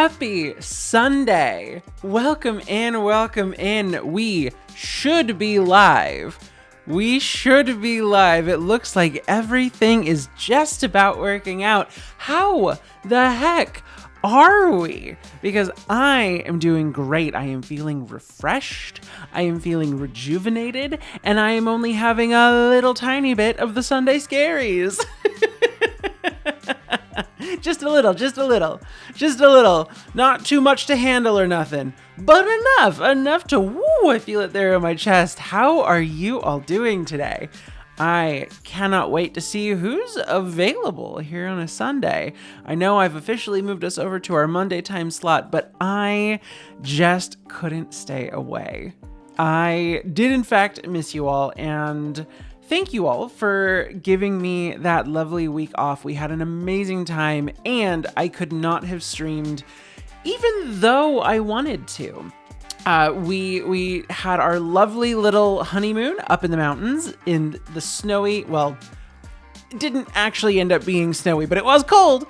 Happy Sunday. Welcome in. We should be live. It looks like everything is just about working out. How the heck are we? Because I am doing great. I am feeling refreshed. I am feeling rejuvenated. And I am only having a little tiny bit of the Sunday scaries. Just a little. Not too much to handle or nothing, but enough to woo, I feel it there in my chest. How are you all doing today? I cannot wait to see who's available here on a Sunday. I know I've officially moved us over to our Monday time slot, but I just couldn't stay away. I did in fact miss you all, and thank you all for giving me that lovely week off. We had an amazing time, and I could not have streamed even though I wanted to. We had our lovely little honeymoon up in the mountains in the snowy, well, it didn't actually end up being snowy, but it was cold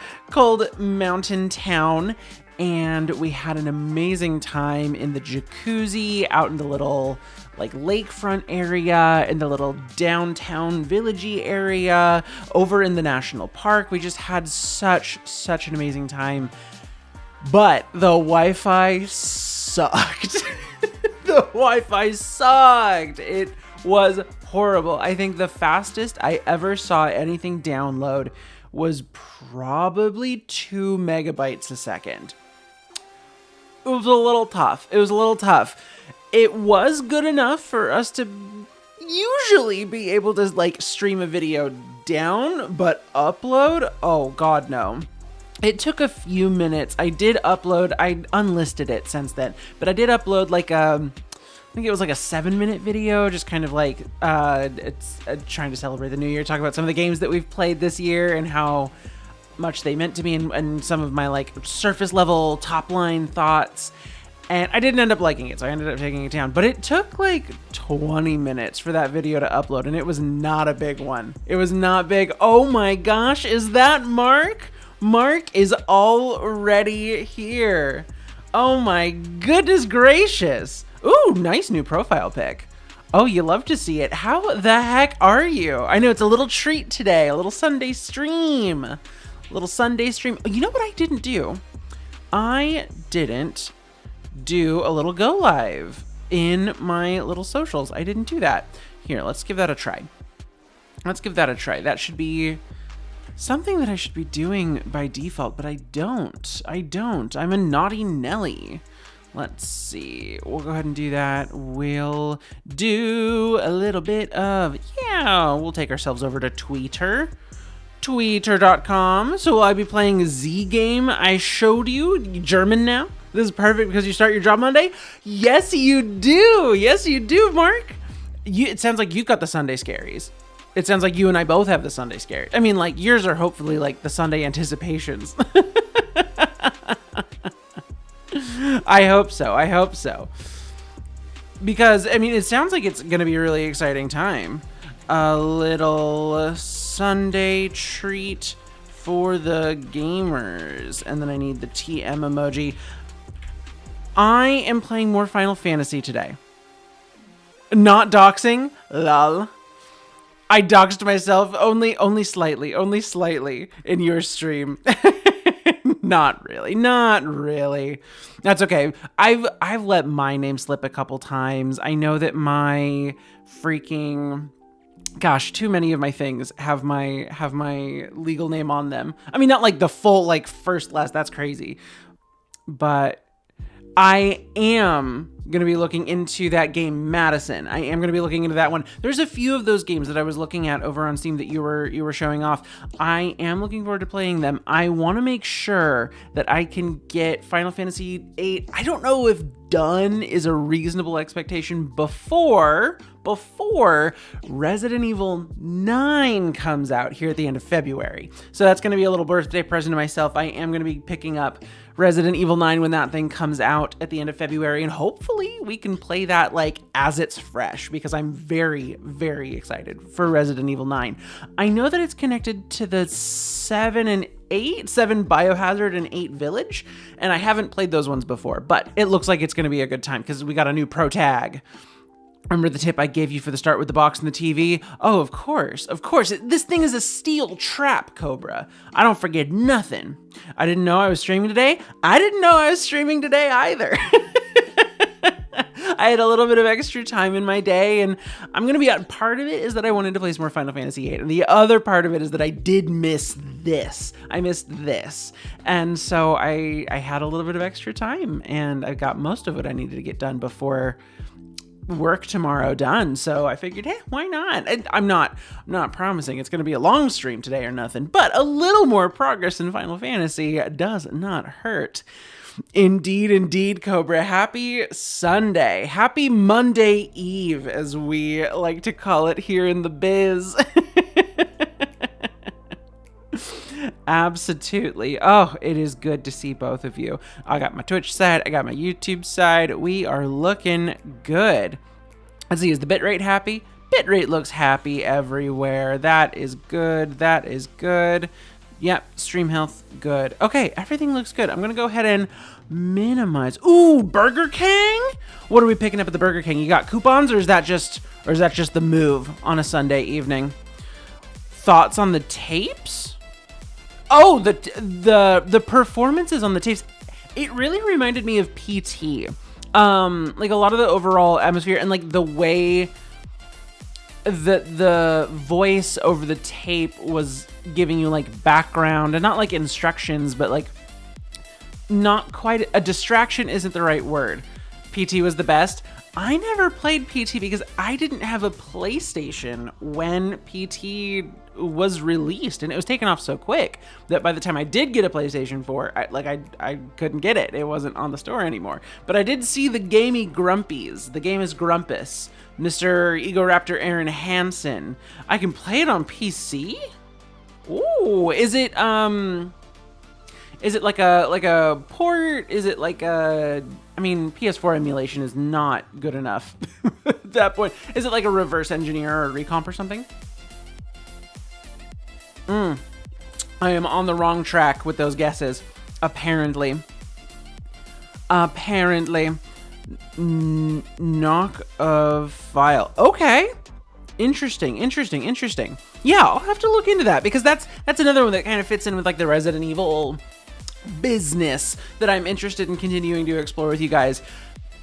mountain town. And we had an amazing time in the jacuzzi out in the little lakefront area, in the little downtown villagey area, over in the national park. We just had such an amazing time. But the Wi-Fi sucked. It was horrible. I think the fastest I ever saw anything download was probably 2 megabytes a second. It was a little tough. It was good enough for us to usually be able to stream a video down, but upload? Oh God, no. It took a few minutes. I did upload, I unlisted it since then, but I did upload I think it was a 7-minute video, just kind of it's trying to celebrate the new year, talk about some of the games that we've played this year and how much they meant to me, and some of my surface level top line thoughts. And I didn't end up liking it, so I ended up taking it down. But it took 20 minutes for that video to upload, and it was not a big one. It was not big. Oh my gosh, is that Mark? Mark is already here. Oh my goodness gracious. Ooh, nice new profile pic. Oh, you love to see it. How the heck are you? I know it's a little treat today, a little Sunday stream. You know what I didn't do? I didn't do a little go live in my little socials. I didn't do that. Here, let's give that a try. That should be something that I should be doing by default, but I don't. I'm a naughty Nelly. Let's see. We'll go ahead and do that. We'll do a little bit of, we'll take ourselves over to Twitter.com. So will I be playing Z game? I showed you German now. This is perfect because you start your job Monday. Yes, you do, Mark. It sounds like you've got the Sunday scaries. It sounds like you and I both have the Sunday scaries. I mean, yours are hopefully the Sunday anticipations. I hope so. Because, I mean, it sounds like it's going to be a really exciting time. A little Sunday treat for the gamers. And then I need the TM emoji. I am playing more Final Fantasy today. Not doxing. Lol. I doxed myself only slightly in your stream. Not really. That's okay. I've let my name slip a couple times. I know that my freaking too many of my things have my legal name on them. I mean, not the full first last, that's crazy. But I am going to be looking into that game, Madison. I am going to be looking into that one. There's a few of those games that I was looking at over on Steam that you were showing off. I am looking forward to playing them. I want to make sure that I can get Final Fantasy VIII. I don't know if done is a reasonable expectation before Resident Evil 9 comes out here at the end of February. So that's going to be a little birthday present to myself. I am going to be picking up Resident Evil 9 when that thing comes out at the end of February, and hopefully we can play that like as it's fresh, because I'm very, very excited for Resident Evil 9. I know that it's connected to the 7 Biohazard and 8 Village, and I haven't played those ones before, but it looks like it's going to be a good time because we got a new pro tag. Remember the tip I gave you for the start with the box and the TV? Oh, of course. This thing is a steel trap, Cobra. I don't forget nothing. I didn't know I was streaming today. I didn't know I was streaming today either. I had a little bit of extra time in my day, and I'm going to be out. Part of it is that I wanted to play some more Final Fantasy VIII, and the other part of it is that I did miss this. I missed this. And so I had a little bit of extra time, and I got most of what I needed to get done before work tomorrow done. So I figured, hey, why not? I'm not promising it's going to be a long stream today or nothing, but a little more progress in Final Fantasy does not hurt. Indeed, Cobra. Happy Sunday. Happy Monday Eve, as we like to call it here in the biz. Absolutely. Oh, it is good to see both of you. I got my Twitch side, I got my YouTube side. We are looking good. Let's see, is the bitrate happy? Bitrate looks happy everywhere. That is good. Yep, stream health, good. Okay, everything looks good. I'm gonna go ahead and minimize. Ooh, Burger King? What are we picking up at the Burger King? You got coupons, or is that just the move on a Sunday evening? Thoughts on the tapes? Oh, the performances on the tapes. It really reminded me of PT. Like a lot of the overall atmosphere and like the way the voice over the tape was giving you like background and not like instructions, but like not quite a distraction isn't the right word. PT was the best. I never played PT because I didn't have a PlayStation when PT was released, and it was taken off so quick that by the time I did get a PlayStation 4, I couldn't get it. It wasn't on the store anymore. But I did see the gamey Grumpies. The game is Grumpus. Mr. Egoraptor Aaron Hansen. I can play it on PC? Ooh, is it like a port? Is it like a... I mean, PS4 emulation is not good enough at that point. Is it like a reverse engineer or a recomp or something? I am on the wrong track with those guesses. Apparently. Knock of file. Okay. Interesting. Yeah, I'll have to look into that, because that's another one that kind of fits in with like the Resident Evil business that I'm interested in continuing to explore with you guys.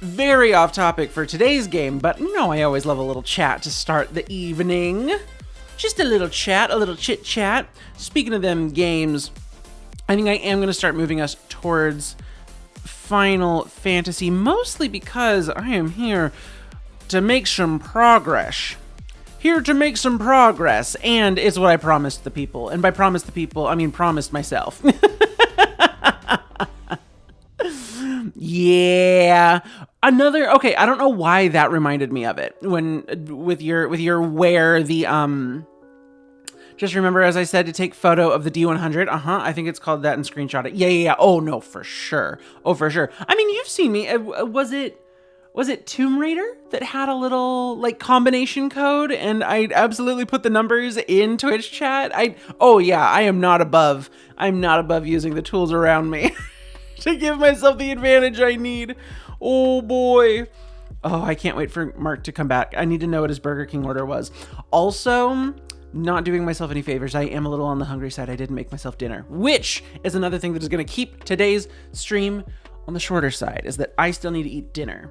Very off topic for today's game, but you know I always love a little chat to start the evening. Just a little chat, a little chit chat. Speaking of them games, I think I am going to start moving us towards Final Fantasy, mostly because I am here to make some progress. And it's what I promised the people. And by promised the people, I mean promised myself. Yeah. Okay, I don't know why that reminded me of it when with your where the just remember, as I said, to take photo of the D100. I think it's called that, and screenshot it. Yeah. Oh no, for sure. I mean, you've seen me. Was it Tomb Raider that had a little like combination code, and I absolutely put the numbers in Twitch chat? I am not above using the tools around me to give myself the advantage I need. Oh boy. Oh, I can't wait for Mark to come back. I need to know what his Burger King order was. Also, not doing myself any favors. I am a little on the hungry side. I didn't make myself dinner, which is another thing that is going to keep today's stream on the shorter side, is that I still need to eat dinner.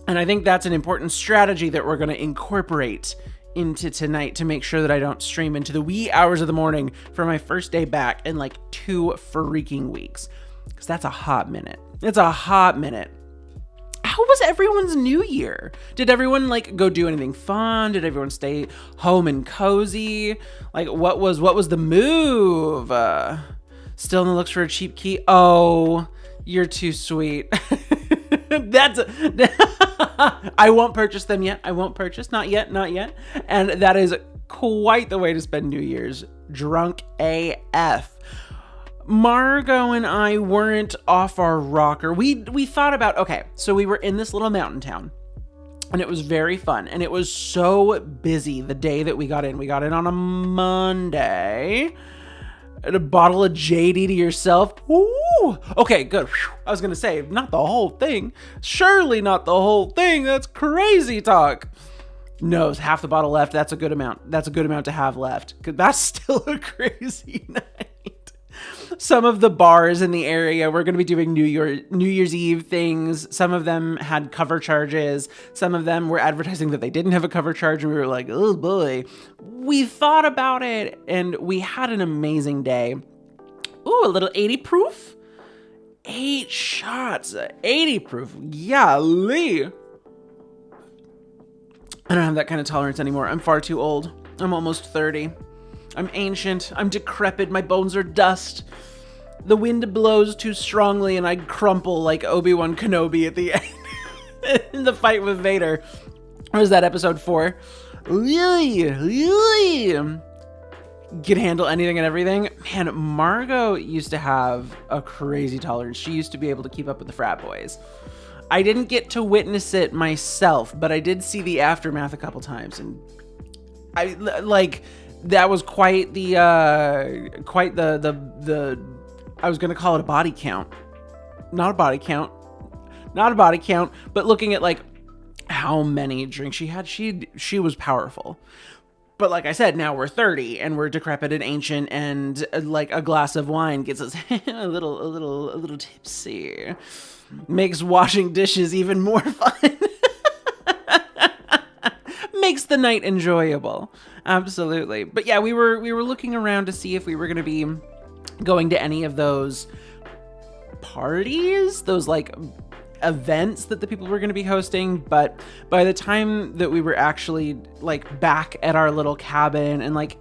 And I think that's an important strategy that we're going to incorporate into tonight to make sure that I don't stream into the wee hours of the morning for my first day back in like 2 freaking weeks. Because that's a hot minute. It's a hot minute. How was everyone's New Year? Did everyone like go do anything fun? Did everyone stay home and cozy? Like what was the move? Still in the looks for a cheap key? Oh, you're too sweet. I won't purchase them yet. Not yet. And that is quite the way to spend New Year's. Drunk AF. Margot and I weren't off our rocker. We thought about, okay, so we were in this little mountain town. And it was very fun. And it was so busy the day that we got in. We got in on a Monday. And a bottle of JD to yourself. Ooh. Okay, good. Whew. I was going to say, not the whole thing. Surely not the whole thing. That's crazy talk. No, it's half the bottle left. That's a good amount. That's a good amount to have left. Because that's still a crazy night. Some of the bars in the area were going to be doing New Year's Eve things. Some of them had cover charges. Some of them were advertising that they didn't have a cover charge. And we were like, oh boy. We thought about it and we had an amazing day. Ooh, a little 80 proof. 8 shots. 80 proof. Golly. I don't have that kind of tolerance anymore. I'm far too old. I'm almost 30. I'm ancient. I'm decrepit. My bones are dust. The wind blows too strongly and I crumple like Obi-Wan Kenobi at the end in the fight with Vader. Or was that episode 4? Can handle anything and everything. Man, Margot used to have a crazy tolerance. She used to be able to keep up with the frat boys. I didn't get to witness it myself, but I did see the aftermath a couple times, and I like that was quite the I was gonna call it a body count, not a body count, but looking at like how many drinks she had, she was powerful. But like I said, now we're 30 and we're decrepit and ancient, and like a glass of wine gets us a little tipsy. Makes washing dishes even more fun. Makes the night enjoyable. Absolutely. But yeah, we were looking around to see if we were going to be going to any of those parties, those like events that the people were going to be hosting. But by the time that we were actually like back at our little cabin and like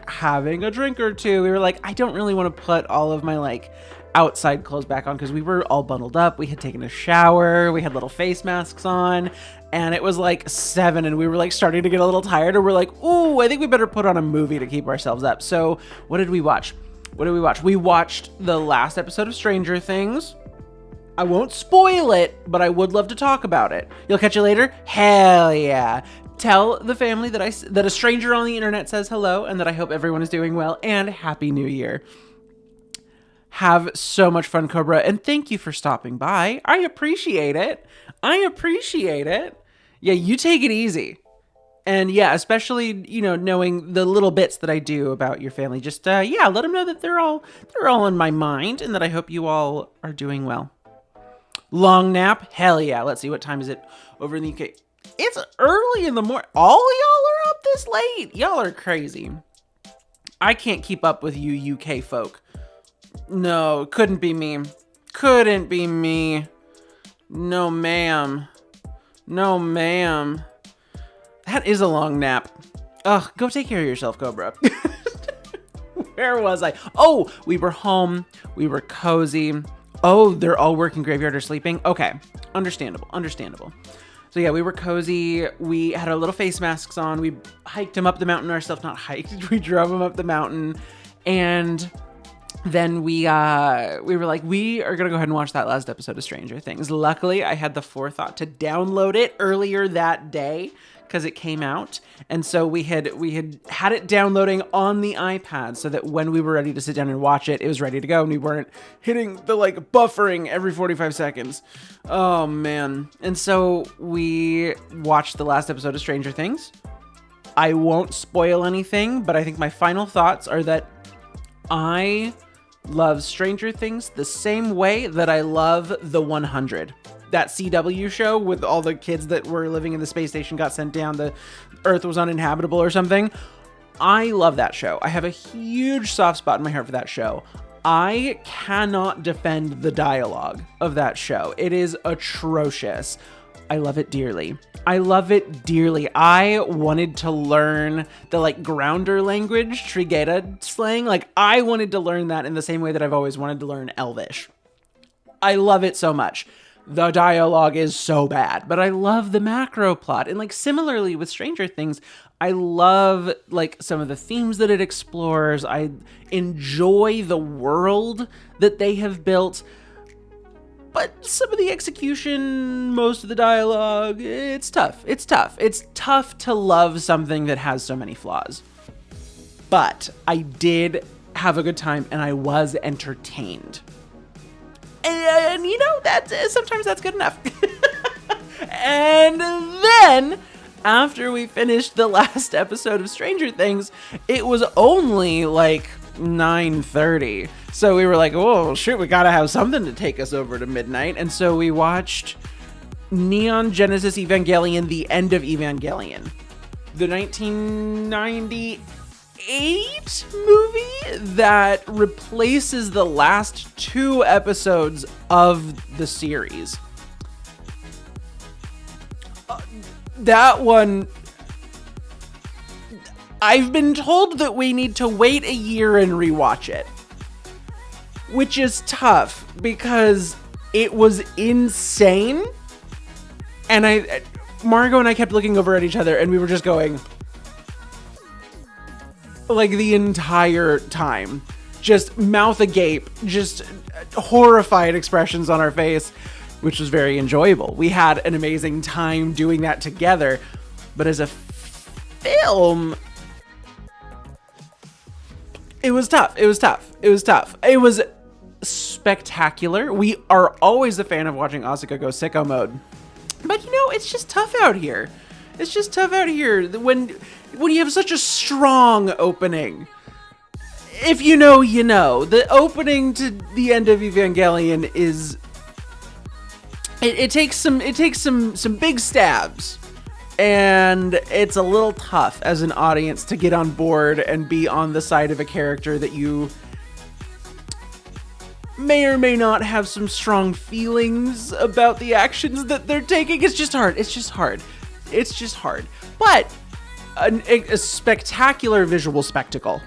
having a drink or two, we were like, I don't really want to put all of my like outside clothes back on, because we were all bundled up. We had taken a shower, we had little face masks on, and it was like 7 and we were like starting to get a little tired, and we're like, ooh, I think we better put on a movie to keep ourselves up. So what did we watch? We watched the last episode of Stranger Things. I won't spoil it, but I would love to talk about it. You'll catch you later? Hell yeah. Tell the family that a stranger on the internet says hello, and that I hope everyone is doing well, and Happy New Year. Have so much fun, Cobra, and thank you for stopping by. I appreciate it. Yeah, you take it easy. And yeah, especially, knowing the little bits that I do about your family. Just, let them know that they're all in my mind, and that I hope you all are doing well. Long nap? Hell yeah. Let's see, what time is it over in the UK? It's early in the morning. All y'all are up this late. Y'all are crazy. I can't keep up with you UK folk. No, couldn't be me. No, ma'am. That is a long nap. Ugh, go take care of yourself, Cobra. Where was I? Oh, we were home. We were cozy. Oh, they're all working graveyard or sleeping? Okay, understandable. So yeah, we were cozy. We had our little face masks on. We hiked them up the mountain ourselves. Not hiked. We drove them up the mountain. And then we were like, we are going to go ahead and watch that last episode of Stranger Things. Luckily, I had the forethought to download it earlier that day because it came out. And so we had it downloading on the iPad so that when we were ready to sit down and watch it, it was ready to go. And we weren't hitting the like buffering every 45 seconds. Oh, man. And so we watched the last episode of Stranger Things. I won't spoil anything, but I think my final thoughts are that I love Stranger Things the same way that I love The 100. That CW show with all the kids that were living in the space station got sent down, the Earth was uninhabitable or something. I love that show. I have a huge soft spot in my heart for that show. I cannot defend the dialogue of that show. It is atrocious. I love it dearly. I wanted to learn the like grounder language, Trigeta slang. Like I wanted to learn that in the same way that I've always wanted to learn Elvish. I love it so much. the dialogue is so bad, but I love the macro plot. And like similarly with Stranger Things, I love like some of the themes that it explores. I enjoy the world that they have built. But some of the execution, most of the dialogue, it's tough. It's tough. It's tough to love something that has so many flaws. But I did have a good time and I was entertained. And you know, sometimes that's good enough. And then, after we finished the last episode of Stranger Things, it was only like 9:30. So we were like, oh, shoot, we gotta have something to take us over to midnight. And so we watched Neon Genesis Evangelion, The End of Evangelion. The 1998 movie that replaces the last 2 episodes of the series. That one, I've been told that we need to wait a year and rewatch it, which is tough because it was insane. And Margot and I kept looking over at each other and we were just going, like the entire time, just mouth agape, just horrified expressions on our face, which was very enjoyable. We had an amazing time doing that together, but as a film, it was tough. It was spectacular. We are always a fan of watching Asuka go sicko mode, but you know, it's just tough out here. It's just tough out here when you have such a strong opening. If you know, you know. The opening to The End of Evangelion is it takes some big stabs, and it's a little tough as an audience to get on board and be on the side of a character that you may or may not have some strong feelings about the actions that they're taking. It's just hard. But a spectacular visual spectacle.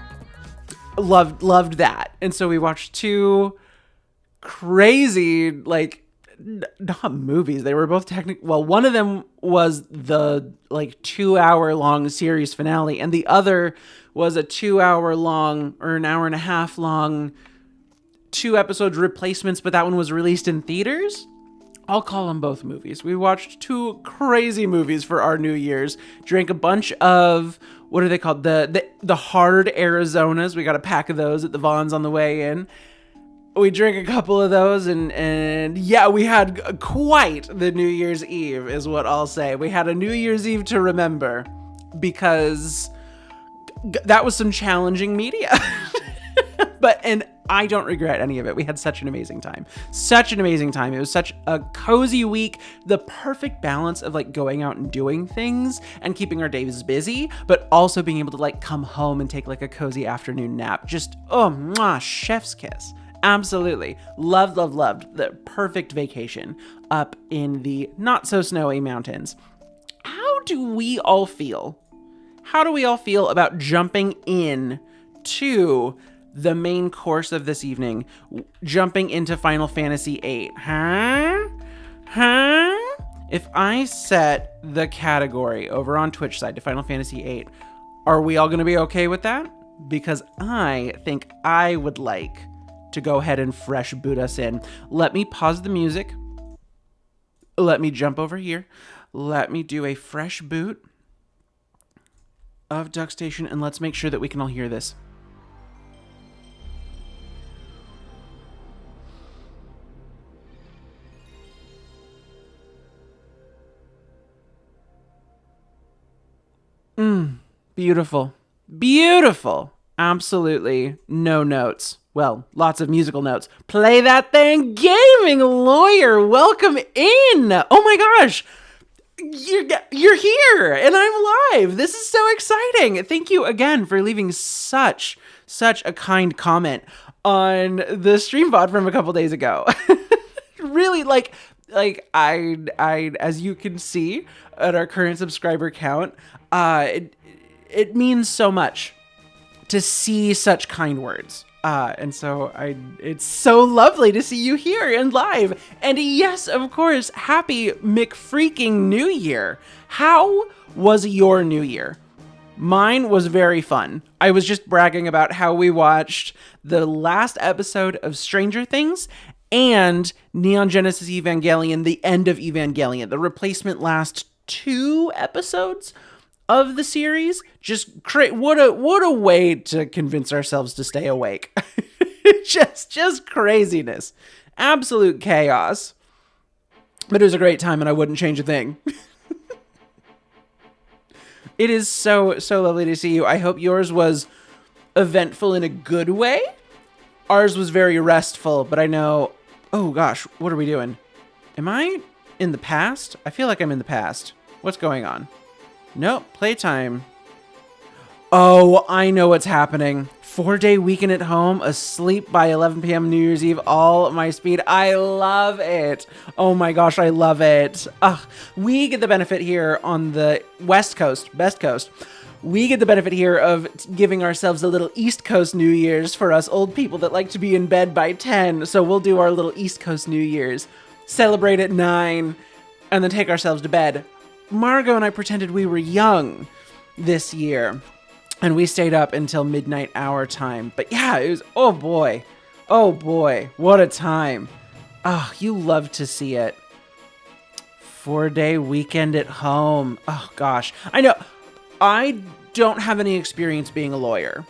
Loved that. And so we watched 2 crazy, like, not movies. They were both technically, well, one of them was the like 2-hour long series finale, and the other was a 2-hour long or an hour and a half long 2 episodes replacements, but that one was released in theaters. I'll call them both movies. We watched 2 crazy movies for our New Year's. Drank a bunch of, what are they called? The hard Arizonas. We got a pack of those at the Vons on the way in. We drank a couple of those, and yeah, we had quite the New Year's Eve, is what I'll say. We had a New Year's Eve to remember, because that was some challenging media. And I don't regret any of it. We had such an amazing time. It was such a cozy week. The perfect balance of like going out and doing things and keeping our days busy, but also being able to like come home and take like a cozy afternoon nap. Just, oh, mwah, chef's kiss. Absolutely. Loved the perfect vacation up in the not so snowy mountains. How do we all feel about jumping in to the main course of this evening, jumping into Final Fantasy VIII? Huh? If I set the category over on Twitch side to Final Fantasy VIII, are we all going to be okay with that? Because I think I would like to go ahead and fresh boot us in. Let me pause the music. Let me jump over here. Let me do a fresh boot of DuckStation, and let's make sure that we can all hear this. Beautiful. Absolutely no notes. Well, lots of musical notes. Play that thing, gaming lawyer. Welcome in. Oh my gosh. You're here and I'm live. This is so exciting. Thank you again for leaving such a kind comment on the stream pod from a couple days ago. Really, like I as you can see at our current subscriber count, it means so much to see such kind words. And so it's so lovely to see you here and live. And yes, of course, happy McFreaking New Year. How was your New Year? Mine was very fun. I was just bragging about how we watched the last episode of Stranger Things and Neon Genesis Evangelion, the end of Evangelion, the replacement last 2 episodes of the series. Just what a way to convince ourselves to stay awake. just craziness. Absolute chaos. But it was a great time and I wouldn't change a thing. It is so lovely to see you. I hope yours was eventful in a good way. Ours was very restful, but I know... Oh gosh, what are we doing? Am I in the past? I feel like I'm in the past. What's going on? Nope, playtime. Oh, I know what's happening. 4-day weekend at home, asleep by 11 p.m. New Year's Eve, all at my speed. I love it. Oh my gosh, I love it. We get the benefit here on the West Coast, Best Coast. We get the benefit here of giving ourselves a little East Coast New Year's for us old people that like to be in bed by 10. So we'll do our little East Coast New Year's, celebrate at 9, and then take ourselves to bed. Margot and I pretended we were young this year, and we stayed up until midnight our time. But yeah, it was, oh boy, what a time. You love to see it. 4-day weekend at home. Oh gosh, I know. I don't have any experience being a lawyer,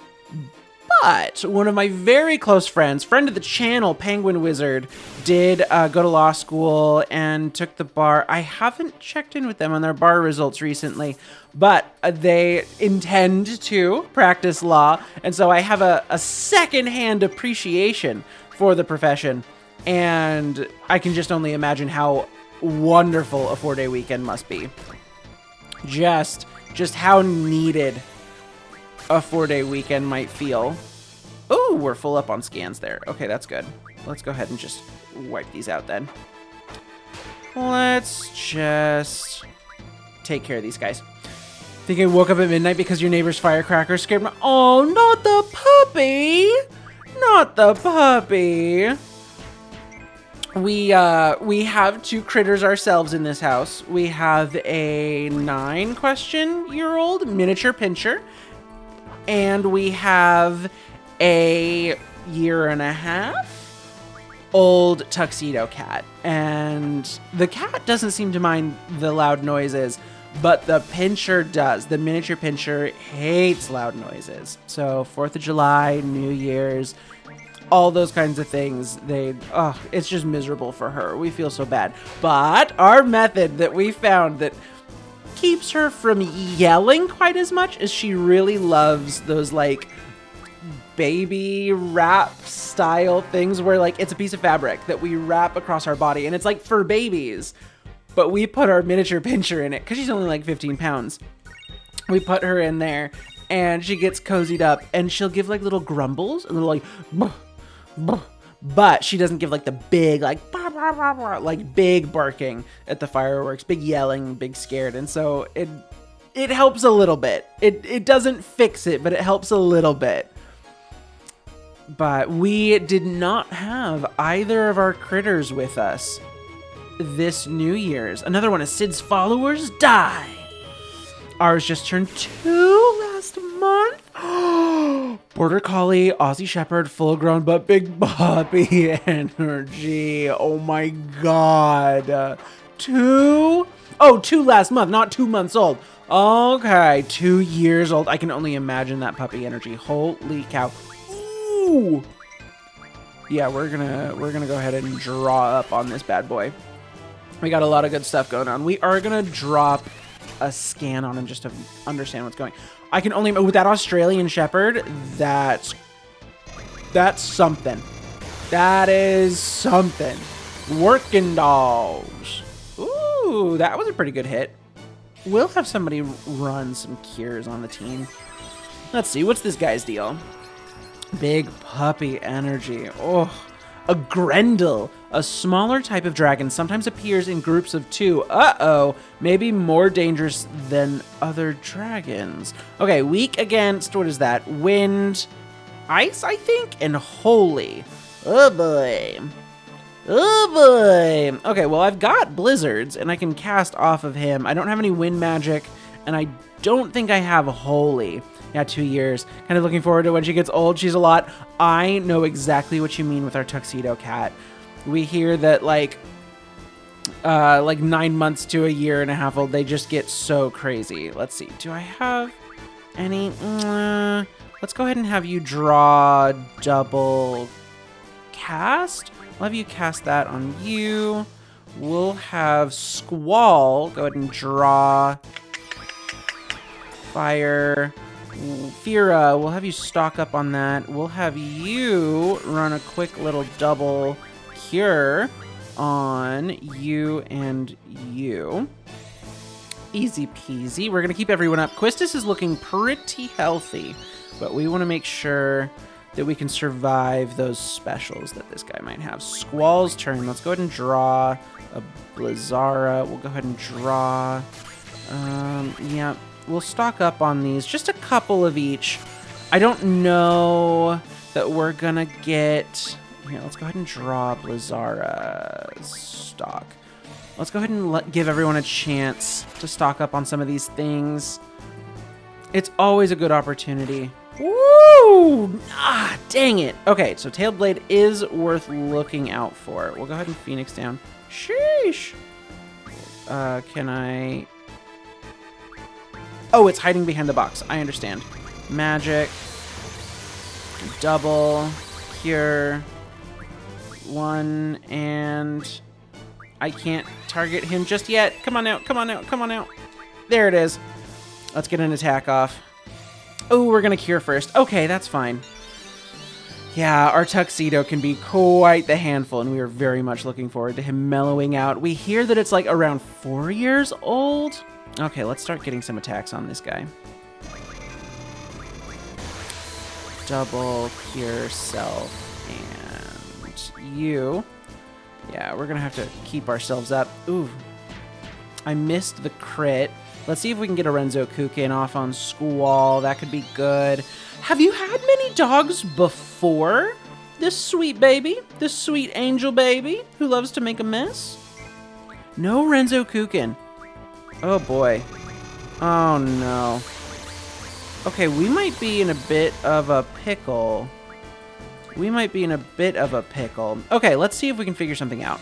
but one of my very close friends, friend of the channel, Penguin Wizard, did go to law school and took the bar. I haven't checked in with them on their bar results recently, but they intend to practice law, and so I have a secondhand appreciation for the profession, and I can just only imagine how wonderful a 4-day weekend must be. Just how needed a 4-day weekend might feel. Oh, we're full up on scans there. Okay, that's good. Let's go ahead and just wipe these out then. Let's just take care of these guys. Think I woke up at midnight because your neighbor's firecracker scared me. Oh, not the puppy! Not the puppy! We have 2 critters ourselves in this house. We have a 9-question-year-old miniature pinscher, and we have a 1.5-year-old tuxedo cat. And the cat doesn't seem to mind the loud noises, but the pinscher does. The miniature pinscher hates loud noises. So 4th of July, New Year's, all those kinds of things, it's just miserable for her. We feel so bad. But our method that we found that keeps her from yelling quite as much is she really loves those like baby wrap style things where like it's a piece of fabric that we wrap across our body and it's like for babies, but we put our miniature pinscher in it because she's only like 15 pounds. We put her in there and she gets cozied up and she'll give like little grumbles and little like but she doesn't give like the big like like big barking at the fireworks, big yelling, big scared. And so it helps a little bit. It doesn't fix it, but it helps a little bit. But we did not have either of our critters with us this New Year's. Another one of Sid's followers died. Ours just turned 2 last month. Border Collie, Aussie Shepherd, full grown but big puppy energy. Oh my god. 2? Oh, 2 last month, not 2 months old. Okay, 2 years old. I can only imagine that puppy energy. Holy cow. Ooh. Yeah, we're gonna go ahead and draw up on this bad boy. We got a lot of good stuff going on. We are gonna drop a scan on him just to understand what's going. I can only with that Australian Shepherd. That's something. That is something. Working dogs. Ooh, that was a pretty good hit. We'll have somebody run some cures on the team. Let's see, what's this guy's deal? Big puppy energy. Oh, a Grendel. A smaller type of dragon sometimes appears in groups of 2. Uh-oh. Maybe more dangerous than other dragons. Okay, weak against, what is that? Wind. Ice, I think, and Holy. Oh boy. Oh boy. Okay, well, I've got Blizzards, and I can cast off of him. I don't have any Wind Magic, and I don't think I have Holy. Yeah, 2 years. Kind of looking forward to when she gets old. She's a lot. I know exactly what you mean with our tuxedo cat. We hear that, like 9 months to a year and a half old, they just get so crazy. Let's see. Do I have any? Let's go ahead and have you draw double cast. We'll have you cast that on you. We'll have Squall go ahead and draw fire. Fira, we'll have you stock up on that. We'll have you run a quick little double cure on you and you. Easy peasy. We're going to keep everyone up. Quistis is looking pretty healthy, but we want to make sure that we can survive those specials that this guy might have. Squall's turn. Let's go ahead and draw a Blizzara. We'll go ahead and draw... yeah, we'll stock up on these. Just a couple of each. I don't know that we're going to get... Here, let's go ahead and draw Blizzara stock. Let's go ahead and give everyone a chance to stock up on some of these things. It's always a good opportunity. Woo! Ah, dang it. Okay, so Tailed Blade is worth looking out for. We'll go ahead and Phoenix down. Sheesh. Can I... Oh, it's hiding behind the box. I understand. Magic. Double. Cure. 1, and... I can't target him just yet. Come on out, come on out, come on out. There it is. Let's get an attack off. Oh, we're going to cure first. Okay, that's fine. Yeah, our tuxedo can be quite the handful, and we are very much looking forward to him mellowing out. We hear that it's like around 4 years old. Okay, let's start getting some attacks on this guy. Double cure self and you. Yeah, we're going to have to keep ourselves up. Ooh, I missed the crit. Let's see if we can get a Renzo Kukin off on Squall. That could be good. Have you had many dogs before? This sweet baby? This sweet angel baby who loves to make a mess? No Renzo Kukin. Oh, boy. Oh, no. Okay, we might be in a bit of a pickle. We might be in a bit of a pickle. Okay, let's see if we can figure something out.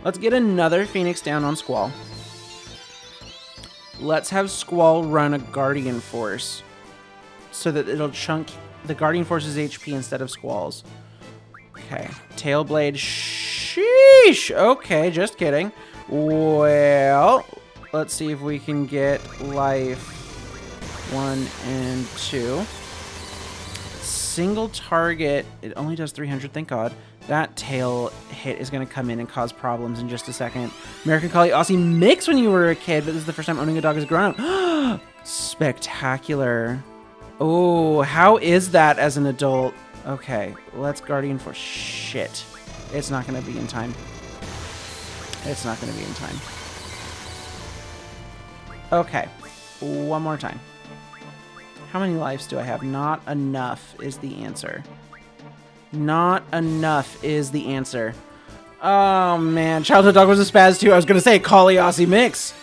Let's get another Phoenix down on Squall. Let's have Squall run a Guardian Force so that it'll chunk the Guardian Force's HP instead of Squall's. Okay, Tailblade. Sheesh! Okay, just kidding. Well, let's see if we can get life 1 and 2. Single target. It only does 300, thank God. That tail hit is going to come in and cause problems in just a second. American Collie Aussie mix when you were a kid, but this is the first time owning a dog as a grown-up. Spectacular. Oh, how is that as an adult? Okay, let's Guardian Force. Shit. It's not going to be in time. It's not going to be in time. Okay, one more time. How many lives do I have? Not enough is the answer. Not enough is the answer. Oh, man. Childhood dog was a spaz, too. I was going to say Collie Aussie mix.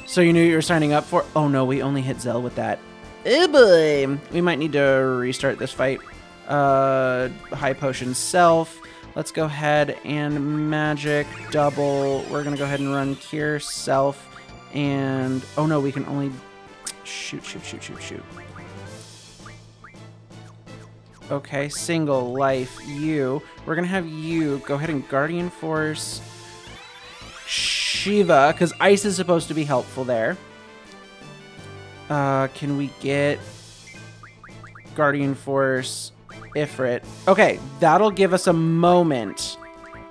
So you knew you were signing up for... Oh, no. We only hit Zell with that. Oh, boy. We might need to restart this fight. High Potion Self. Let's go ahead and Magic Double. We're going to go ahead and run Cure Self. And... Oh, no. We can only... Shoot. Okay, single life, you. We're going to have you go ahead and Guardian Force Shiva, because ice is supposed to be helpful there. Can we get Guardian Force Ifrit? Okay, that'll give us a moment.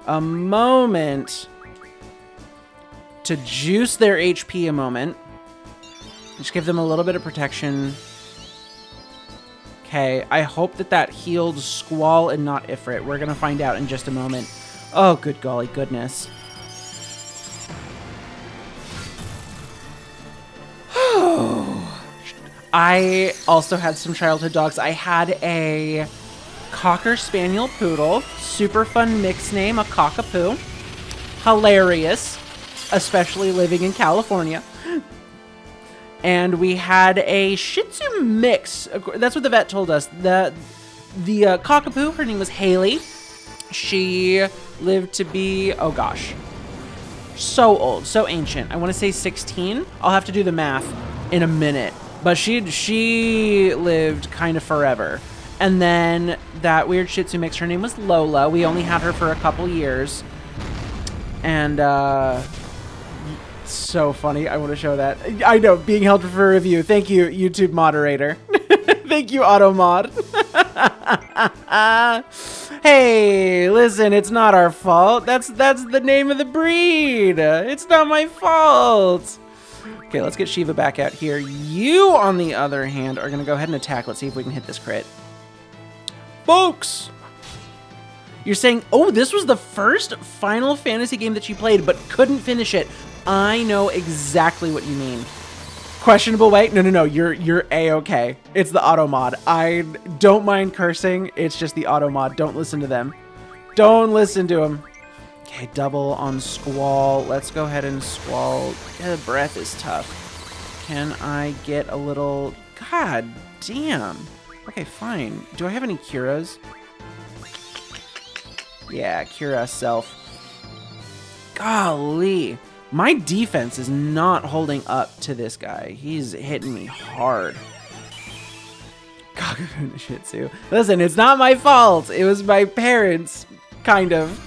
A moment to juice their HP a moment. Just give them a little bit of protection. Okay, I hope that that healed Squall and not Ifrit. We're going to find out in just a moment. Oh, good golly goodness. I also had some childhood dogs. I had a Cocker Spaniel Poodle. Super fun mix name, a Cockapoo. Hilarious, especially living in California. And we had a Shih Tzu mix. That's what the vet told us. The Cockapoo, her name was Haley. She lived to be, oh gosh, so old, so ancient. I want to say 16. I'll have to do the math in a minute. But she lived kind of forever. And then that weird Shih Tzu mix, her name was Lola. We only had her for a couple years. And, so funny. I want to show that. I know, being held for review. Thank you, YouTube moderator. Thank you, AutoMod. Hey, listen, it's not our fault. That's the name of the breed. It's not my fault. Okay, let's get Shiva back out here. You, on the other hand, are going to go ahead and attack. Let's see if we can hit this crit. Folks! You're saying, oh, this was the first Final Fantasy game that you played, but couldn't finish it. I know exactly what you mean. Questionable way? No. You're A-okay. It's the auto mod. I don't mind cursing. It's just the auto mod. Don't listen to them. Don't listen to them. Okay, double on Squall. Let's go ahead and Squall. Yeah, breath is tough. Can I get a little... God damn. Okay, fine. Do I have any Curas? Yeah, Cura self. Golly. My defense is not holding up to this guy. He's hitting me hard. Cockapoo Shih Tzu. Listen, it's not my fault. It was my parents, kind of.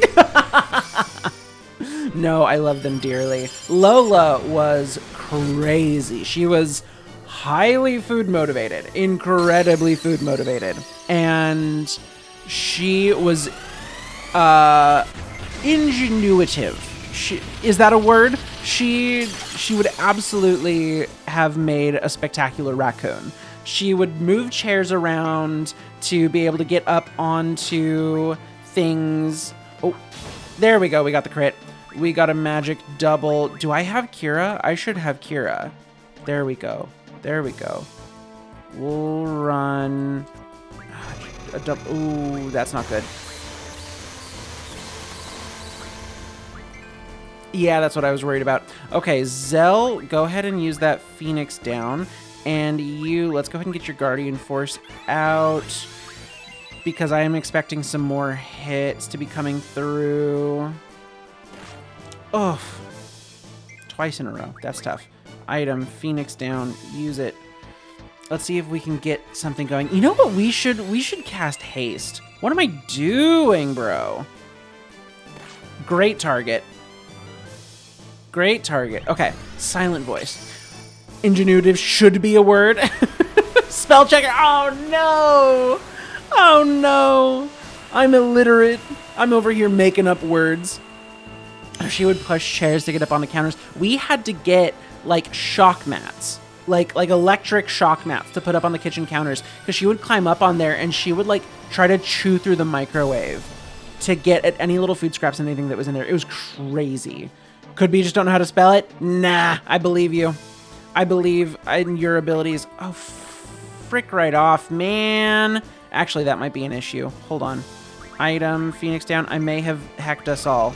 No, I love them dearly. Lola was crazy. She was highly food motivated, incredibly food motivated. And she was ingenuitive. Is that a word? She would absolutely have made a spectacular raccoon. She would move chairs around to be able to get up onto things. Oh, there we go. We got the crit. We got a magic double. Do I have Kira? I should have Kira. There we go. There we go. We'll run a double. Ooh, that's not good. Yeah, that's what I was worried about. Okay, Zell, go ahead and use that Phoenix down. And you, let's go ahead and get your Guardian Force out, because I am expecting some more hits to be coming through. Oh, twice in a row. That's tough. Item, Phoenix down, use it. Let's see if we can get something going. You know what we should cast Haste. What am I doing, bro? Great target. Great target. Okay, Silent Voice. Ingenuitive should be a word. Spell checker. Oh no! Oh no! I'm illiterate. I'm over here making up words. She would push chairs to get up on the counters. We had to get like shock mats, like electric shock mats to put up on the kitchen counters, because she would climb up on there and she would like try to chew through the microwave to get at any little food scraps and anything that was in there. It was crazy. Could be you just don't know how to spell it? Nah, I believe you. I believe in your abilities. Oh, frick right off, man. Actually, that might be an issue. Hold on. Item, Phoenix down. I may have hecked us all.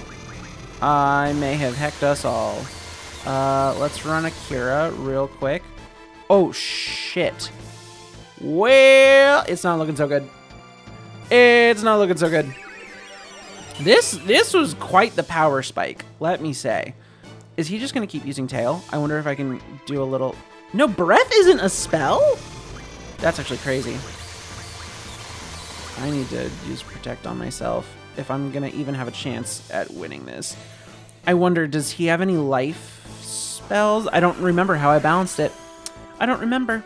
I may have hecked us all. Let's run a Kira real quick. Oh, shit. Well, it's not looking so good. It's not looking so good. This was quite the power spike, let me say. Is he just going to keep using tail? I wonder if I can do a little... No, breath isn't a spell? That's actually crazy. I need to use protect on myself if I'm going to even have a chance at winning this. I wonder, does he have any life spells? I don't remember how I balanced it. I don't remember.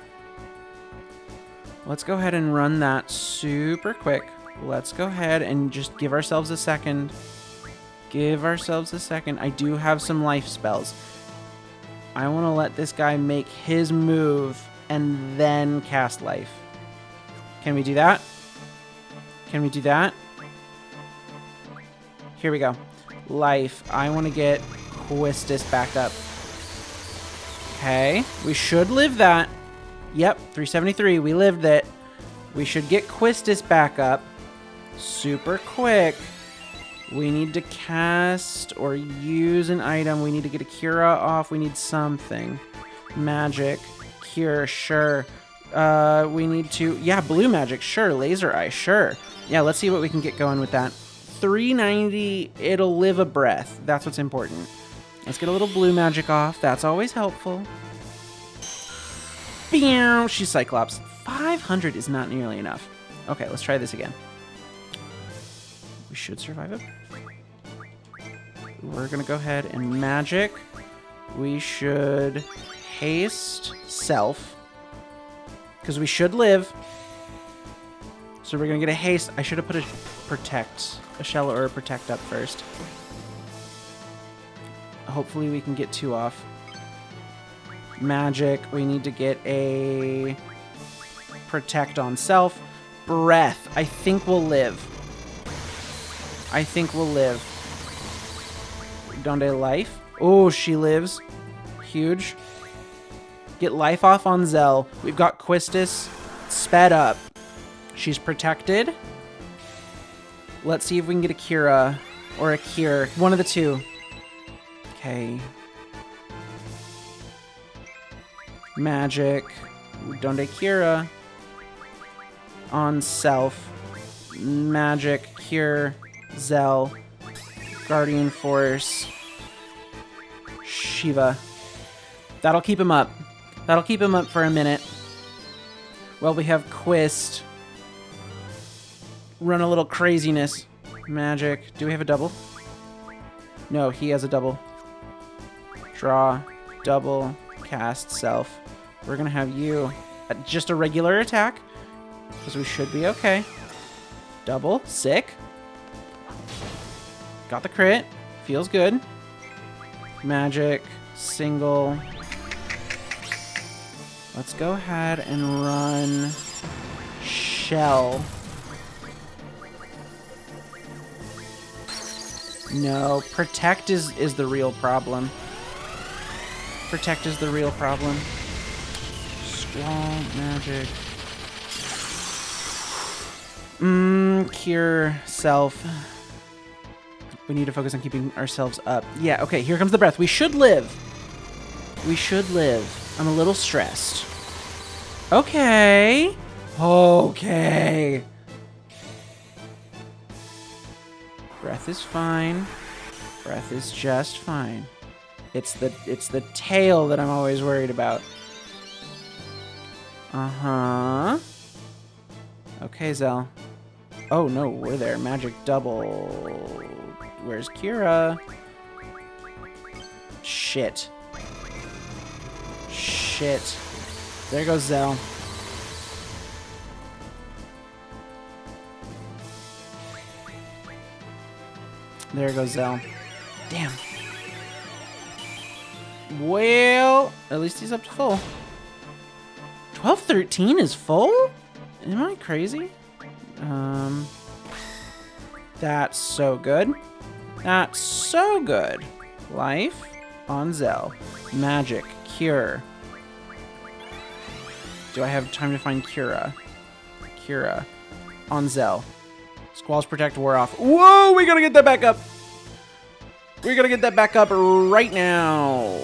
Let's go ahead and run that super quick. Let's go ahead and just give ourselves a second. Give ourselves a second. I do have some life spells. I want to let this guy make his move and then cast life. Can we do that? Can we do that? Here we go. Life. I want to get Quistis back up. Okay. We should live that. Yep, 373. We lived it. We should get Quistis back up super quick. We need to cast or use an item. We need to get a Cura off. We need something. Magic. Cure, sure. We need to... Yeah, blue magic, sure. Laser eye, sure. Yeah, let's see what we can get going with that. 390, it'll live a breath. That's what's important. Let's get a little blue magic off. That's always helpful. She's Cyclops. 500 is not nearly enough. Okay, let's try this again. We should survive it. We're gonna go ahead and magic. We should haste self, because we should live. So we're gonna get a haste. I should have put a shell or a protect up first. Hopefully we can get 2 off. Magic. We need to get a protect on self. Breath. I think we'll live. I think we'll live. Donde life. Oh, she lives. Huge. Get life off on Zell. We've got Quistis sped up. She's protected. Let's see if we can get a Cura or a Cure. One of the two. Okay. Magic. Donde Cura. On self. Magic. Cure. Zell. Guardian Force. Shiva. That'll keep him up. That'll keep him up for a minute. Well, we have Quist. Run a little craziness. Magic. Do we have a double? No, he has a double. Draw. Double. Cast. Self. We're going to have you at just a regular attack, because we should be okay. Double. Sick. Got the crit. Feels good. Magic. Single. Let's go ahead and run Shell. No, Protect is the real problem. Protect is the real problem. Squall, magic. Cure, self. We need to focus on keeping ourselves up. Yeah, okay, here comes the breath. We should live. We should live. I'm a little stressed. Okay. Okay. Breath is fine. Breath is just fine. It's the tail that I'm always worried about. Uh-huh. Okay, Zell. Oh, no, we're there. Magic double. Where's Cura? Shit. Shit. There goes Zell. There goes Zell. Damn. Well, at least he's up to full. 1213 is full? Am I crazy? That's so good. That's so good. Life on Zell. Magic. Cure. Do I have time to find Cura? Cura. On Zell. Squall's Protect wore off. Whoa, we gotta get that back up. We gotta get that back up right now.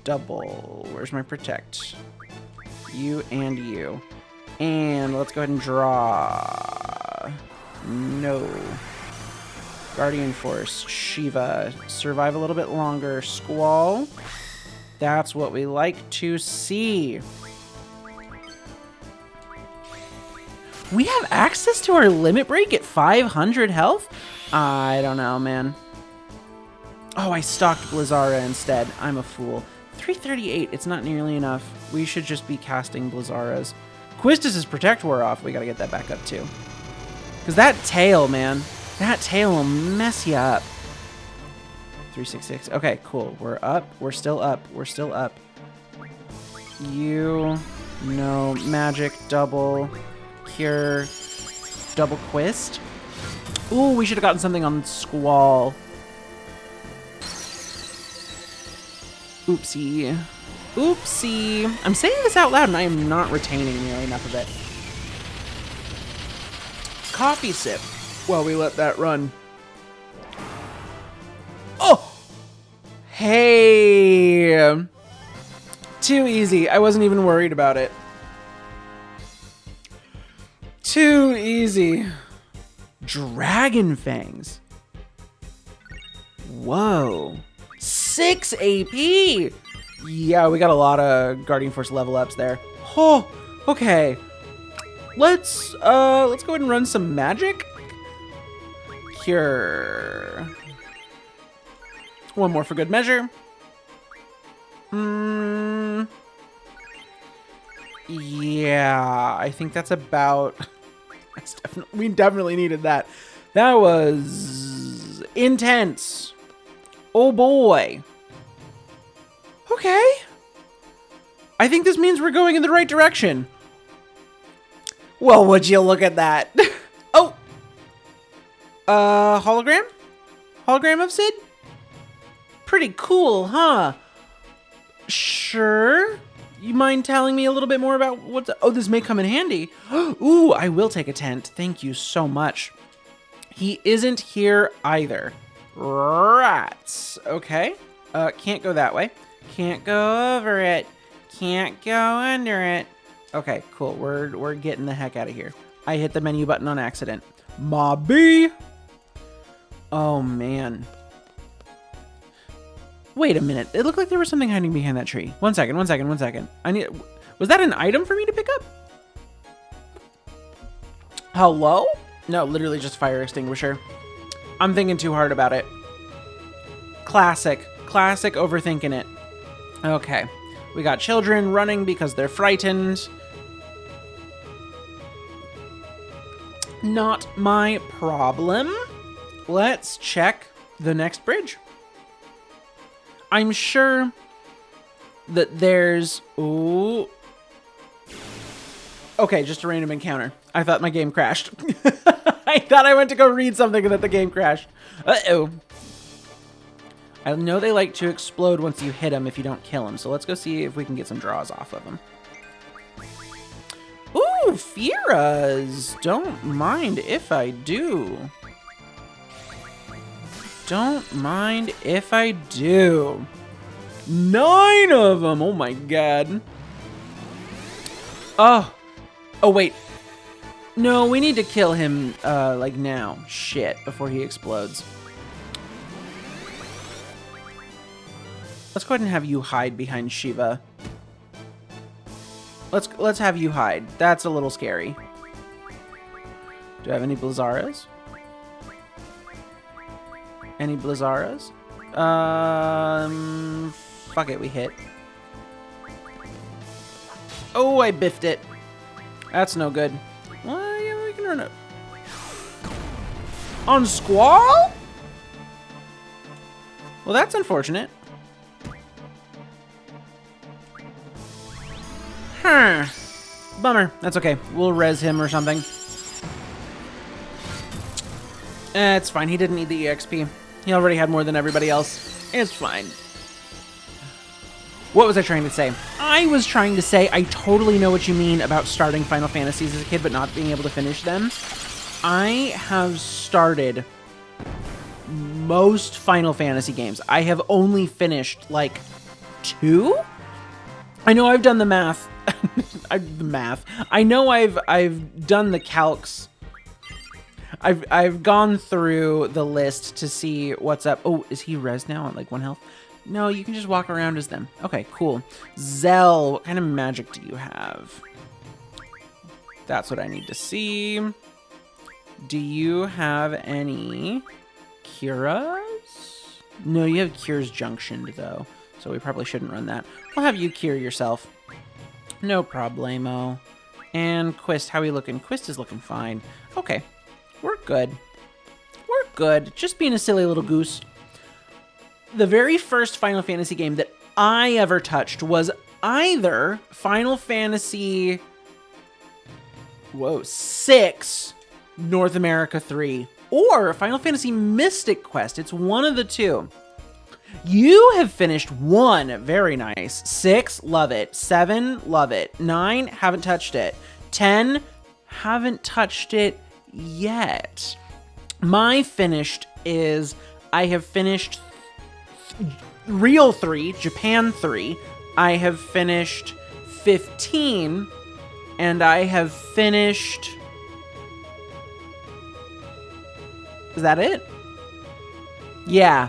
Double. Where's my Protect? You and you. And let's go ahead and draw. No. Guardian Force. Shiva. Survive a little bit longer. Squall. That's what we like to see. We have access to our limit break at 500 health? I don't know, man. Oh, I stocked Blizzara instead. I'm a fool. 338, it's not nearly enough. We should just be casting Blizzaras. Quistis' Protect wore off. We gotta get that back up too. Because that tail, man. That tail will mess you up. 366. Okay, cool. We're up. We're still up. We're still up. You. No. Magic. Double. Cure. Double Quist. Ooh, we should have gotten something on Squall. Oopsie. Oopsie. I'm saying this out loud and I am not retaining nearly enough of it. Coffee sip while we let that run. Oh! Hey! Too easy. I wasn't even worried about it. Too easy. Dragon fangs. Whoa. 6 AP! Yeah, we got a lot of Guardian Force level ups there. Oh, okay. Let's go ahead and run some magic. Cure. One more for good measure. Yeah, I think that's about... we definitely needed that. That was intense. Oh boy. Okay. I think this means we're going in the right direction. Well, would you look at that? Oh. Hologram? Hologram of Sid? Pretty cool, huh? Sure. You mind telling me a little bit more about what's... Oh, this may come in handy. Ooh, I will take a tent. Thank you so much. He isn't here either. Rats. Okay. Can't go that way. Can't go over it. Can't go under it. Okay, cool. We're getting the heck out of here. I hit the menu button on accident. Mobby. Oh, man. Wait a minute. It looked like there was something hiding behind that tree. One second. I need... Was that an item for me to pick up? Hello? No, literally just fire extinguisher. I'm thinking too hard about it. Classic overthinking it. Okay. We got children running because they're frightened. Not my problem. Let's check the next bridge. I'm sure that there's... Ooh. Okay, just a random encounter. I thought my game crashed. I thought I went to go read something and that the game crashed. Uh-oh. I know they like to explode once you hit them if you don't kill them, so let's go see if we can get some draws off of them. Ooh, Firas! Don't mind if I do. Don't mind if I do. 9 of them! Oh my god. Oh, wait. No, we need to kill him, like now. Shit, before he explodes. Let's go ahead and have you hide behind Shiva. Let's have you hide. That's a little scary. Do I have any Blizzaras? Any Blizzaras? Fuck it, we hit. Oh, I biffed it. That's no good. Well, yeah, we can run it. On Squall? Well, that's unfortunate. Huh. Bummer. That's okay. We'll res him or something. It's fine. He didn't need the EXP. He already had more than everybody else. It's fine. What was I trying to say? I was trying to say I totally know what you mean about starting Final Fantasies as a kid but not being able to finish them. I have started most Final Fantasy games. I have only finished like 2? I know I've done the math. I know I've done the calcs. I've gone through the list to see what's up. Oh, is he res now at like 1 health? No, you can just walk around as them. Okay, cool. Zell, what kind of magic do you have? That's what I need to see. Do you have any Curas? No, you have Cures Junctioned though, so we probably shouldn't run that. We'll have you cure yourself. No problemo. And Quist, how are we looking? Quist is looking fine. Okay, we're good. We're good. Just being a silly little goose. The very first Final Fantasy game that I ever touched was either Final Fantasy... Whoa, 6 North America 3 or Final Fantasy Mystic Quest. It's one of the two. You have finished 1, very nice. 6, love it. 7, love it. 9, haven't touched it. 10, haven't touched it yet. My finished is I have finished Real 3, Japan 3. I have finished 15, and I have finished... Is that it? Yeah.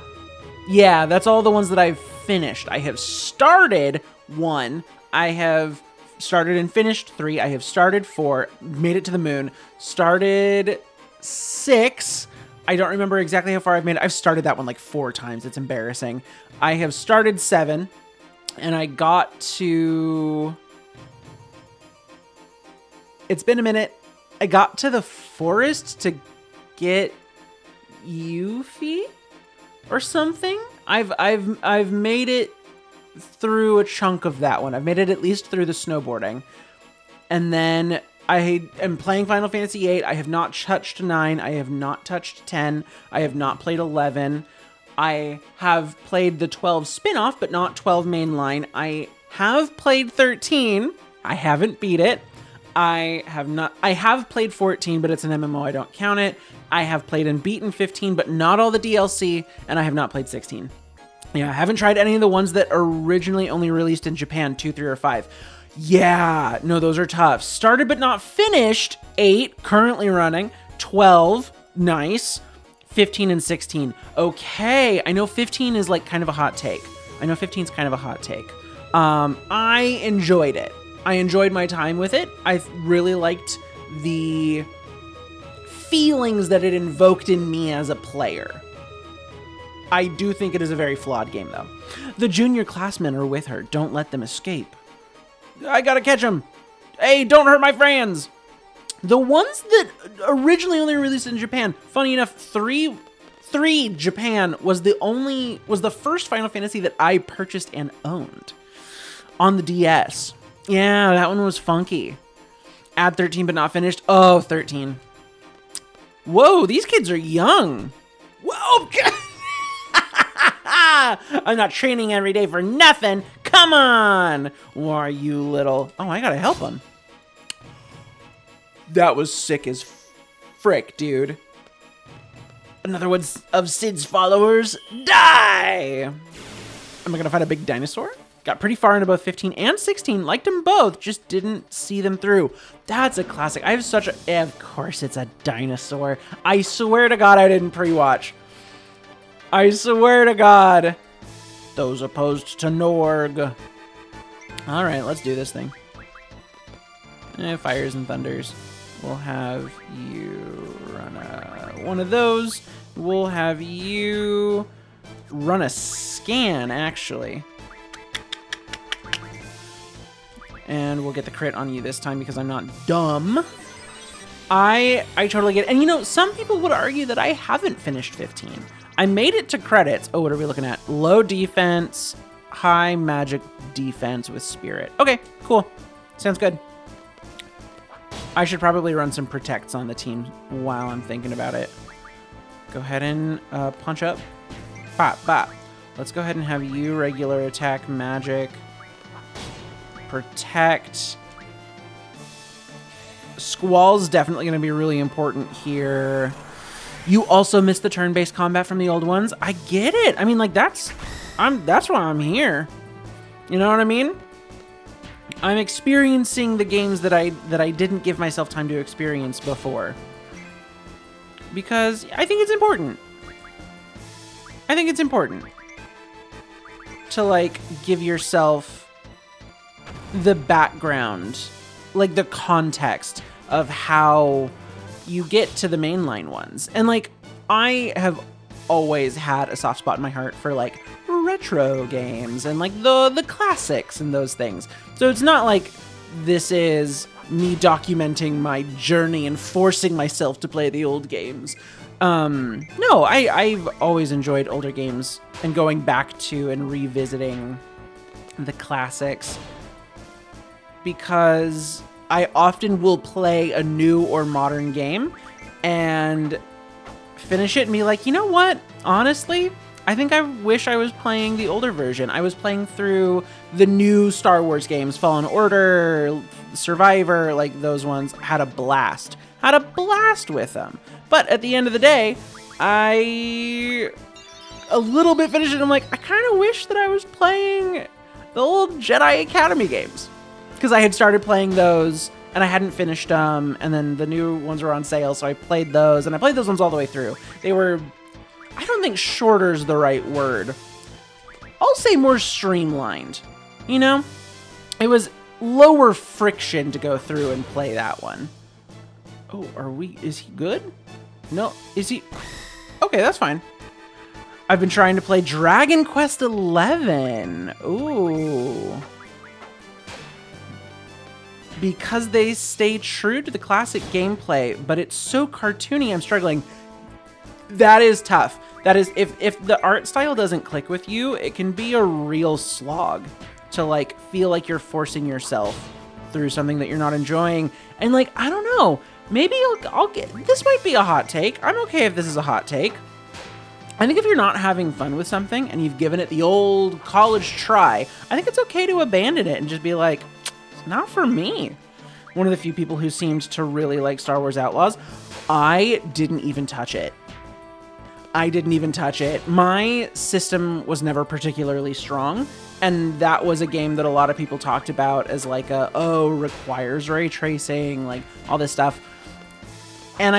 Yeah, that's all the ones that I've finished. I have started 1. I have started and finished 3. I have started 4, made it to the moon. Started 6. I don't remember exactly how far I've made it. I've started that one like 4 times. It's embarrassing. I have started 7, and I got to... It's been a minute. I got to the forest to get Yuffie or something. I've made it through a chunk of that one. I've made it at least through the snowboarding. And then I am playing Final Fantasy VIII. I have not touched 9. I have not touched 10. I have not played 11. I have played the 12 spin-off, but not 12 mainline. I have played 13. I haven't beat it. I have played 14, but it's an MMO. I don't count it. I have played and beaten 15, but not all the DLC, and I have not played 16. Yeah, I haven't tried any of the ones that originally only released in Japan, 2, 3, or 5. Yeah, no, those are tough. Started but not finished, 8, currently running, 12, nice, 15 and 16. Okay, I know 15 is like kind of a hot take. I know 15 is kind of a hot take. I enjoyed it. I enjoyed my time with it. I really liked the feelings that it invoked in me as a player. I do think it is a very flawed game, though. The junior classmen are with her. Don't let them escape. I gotta catch them. Hey, don't hurt my friends. The ones that originally only released in Japan, funny enough, 3 Japan was the first Final Fantasy that I purchased and owned on the DS. Yeah, that one was funky. Add 13 but not finished. Oh, 13. Whoa, these kids are young. Whoa. I'm not training every day for nothing. Come on. Why, you little... Oh, I gotta help him. That was sick as frick, dude. Another one of Sid's followers. Die! Am I gonna fight a big dinosaur? Got pretty far into both 15 and 16. Liked them both, just didn't see them through. That's a classic. I have such a... Of course it's a dinosaur. I swear to God I didn't pre-watch. I swear to God. Those opposed to Norg. Alright, let's do this thing. Fires and thunders. We'll have you run one of those. We'll have you run a scan, actually. And we'll get the crit on you this time because I'm not dumb. I totally get it. And you know, some people would argue that I haven't finished 15. I made it to credits. Oh, what are we looking at? Low defense, high magic defense with spirit. Okay, cool. Sounds good. I should probably run some protects on the team while I'm thinking about it. Go ahead and punch up. Bop, bop. Let's go ahead and have you regular attack, magic, protect. Squall's definitely going to be really important here. You also missed the turn-based combat from the old ones. I get it. I mean, like, that's why I'm here. You know what I mean? I'm experiencing the games that I didn't give myself time to experience before. Because I think it's important. I think it's important to, like, give yourself the background, like the context of how you get to the mainline ones. And like, I have always had a soft spot in my heart for like retro games and like the classics and those things. So it's not like this is me documenting my journey and forcing myself to play the old games. No, I've always enjoyed older games and going back to and revisiting the classics, because I often will play a new or modern game and finish it and be like, you know what? Honestly, I think I wish I was playing the older version. I was playing through the new Star Wars games, Fallen Order, Survivor, like those ones. Had a blast. Had a blast with them. But at the end of the day, I a little bit finished it. I'm like, I kind of wish that I was playing the old Jedi Academy games. Because I had started playing those and I hadn't finished them. And then the new ones were on sale. So I played those and I played those ones all the way through. They were, I don't think shorter is the right word. I'll say more streamlined. You know? It was lower friction to go through and play that one. Oh, is he good? No, is he? Okay, that's fine. I've been trying to play Dragon Quest XI. Ooh. Because they stay true to the classic gameplay, but it's so cartoony, I'm struggling. That is tough. That is, if the art style doesn't click with you, it can be a real slog to like feel like you're forcing yourself through something that you're not enjoying. And like, I don't know, maybe I'll get, this might be a hot take. I'm okay if this is a hot take. I think if you're not having fun with something and you've given it the old college try, I think it's okay to abandon it and just be like, it's not for me. One of the few people who seemed to really like Star Wars Outlaws, I didn't even touch it. I didn't even touch it. My system was never particularly strong, and that was a game that a lot of people talked about as like requires ray tracing, like all this stuff. And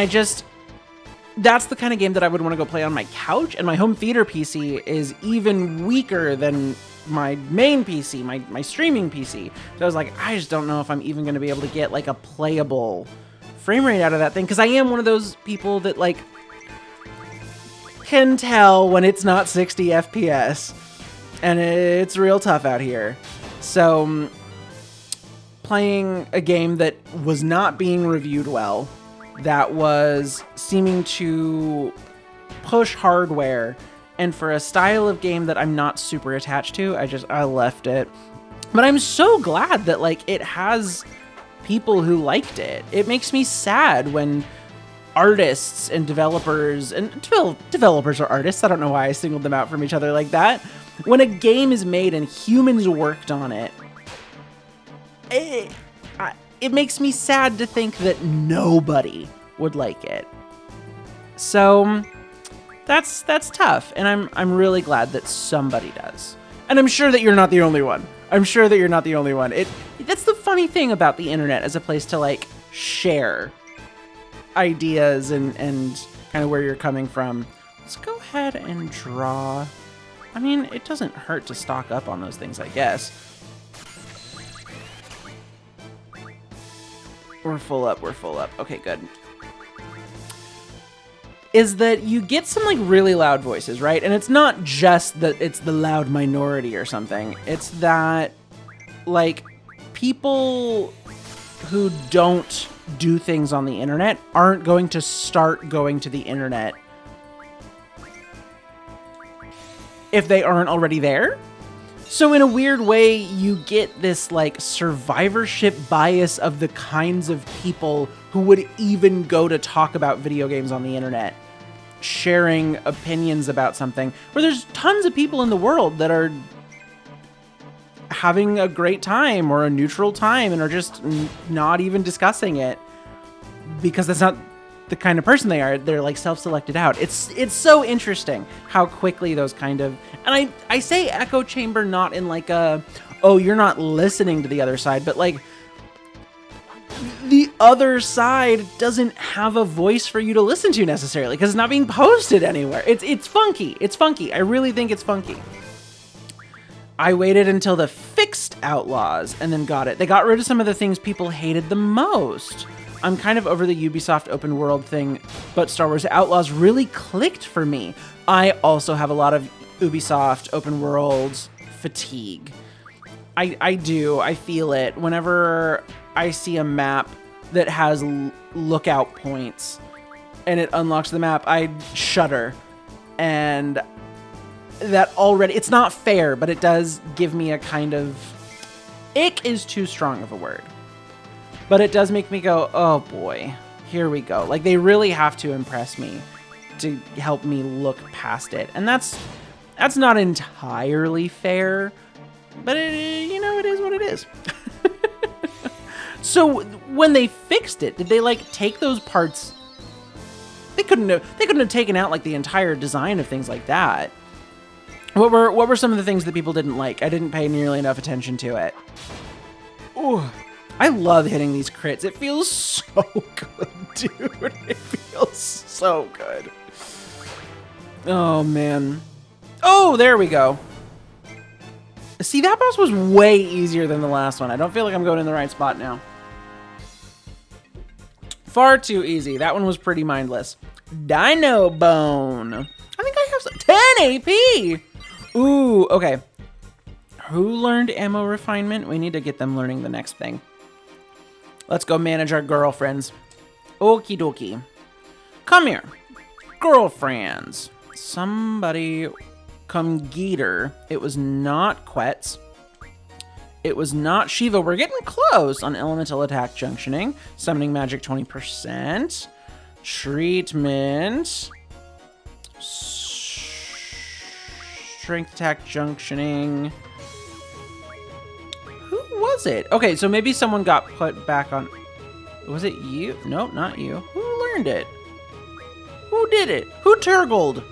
that's the kind of game that I would want to go play on my couch, and my home theater PC is even weaker than my main PC, my streaming PC. So I was like, I just don't know if I'm even going to be able to get like a playable frame rate out of that thing, because I am one of those people that like can tell when it's not 60 FPS, and it's real tough out here. So playing a game that was not being reviewed well, that was seeming to push hardware, and for a style of game that I'm not super attached to, I left it. But I'm so glad that like it has people who liked it. It makes me sad when artists and developers, and developers are artists, I don't know why I singled them out from each other like that. When a game is made and humans worked on it, it makes me sad to think that nobody would like it. So that's tough, and I'm really glad that somebody does. And I'm sure that you're not the only one. That's the funny thing about the internet as a place to like share ideas and kind of where you're coming from. Let's go ahead and draw. I mean, it doesn't hurt to stock up on those things, I guess. We're full up. Okay, good. Is that you get some like really loud voices, right? And it's not just that it's the loud minority or something. It's that like people who don't do things on the internet aren't going to start going to the internet if they aren't already there. So in a weird way, you get this like survivorship bias of the kinds of people who would even go to talk about video games on the internet, sharing opinions about something, where there's tons of people in the world that are having a great time or a neutral time and are just not even discussing it because that's not the kind of person they are. They're like self-selected out. It's so interesting how quickly those kind of, and I say echo chamber not in like a, oh, you're not listening to the other side, but like the other side doesn't have a voice for you to listen to necessarily because it's not being posted anywhere. It's funky. I really think it's funky. I waited until the fixed Outlaws and then got it. They got rid of some of the things people hated the most. I'm kind of over the Ubisoft open world thing, but Star Wars Outlaws really clicked for me. I also have a lot of Ubisoft open world fatigue. I do. I feel it. Whenever I see a map that has lookout points and it unlocks the map, I shudder. And that already, it's not fair, but it does give me a kind of, ick is too strong of a word. But it does make me go, oh boy, here we go. Like they really have to impress me to help me look past it. And that's That's not entirely fair, but it is what it is. So when they fixed it, did they like take those parts? They couldn't have taken out like the entire design of things like that. What were some of the things that people didn't like? I didn't pay nearly enough attention to it. Ooh, I love hitting these crits. It feels so good, dude. It feels so good. Oh, man. Oh, there we go. See, that boss was way easier than the last one. I don't feel like I'm going in the right spot now. Far too easy. That one was pretty mindless. Dino Bone. I think I have some 10 AP. Ooh, okay. Who learned ammo refinement? We need to get them learning the next thing. Let's go manage our girlfriends. Okie dokie. Come here. Girlfriends. Somebody come get her. It was not Quetz. It was not Shiva. We're getting close on elemental attack junctioning. Summoning magic 20%. Treatment. Strength attack junctioning. Who was it? Okay, so maybe someone got put back on. Was it you? Nope, not you. Who learned it? Who did it? Who turgled?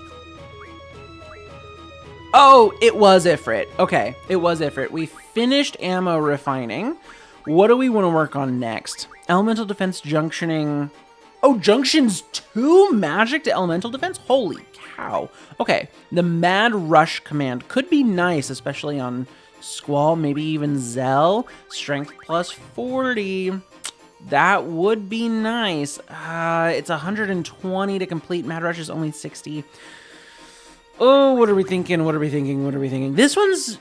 Oh, it was Ifrit. Okay, it was Ifrit. We finished ammo refining. What do we want to work on next? Elemental defense junctioning. Oh, junctions 2 magic to elemental defense? Holy cow. Okay, the Mad Rush command could be nice, especially on Squall, maybe even Zell. Strength plus 40. That would be nice. It's 120 to complete. Mad Rush is only 60. Oh, what are we thinking? What are we thinking? What are we thinking? This one's...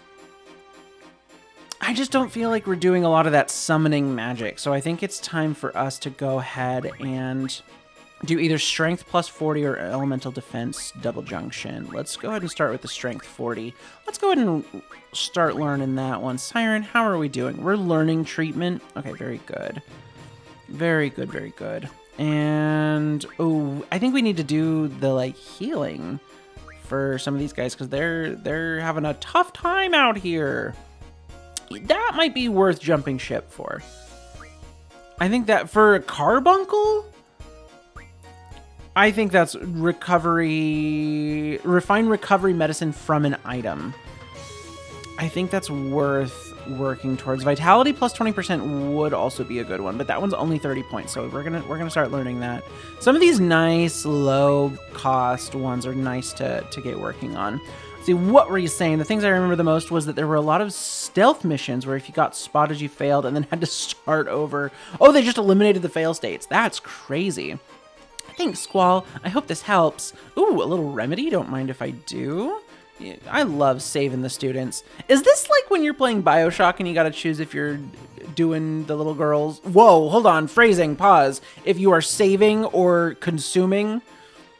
I just don't feel like we're doing a lot of that summoning magic. So I think it's time for us to go ahead and do either strength plus 40 or elemental defense double junction. Let's go ahead and start with the strength 40. Let's go ahead and start learning that one. Siren, how are we doing? We're learning treatment. Okay, very good. Very good, very good. And, oh, I think we need to do the, like, healing for some of these guys because they're having a tough time out here. That might be worth jumping ship for. I think that for a carbuncle, I think that's refined recovery medicine from an item. I think that's worth working towards. Vitality plus 20% would also be a good one, but that one's only 30 points, so we're gonna start learning that. Some of these nice low cost ones are nice to get working on. See, what were you saying? The things I remember the most was that there were a lot of stealth missions where if you got spotted, you failed and then had to start over. Oh, they just eliminated the fail states. That's crazy. Thanks, Squall. I hope this helps. Ooh, a little remedy. Don't mind if I do. Yeah, I love saving the students. Is this like when you're playing BioShock and you gotta choose if you're doing the little girls? Whoa, hold on. Phrasing. Pause. If you are saving or consuming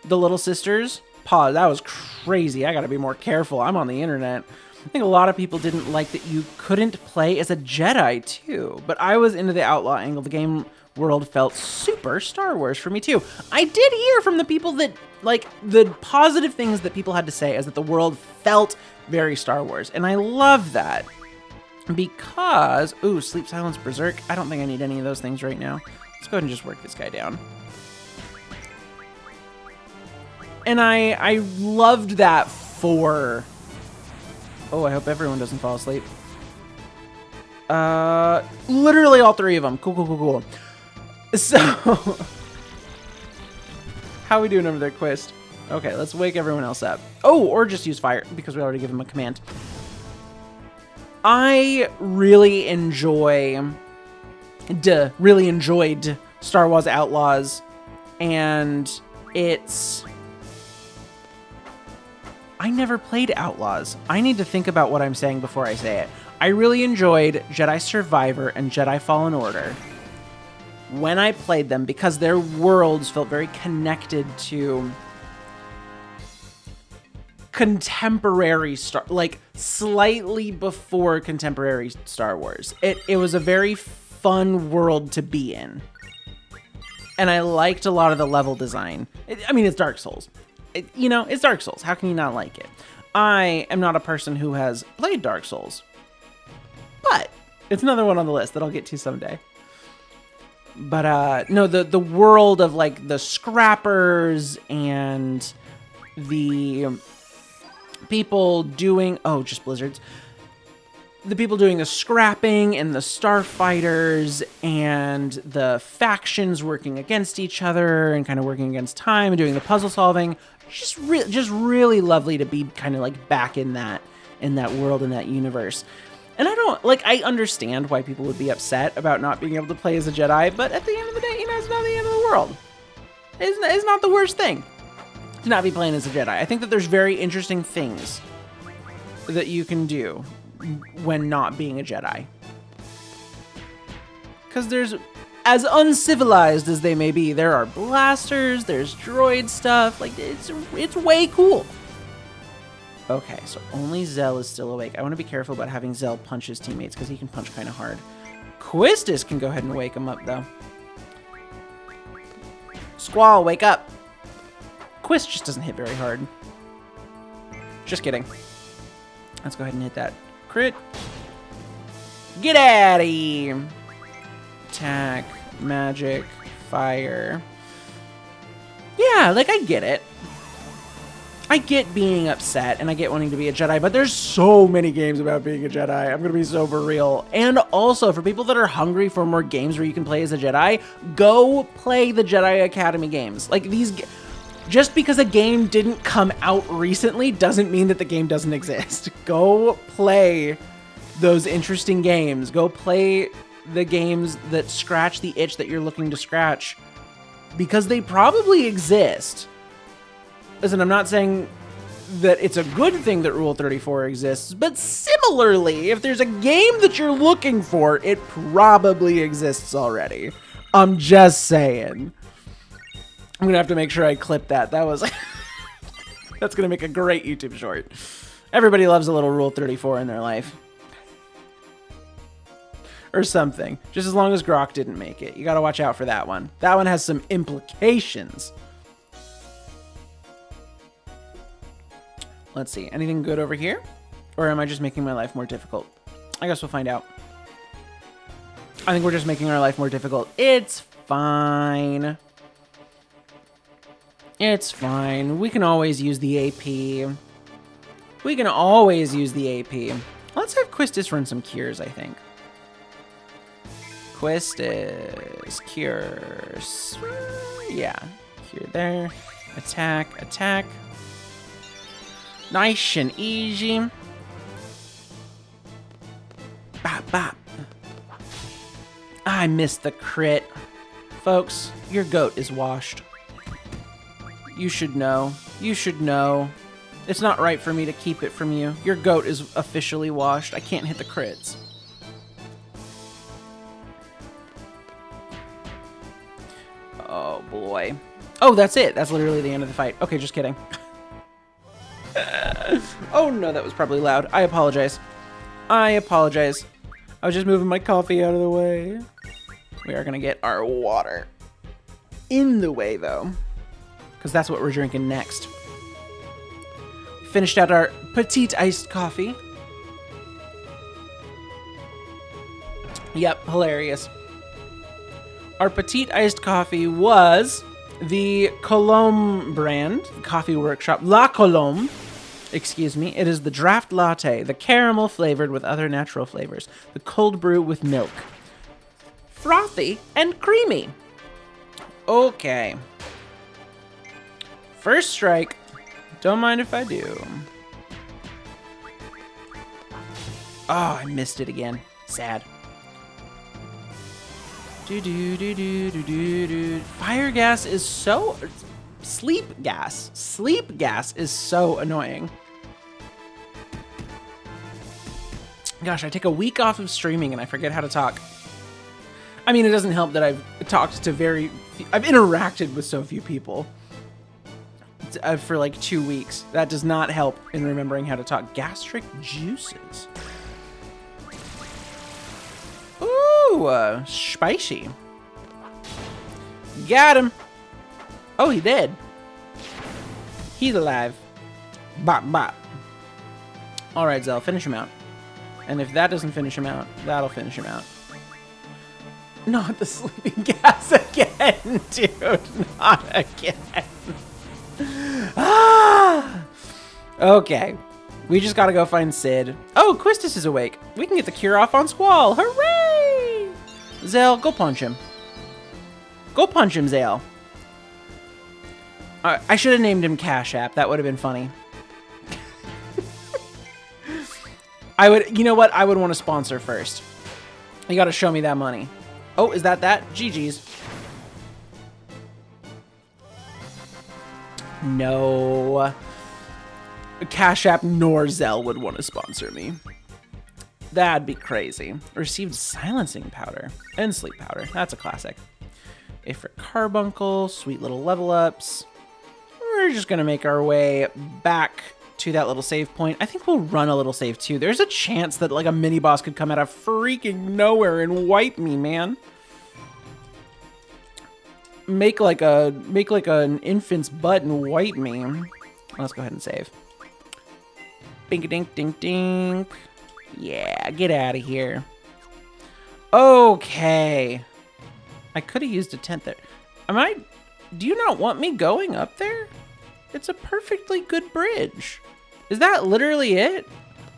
the little sisters. Pause. That was crazy. I gotta be more careful. I'm on the internet. I think a lot of people didn't like that you couldn't play as a Jedi too, but I was into the outlaw angle. The game world felt super Star Wars for me too. I did hear from the people that, like, the positive things that people had to say is that the world felt very Star Wars, and I love that because, ooh, Sleep, Silence, Berserk. I don't think I need any of those things right now. Let's go ahead and just work this guy down. And I loved that for... Oh, I hope everyone doesn't fall asleep. Literally all three of them. Cool. So, how are we doing over there, Quist? Okay, let's wake everyone else up. Oh, or just use fire, because we already give them a command. I really enjoyed Star Wars Outlaws, and it's... I never played Outlaws. I need to think about what I'm saying before I say it. I really enjoyed Jedi Survivor and Jedi Fallen Order when I played them because their worlds felt very connected to contemporary like slightly before contemporary Star Wars. It was a very fun world to be in. And I liked a lot of the level design. I mean, it's Dark Souls. It's Dark Souls. How can you not like it? I am not a person who has played Dark Souls, but it's another one on the list that I'll get to someday. But no, the world of like the scrappers and the people doing, oh, just blizzards. The people doing the scrapping and the starfighters and the factions working against each other and kind of working against time and doing the puzzle solving. Just really lovely to be kind of like back in that world, in that universe. And I understand why people would be upset about not being able to play as a Jedi, but at the end of the day, you know, it's not the end of the world. It's not the worst thing to not be playing as a Jedi. I think that there's very interesting things that you can do when not being a Jedi. Because there's, as uncivilized as they may be, there are blasters, there's droid stuff, like, it's way cool. Okay, so only Zell is still awake. I want to be careful about having Zell punch his teammates, because he can punch kind of hard. Quistis can go ahead and wake him up, though. Squall, wake up! Quist just doesn't hit very hard. Just kidding. Let's go ahead and hit that. Crit. Get at him! Attack, magic, fire. Yeah, like, I get it. I get being upset, and I get wanting to be a Jedi, but there's so many games about being a Jedi. I'm gonna be so for real. And also, for people that are hungry for more games where you can play as a Jedi, go play the Jedi Academy games. Like, just because a game didn't come out recently doesn't mean that the game doesn't exist. Go play those interesting games. Go play the games that scratch the itch that you're looking to scratch, because they probably exist. Listen, I'm not saying that it's a good thing that Rule 34 exists, but similarly, if there's a game that you're looking for, it probably exists already. I'm just saying. I'm gonna have to make sure I clip that. That was... That's gonna make a great YouTube short. Everybody loves a little Rule 34 in their life. Or something. Just as long as Grok didn't make it. You gotta watch out for that one. That one has some implications. Let's see. Anything good over here? Or am I just making my life more difficult? I guess we'll find out. I think we're just making our life more difficult. It's fine. It's fine. We can always use the AP. We can always use the AP. Let's have Quistis run some cures, I think. Quistis. Cures. Yeah. Cure there. Attack. Attack. Nice and easy. Bop, bop. I missed the crit. Folks, your goat is washed. You should know. You should know. It's not right for me to keep it from you. Your goat is officially washed. I can't hit the crits. Oh, boy. Oh, that's it. That's literally the end of the fight. Okay, just kidding. Oh no, that was probably loud. I apologize. I apologize. I was just moving my coffee out of the way. We are gonna get our water in the way though, because that's what we're drinking next. Finished out our petite iced coffee. Yep, hilarious. Our petite iced coffee was the Colombe brand, Coffee Workshop, La Colombe. Excuse me. It is the draft latte, the caramel flavored with other natural flavors, the cold brew with milk. Frothy and creamy. Okay. First strike. Don't mind if I do. Oh, I missed it again. Sad. Fire gas is so... Sleep gas. Sleep gas is so annoying. Gosh, I take a week off of streaming and I forget how to talk. I mean, it doesn't help that I've talked to I've interacted with so few people for like 2 weeks. That does not help in remembering how to talk. Gastric juices. Ooh, spicy. Got him. Oh, he dead. He's alive. Bop, bop. All right, Zell, finish him out. And if that doesn't finish him out, that'll finish him out. Not the sleeping gas again, dude. Not again. Ah! Okay. We just gotta go find Sid. Oh, Quistis is awake. We can get the cure off on Squall. Hooray! Zale, go punch him. Go punch him, Zale. I should have named him Cash App. That would have been funny. You know what? I would want to sponsor first. You gotta show me that money. Oh, is that? GG's. No. Cash App nor Zelle would want to sponsor me. That'd be crazy. Received silencing powder and sleep powder. That's a classic. Ifrit Carbuncle, sweet little level ups. We're just gonna make our way back to that little save point. I think we'll run a little save too. There's a chance that like a mini boss could come out of freaking nowhere and wipe me, man. Make like an infant's butt and wipe me. Let's go ahead and save. Bink-a-dink, dink, dink. Yeah, get out of here. Okay. I could have used a tent there. Do you not want me going up there? It's a perfectly good bridge. Is that literally it?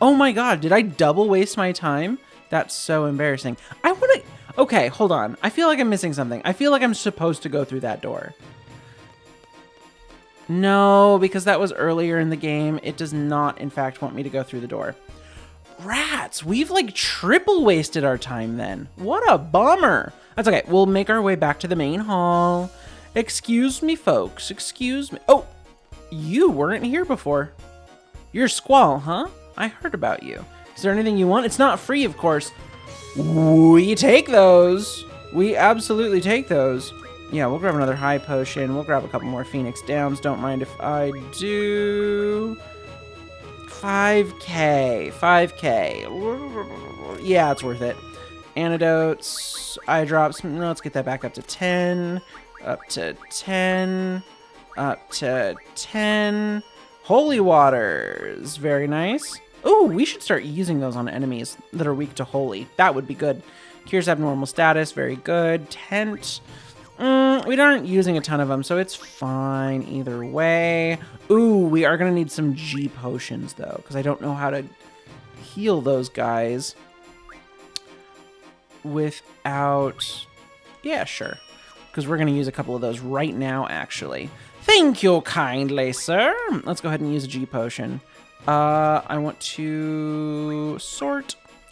Oh my god, did I double waste my time? That's so embarrassing. Okay, hold on. I feel like I'm missing something. I feel like I'm supposed to go through that door. No, because that was earlier in the game. It does not, in fact, want me to go through the door. Rats, we've like triple wasted our time then. What a bummer. That's okay. We'll make our way back to the main hall. Excuse me, folks. Excuse me. Oh, you weren't here before. You're Squall, huh? I heard about you. Is there anything you want? It's not free, of course. We take those. We absolutely take those. Yeah, we'll grab another high potion. We'll grab a couple more Phoenix Downs. Don't mind if I do. 5K. 5K. Yeah, it's worth it. Antidotes. Eye drops. No, let's get that back up to 10. Up to 10. Up to 10. Holy waters. Very nice. Oh, we should start using those on enemies that are weak to holy. That would be good. Cures abnormal status. Very good. Tent. We aren't using a ton of them, so it's fine either way. Ooh, we are going to need some G potions, though, because I don't know how to heal those guys without... Yeah, sure. Because we're going to use a couple of those right now, actually. Thank you kindly, sir. Let's go ahead and use a G potion. I want to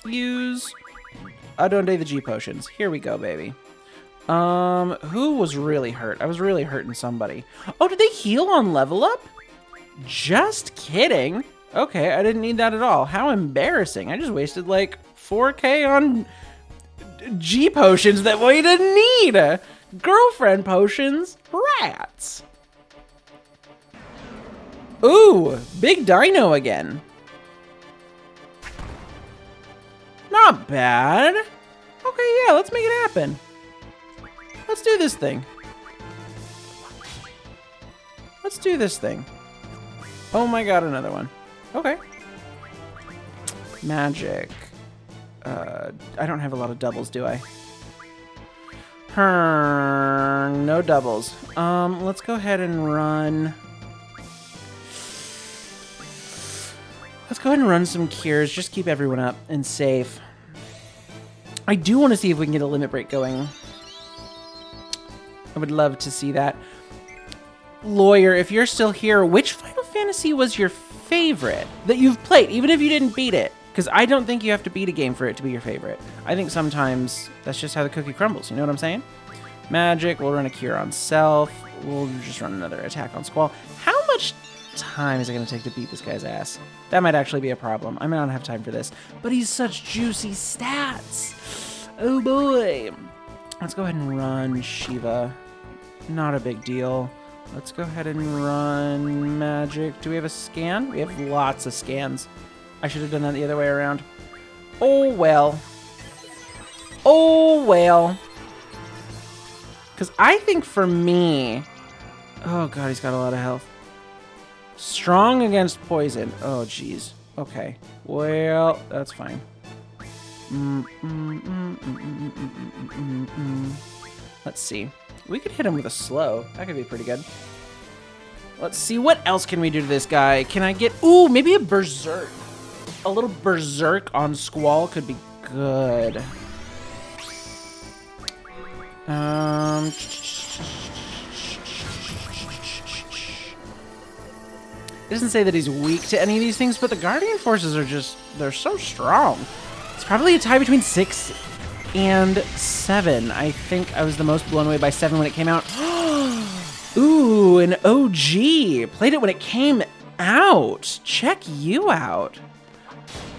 use Adonde the G potions. Here we go, baby. Who was really hurt? I was really hurting somebody. Oh, did they heal on level up? Just kidding. Okay, I didn't need that at all. How embarrassing. I just wasted like 4K on G potions that we didn't need. Girlfriend potions. Rats. Ooh, big dino again. Not bad. Okay, yeah, let's make it happen. Let's do this thing. Let's do this thing. Oh my god, another one. Okay. Magic. I don't have a lot of doubles, do I? No doubles. Let's go ahead and run... Let's go ahead and run some cures. Just keep everyone up and safe. I do want to see if we can get a limit break going. I would love to see that. Lawyer, if you're still here, which Final Fantasy was your favorite that you've played, even if you didn't beat it? Because I don't think you have to beat a game for it to be your favorite. I think sometimes that's just how the cookie crumbles. You know what I'm saying? Magic, we'll run a cure on self. We'll just run another attack on Squall. How much time is it going to take to beat this guy's ass? That might actually be a problem. I might not have time for this. But he's such juicy stats. Oh boy. Let's go ahead and run Shiva. Not a big deal. Let's go ahead and run magic. Do we have a scan? We have lots of scans. I should have done that the other way around. Oh well. Oh well. Because I think for me... Oh god, he's got a lot of health. Strong against poison. Oh jeez. Okay. Well, that's fine. Let's see. We could hit him with a slow. That could be pretty good. Let's see. What else can we do to this guy? Can I get... Ooh, maybe a berserk. A little berserk on Squall could be good. It doesn't say that he's weak to any of these things, but the Guardian Forces are just... They're so strong. It's probably a tie between 6 and 7. I think I was the most blown away by 7 when it came out. Ooh, an OG. Played it when it came out. Check you out.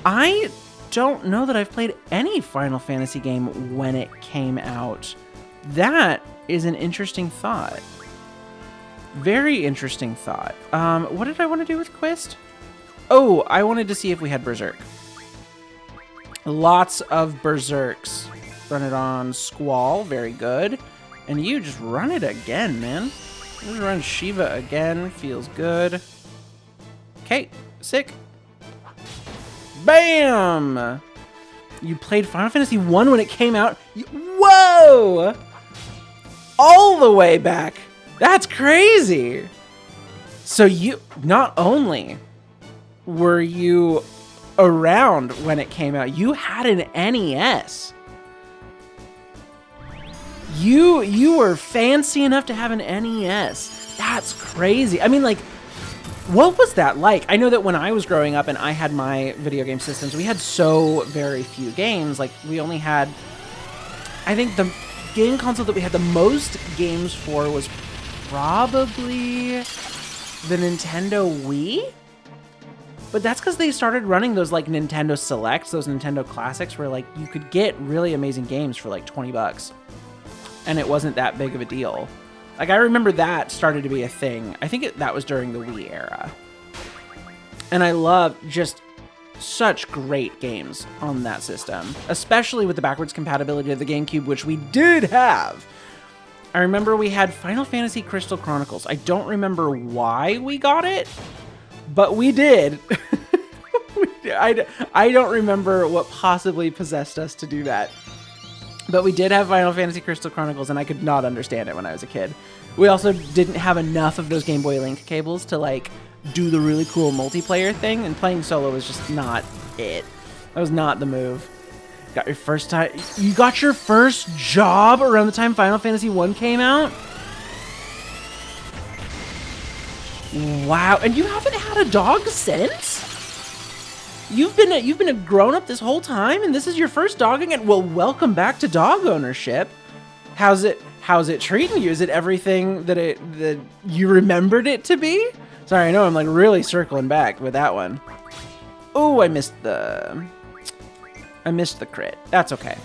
I don't know that I've played any Final Fantasy game when it came out. That is an interesting thought. Very interesting thought. What did I want to do with Quest? Oh, I wanted to see if we had Berserk. Lots of Berserks. Run it on Squall. Very good. And you just run it again, man. Just run Shiva again. Feels good. Okay. Sick. Bam! You played Final Fantasy I when it came out. Whoa! All the way back. That's crazy. So you, not only were you around when it came out, you had an NES. You were fancy enough to have an NES. That's crazy. I mean, like, what was that like? I know that when I was growing up and I had my video game systems, we had so very few games. Like, we only had, I think the game console that we had the most games for was probably the Nintendo Wii. But that's because they started running those like Nintendo Selects, those Nintendo Classics, where like you could get really amazing games for like 20 bucks. And it wasn't that big of a deal. Like, I remember that started to be a thing. I think that was during the Wii era. And I love just such great games on that system, especially with the backwards compatibility of the GameCube, which we did have. I remember we had Final Fantasy Crystal Chronicles. I don't remember why we got it, but we did. I don't remember what possibly possessed us to do that. But we did have Final Fantasy Crystal Chronicles, and I could not understand it when I was a kid. We also didn't have enough of those Game Boy Link cables to, like, do the really cool multiplayer thing, and playing solo was just not it. That was not the move. Got your first time... You got your first job around the time Final Fantasy I came out? Wow. And you haven't had a dog since? You've been a grown-up this whole time, and this is your first dog again? Well, welcome back to dog ownership. How's it treating you? Is it everything that you remembered it to be? Sorry, I know I'm like really circling back with that one. Oh, I missed the crit. That's okay.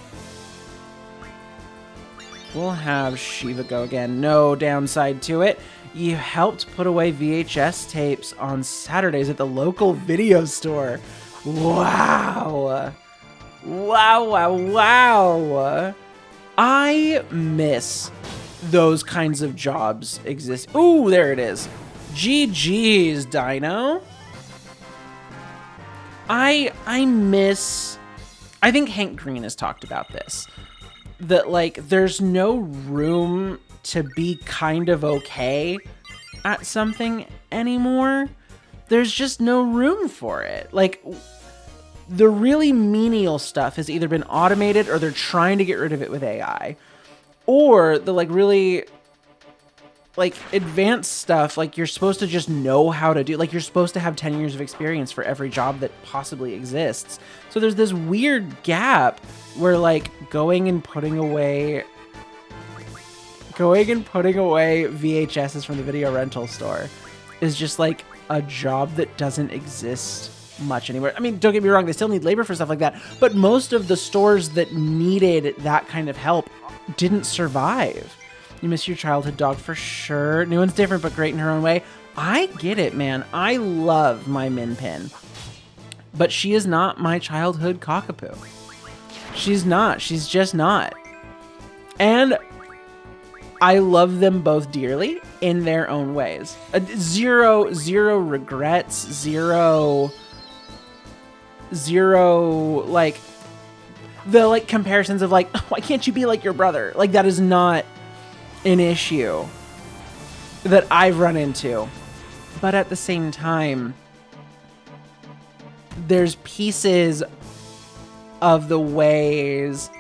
We'll have Shiva go again. No downside to it. You helped put away VHS tapes on Saturdays at the local video store. Wow. Wow, wow, wow. I miss those kinds of jobs exist. Ooh, there it is. GG's, Dino. I think Hank Green has talked about this. That, like, there's no room to be kind of okay at something anymore. There's just no room for it. Like, the really menial stuff has either been automated or they're trying to get rid of it with AI. Or the, like, really, like, advanced stuff, like, you're supposed to just know how to do. Like, you're supposed to have 10 years of experience for every job that possibly exists. So there's this weird gap where, like, going and putting away VHSs from the video rental store is just, like, a job that doesn't exist much anywhere. I mean, don't get me wrong, they still need labor for stuff like that, but most of the stores that needed that kind of help didn't survive. You miss your childhood dog for sure. New one's different, but great in her own way. I get it, man. I love my Min Pin, but she is not my childhood cockapoo. She's not. She's just not. And I love them both dearly in their own ways. Zero regrets, zero zero, like, the, like, comparisons of, like, why can't you be like your brother? Like, that is not an issue that I've run into. But at the same time, there's pieces of the ways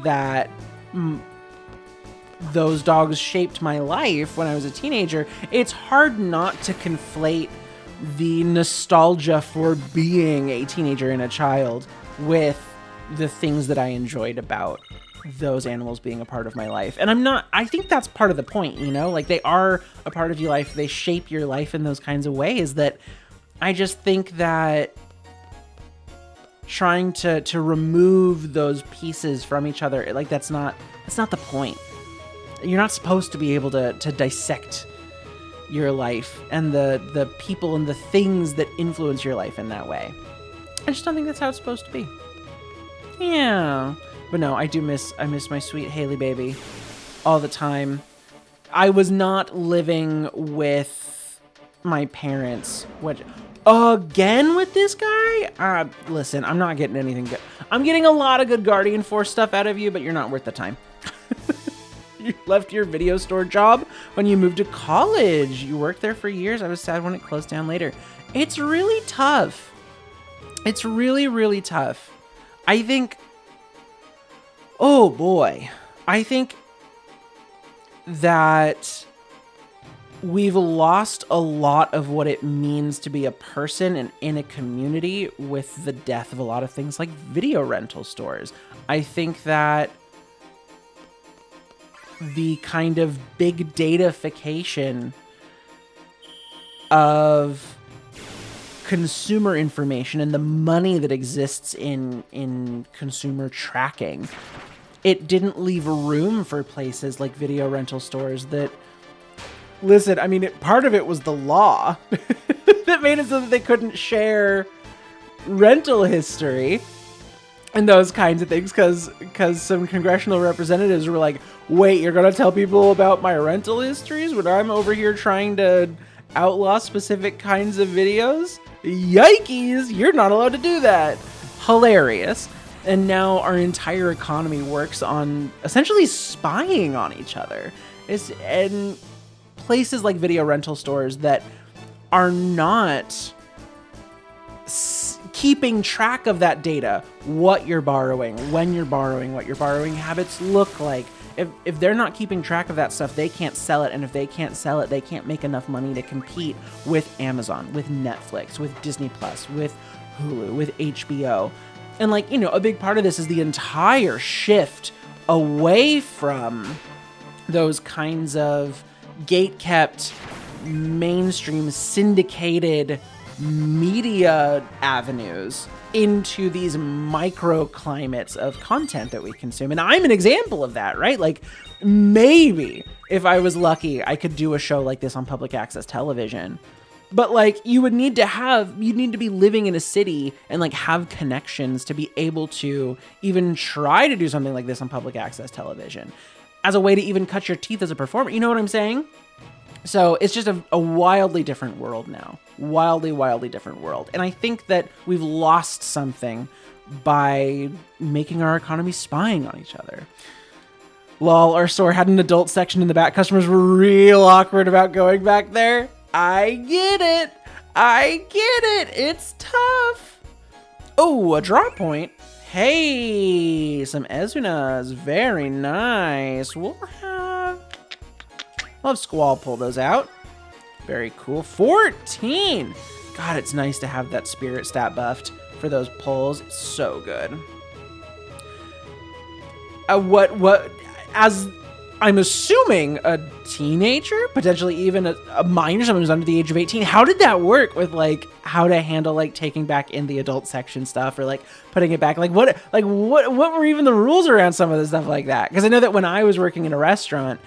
that those dogs shaped my life when I was a teenager. It's hard not to conflate the nostalgia for being a teenager and a child with the things that I enjoyed about those animals being a part of my life. And I think that's part of the point, you know, like they are a part of your life. They shape your life in those kinds of ways that I just think that trying to remove those pieces from each other, like that's not the point. You're not supposed to be able to dissect your life and the people and the things that influence your life in that way. I just don't think that's how it's supposed to be. Yeah. But no, I miss my sweet Haley baby all the time. I was not living with my parents. What? Again with this guy? Listen, I'm not getting anything good. I'm getting a lot of good Guardian Force stuff out of you, but you're not worth the time. You left your video store job when you moved to college. You worked there for years. I was sad when it closed down later. It's really tough. It's really, really tough. I think, oh boy, I think that we've lost a lot of what it means to be a person and in a community with the death of a lot of things like video rental stores. I think that the kind of big datafication of consumer information and the money that exists in consumer tracking, it didn't leave room for places like video rental stores that, listen, I mean, part of it was the law that made it so that they couldn't share rental history and those kinds of things because some congressional representatives were like, wait, you're going to tell people about my rental histories when I'm over here trying to outlaw specific kinds of videos? Yikes, you're not allowed to do that. Hilarious. And now our entire economy works on essentially spying on each other. And places like video rental stores that are not keeping track of that data, what you're borrowing, when you're borrowing, what your borrowing habits look like. If they're not keeping track of that stuff, they can't sell it. And if they can't sell it, they can't make enough money to compete with Amazon, with Netflix, with Disney Plus, with Hulu, with HBO. And like, you know, a big part of this is the entire shift away from those kinds of gate-kept, mainstream, syndicated media avenues into these microclimates of content that we consume. And I'm an example of that, right? Like, maybe if I was lucky, I could do a show like this on public access television. But like, you need to be living in a city and like have connections to be able to even try to do something like this on public access television as a way to even cut your teeth as a performer. You know what I'm saying? So it's just a wildly different world now. Wildly, wildly different world. And I think that we've lost something by making our economy spying on each other. Lol, our store had an adult section in the back. Customers were real awkward about going back there. I get it. It's tough. Oh, a draw point. Hey, some Ezunas. Very nice. We'll have Squall pull those out. Very cool. 14. God, it's nice to have that spirit stat buffed for those pulls. It's so good. As I'm assuming a teenager, potentially even a minor, someone who's under the age of 18. How did that work with like how to handle like taking back in the adult section stuff or like putting it back? Like what were even the rules around some of the stuff like that? Because I know that when I was working in a restaurant,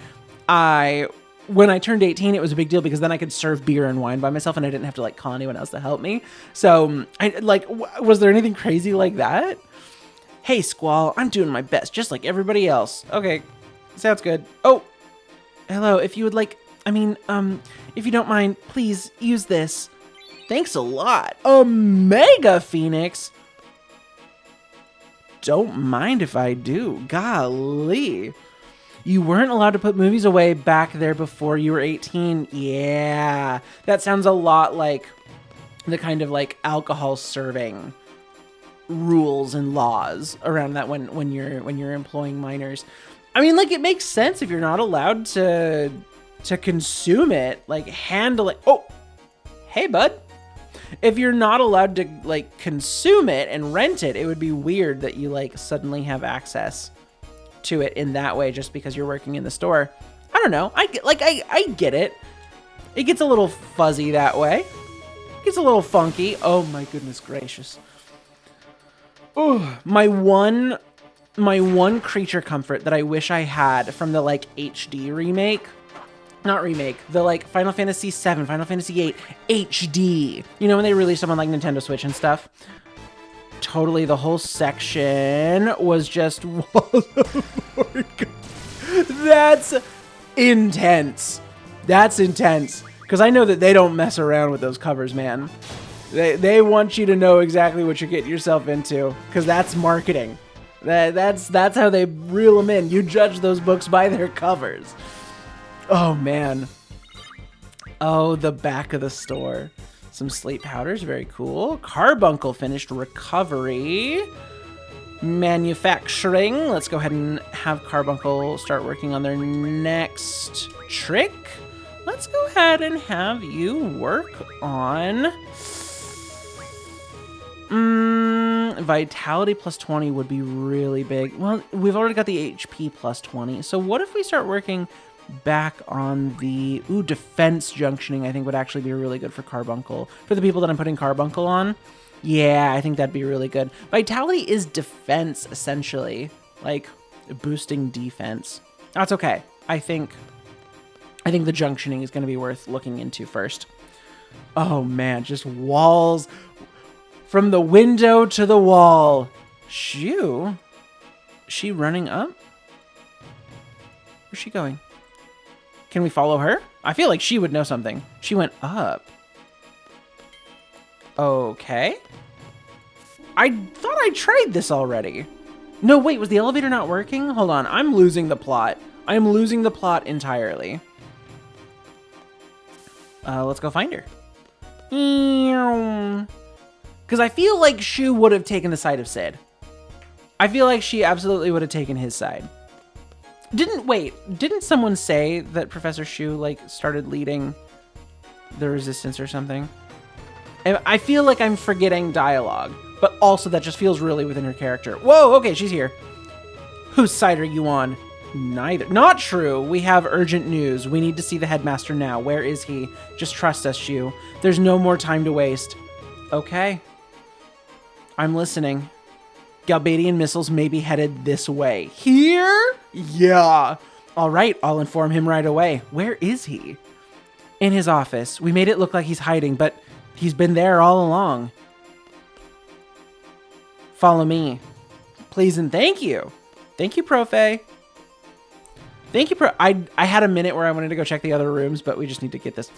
when I turned 18, it was a big deal because then I could serve beer and wine by myself and I didn't have to like call anyone else to help me. So was there anything crazy like that? Hey, Squall, I'm doing my best, just like everybody else. Okay, sounds good. Oh, hello, if you would like, if you don't mind, please use this. Thanks a lot. Omega Phoenix. don't mind if I do. Golly. You weren't allowed to put movies away back there before you were 18. Yeah. That sounds a lot like the kind of like alcohol serving rules and laws around that when you're employing minors. I mean, like, it makes sense if you're not allowed to consume it, like handle it. Oh, hey, bud. If you're not allowed to like consume it and rent it, it would be weird that you like suddenly have access to it in that way just because you're working in the store. I don't know. I get it. It gets a little fuzzy that way. It gets a little funky. Oh my goodness gracious. Oh, my one creature comfort that I wish I had from the like HD remake. Not remake, the like Final Fantasy VII, Final Fantasy VIII HD. You know when they released them on like Nintendo Switch and stuff? Totally, the whole section was just walls of work. That's intense. That's intense. Because I know that they don't mess around with those covers, man. They want you to know exactly what you're getting yourself into. Because that's marketing. That's how they reel them in. You judge those books by their covers. Oh, man. Oh, the back of the store. Some sleep powders, very cool. Carbuncle finished recovery. Manufacturing. Let's go ahead and have Carbuncle start working on their next trick. Let's go ahead and have you work on... Vitality plus 20 would be really big. Well, we've already got the HP plus 20. So what if we start working back on the... Ooh, defense junctioning I think would actually be really good for Carbuncle. For the people that I'm putting Carbuncle on. Yeah, I think that'd be really good. Vitality is defense, essentially. Like, boosting defense. That's okay. I think the junctioning is going to be worth looking into first. Oh, man, just walls... From the window to the wall. Shoo? Is she running up? Where's she going? Can we follow her? I feel like she would know something. She went up. Okay. I thought I tried this already. No, wait, was the elevator not working? Hold on, I'm losing the plot. I'm losing the plot entirely. Let's go find her. Because I feel like Shu would have taken the side of Sid. I feel like she absolutely would have taken his side. Didn't someone say that Professor Shu, like, started leading the resistance or something? And I feel like I'm forgetting dialogue, but also that just feels really within her character. Whoa, okay, she's here. Whose side are you on? Neither. Not true. We have urgent news. We need to see the headmaster now. Where is he? Just trust us, Shu. There's no more time to waste. Okay. I'm listening. Galbadian missiles may be headed this way. Here? Yeah. All right, I'll inform him right away. Where is he? In his office. We made it look like he's hiding, but he's been there all along. Follow me. Please and thank you. Thank you, Profe. Thank you, I had a minute where I wanted to go check the other rooms, but we just need to get this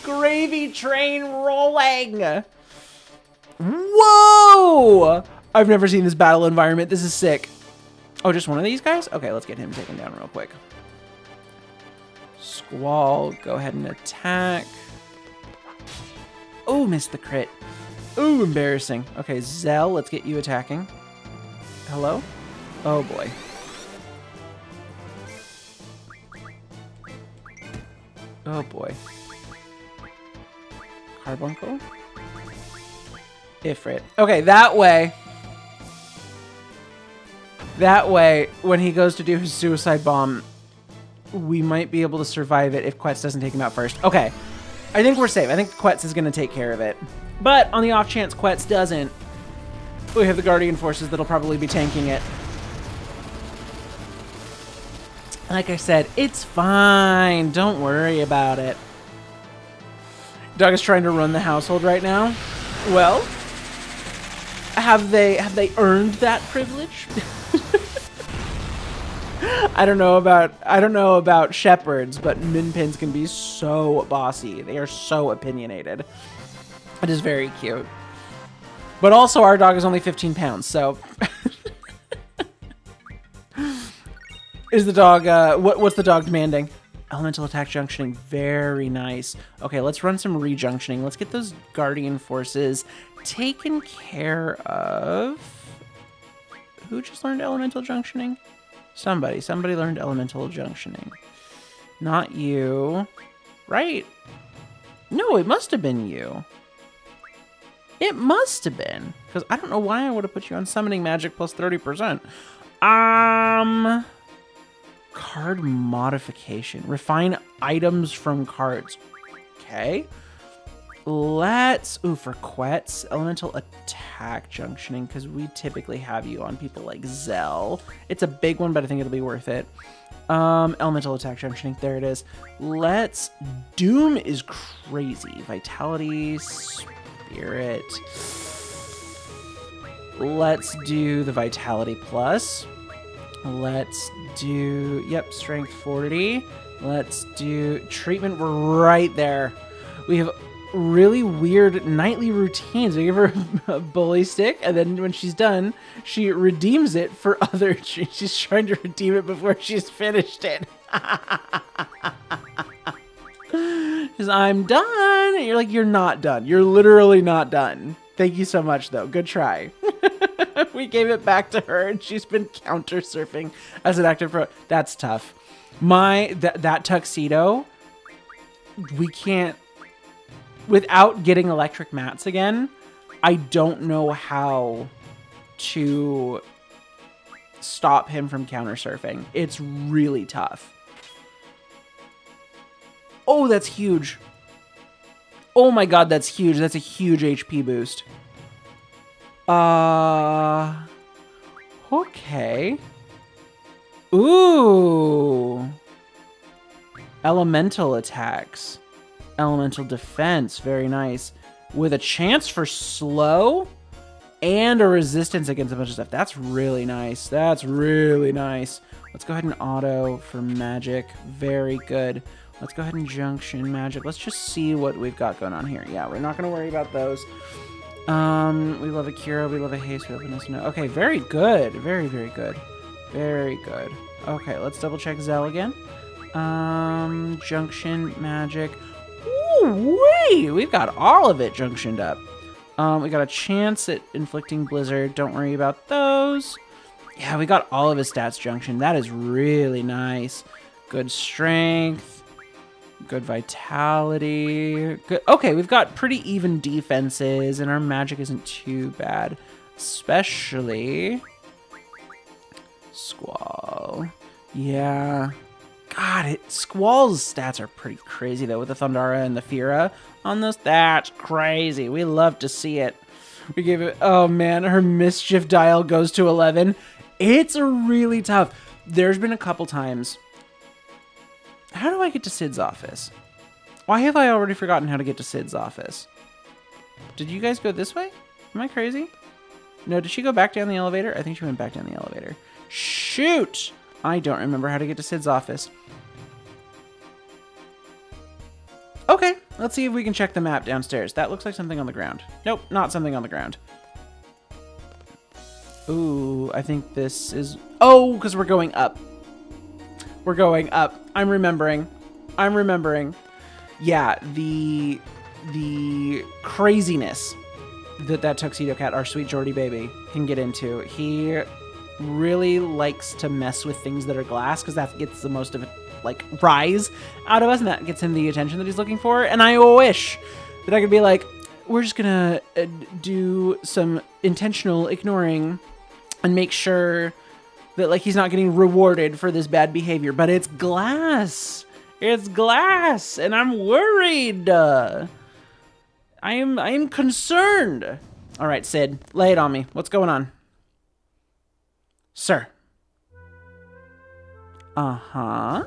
gravy train rolling. Whoa! I've never seen this battle environment. This is sick. Oh, just one of these guys? Okay, let's get him taken down real quick. Squall, go ahead and attack. Oh, missed the crit. Ooh, embarrassing. Okay, Zell, let's get you attacking. Hello? Oh, boy. Oh, boy. Carbuncle? Ifrit. Okay, that way, when he goes to do his suicide bomb, we might be able to survive it if Quetz doesn't take him out first. Okay, I think we're safe. I think Quetz is going to take care of it. But on the off chance Quetz doesn't, we have the Guardian forces that'll probably be tanking it. Like I said, it's fine. Don't worry about it. Doug is trying to run the household right now. Well, have they earned that privilege? I don't know about shepherds, but Minpins can be so bossy. They are so opinionated. It is very cute. But also our dog is only 15 pounds, so Is the dog, what's the dog demanding? Elemental attack junctioning, very nice. Okay, let's run some rejunctioning. Let's get those guardian forces taken care of. Who just learned elemental junctioning? Somebody learned elemental junctioning. Not you. Right? No, it must have been you. It must have been. Because I don't know why I would have put you on summoning magic plus 30%. Card modification. Refine items from cards. Okay. Let's... Ooh, for Quetz, elemental attack junctioning, because we typically have you on people like Zell. It's a big one, but I think it'll be worth it. Elemental attack junctioning. There it is. Let's... Doom is crazy. Vitality, Spirit. Let's do the Vitality Plus. Let's do... Yep, Strength 40. Let's do treatment. We're right there. We have really weird nightly routines. We give her a bully stick, and then when she's done, she redeems it for other... She's trying to redeem it before she's finished it. She's, I'm done. And you're like, you're not done. You're literally not done. Thank you so much, though. Good try. We gave it back to her, and she's been counter surfing as an active pro. That's tough. That tuxedo, we can't... Without getting electric mats again, I don't know how to stop him from counter surfing. It's really tough. Oh, that's huge. Oh my god, that's huge. That's a huge HP boost. Okay. Ooh. Elemental attacks. Elemental defense, very nice. With a chance for slow and a resistance against a bunch of stuff. That's really nice. That's really nice. Let's go ahead and auto for magic. Very good. Let's go ahead and junction magic. Let's just see what we've got going on here. Yeah, we're not going to worry about those. We love a Cura. We love a haste. We love a no. Okay, very good. Very, very good. Very good. Okay, let's double check Zell again. Junction magic. Ooh, wait, we've got all of it junctioned up. We got a chance at inflicting blizzard. Don't worry about those. Yeah, we got all of his stats junctioned. That is really nice. Good strength. Good vitality. Good. Okay, we've got pretty even defenses, and our magic isn't too bad. Especially Squall. Yeah. God, Squall's stats are pretty crazy, though, with the Thundara and the Fira on those. That's crazy. We love to see it. We gave it... Oh, man, her mischief dial goes to 11. It's really tough. There's been a couple times... How do I get to Sid's office? Why have I already forgotten how to get to Sid's office? Did you guys go this way? Am I crazy? No, did she go back down the elevator? I think she went back down the elevator. Shoot! I don't remember how to get to Sid's office. Okay, let's see if we can check the map downstairs. That looks like something on the ground. Nope, not something on the ground. Ooh, I think this is... Oh, because we're going up. We're going up. I'm remembering. Yeah, the craziness that Tuxedo Cat, our sweet Jordy baby, can get into. He really likes to mess with things that are glass because that gets the most of it, like, rise out of us, and that gets him the attention that he's looking for. And I wish that I could be like, we're just gonna do some intentional ignoring and make sure that, like, he's not getting rewarded for this bad behavior. But it's glass. It's glass, and I'm worried. I am concerned. All right, Sid, lay it on me. What's going on? Sir. Uh-huh.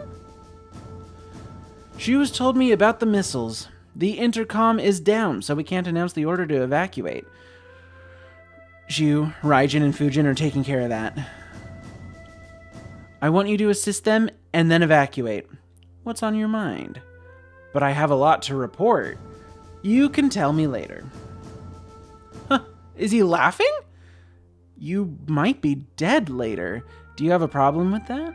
Hughes told me about the missiles. The intercom is down, so we can't announce the order to evacuate. Zhu, Raijin, and Fujin are taking care of that. I want you to assist them and then evacuate. What's on your mind? But I have a lot to report. You can tell me later. Huh, is he laughing? You might be dead later. Do you have a problem with that?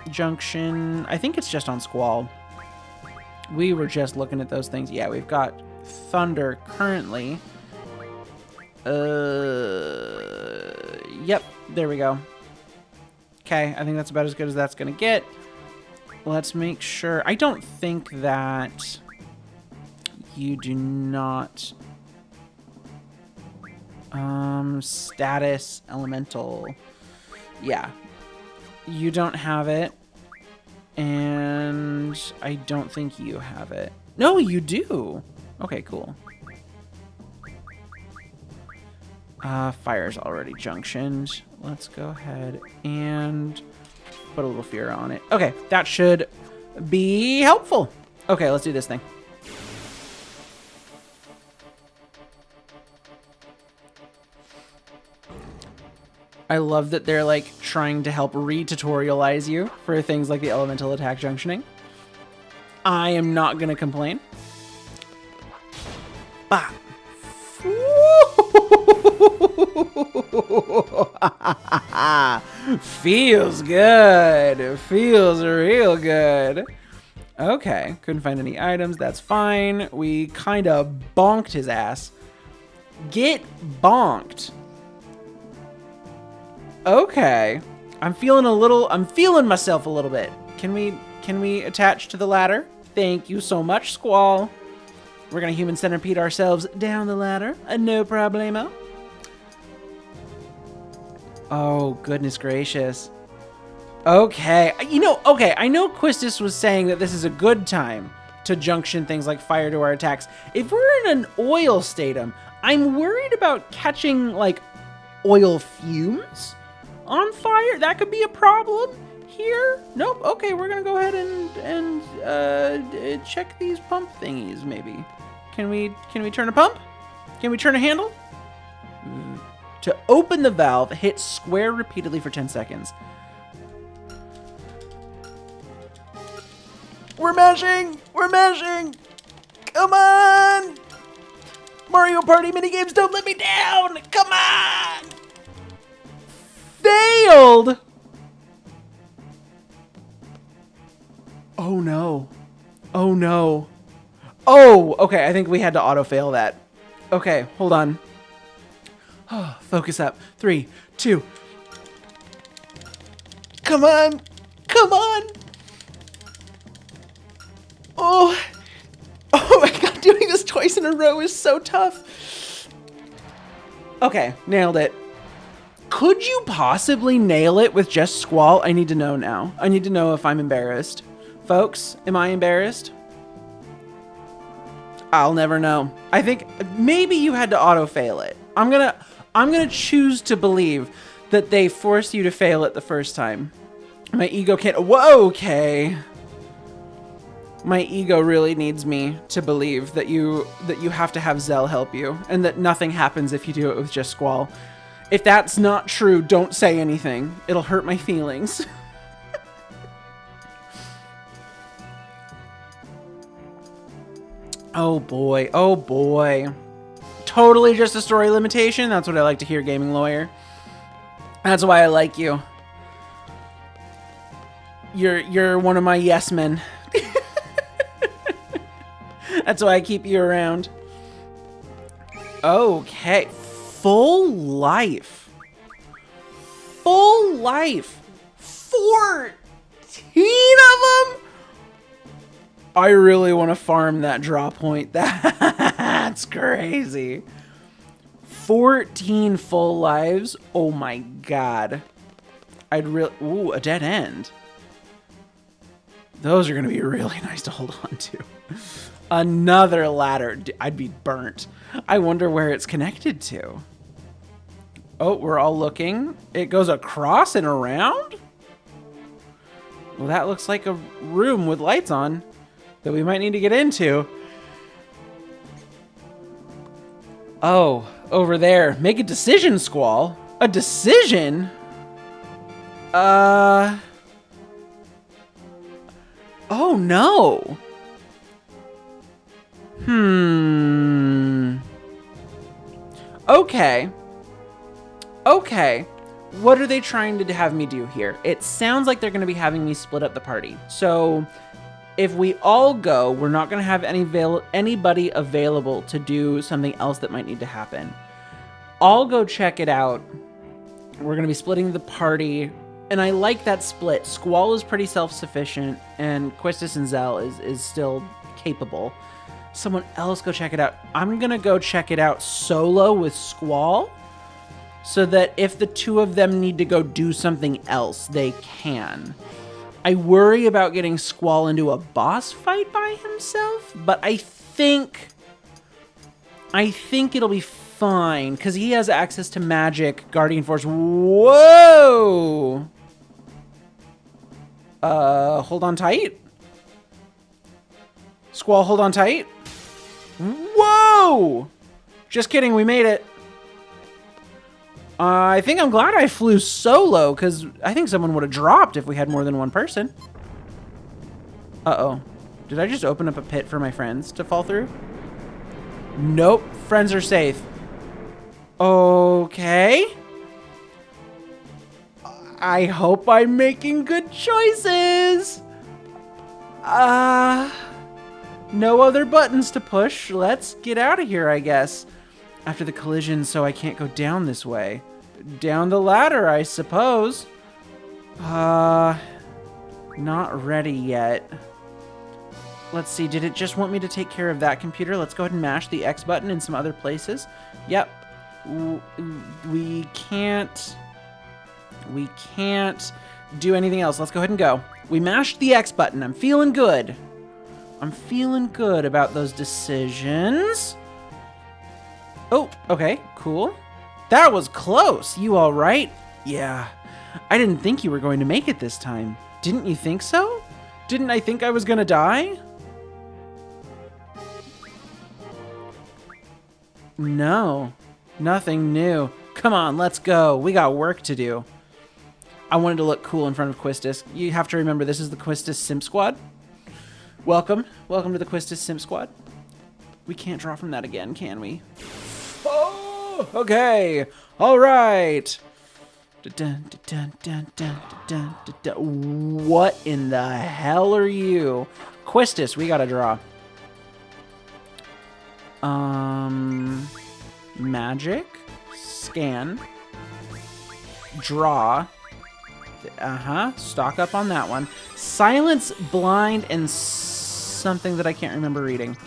junction. I think it's just on Squall. We were just looking at those things. Yeah, we've got Thunder currently. Yep, there we go. Okay, I think that's about as good as that's gonna get. Let's make sure. I don't think that you do not... status elemental. Yeah. You don't have it. And I don't think you have it. No, you do. Okay, cool. Fire's already junctioned. Let's go ahead and put a little fear on it. Okay, that should be helpful. Okay, let's do this thing. I love that they're like trying to help re-tutorialize you for things like the elemental attack junctioning. I am not gonna complain. Bah. Feels good. Feels real good. Okay, couldn't find any items. That's fine. We kind of bonked his ass. Get bonked. Okay. I'm feeling myself a little bit. Can we attach to the ladder? Thank you so much, Squall. We're gonna human centipede ourselves down the ladder. No problemo. Oh, goodness gracious. Okay. Okay, I know Quistis was saying that this is a good time to junction things like fire to our attacks. If we're in an oil statum, I'm worried about catching, like, oil fumes on fire. That could be a problem here. Nope. Okay, we're gonna go ahead and check these pump thingies, maybe. Can we turn a pump? Can we turn a handle? To open the valve, hit square repeatedly for 10 seconds. We're mashing! We're mashing! Come on! Mario Party minigames, don't let me down! Come on! Failed! Oh no. Oh no. Oh, okay, I think we had to auto-fail that. Okay, hold on. Oh, focus up. 3, 2. Come on! Come on! Oh! Oh my god, doing this twice in a row is so tough. Okay, nailed it. Could you possibly nail it with just Squall? I need to know now. I need to know if I'm embarrassed. Folks, am I embarrassed? I'll never know. I think maybe you had to auto-fail it. I'm gonna choose to believe that they forced you to fail it the first time. My ego can't... Whoa, okay. My ego really needs me to believe that you have to have Zell help you, and that nothing happens if you do it with just Squall. If that's not true, don't say anything. It'll hurt my feelings. Oh boy, oh boy. Totally just a story limitation. That's what I like to hear, gaming lawyer. That's why I like you. You're one of my yes men. That's why I keep you around. Okay. Full life. Full life. 14 of them? I really want to farm that draw point. That's crazy. 14 full lives? Oh my god. I'd really... Ooh, a dead end. Those are going to be really nice to hold on to. Another ladder. I'd be burnt. I wonder where it's connected to. Oh, we're all looking. It goes across and around? Well, that looks like a room with lights on that we might need to get into. Oh, over there. Make a decision, Squall. A decision? Oh, no. Okay. Okay. what are they trying to have me do here? It sounds like they're going to be having me split up the party. So if we all go, we're not going to have anybody available to do something else that might need to happen. I'll go check it out. We're going to be splitting the party, and I like that split. Squall is pretty self-sufficient, and Quistis and Zell is still capable. Someone else go check it out. I'm going to go check it out solo with Squall, so that if the two of them need to go do something else, they can. I worry about getting Squall into a boss fight by himself, but I think it'll be fine, because he has access to magic, Guardian Force. Whoa! Hold on tight. Squall, hold on tight. Whoa! Just kidding, we made it. I think I'm glad I flew solo, because I think someone would have dropped if we had more than one person. Uh-oh. Did I just open up a pit for my friends to fall through? Nope. Friends are safe. Okay. I hope I'm making good choices. No other buttons to push. Let's get out of here, I guess. After the collision, so I can't go down this way. Down the ladder, I suppose. Not ready yet. Let's see, did it just want me to take care of that computer? Let's go ahead and mash the X button in some other places. Yep. We can't do anything else. Let's go ahead and go. We mashed the X button. I'm feeling good. I'm feeling good about those decisions. Oh, okay, cool. That was close. You all right? Yeah. I didn't think you were going to make it this time. Didn't you think so? Didn't I think I was gonna die? No. Nothing new. Come on, let's go. We got work to do. I wanted to look cool in front of Quistis. You have to remember, this is the Quistis Simp Squad. Welcome. Welcome to the Quistis Simp Squad. We can't draw from that again, can we? Oh, okay. All right. What in the hell are you? Quistis, we gotta draw. Magic. Scan. Draw. Stock up on that one. Silence, blind, and something that I can't remember reading.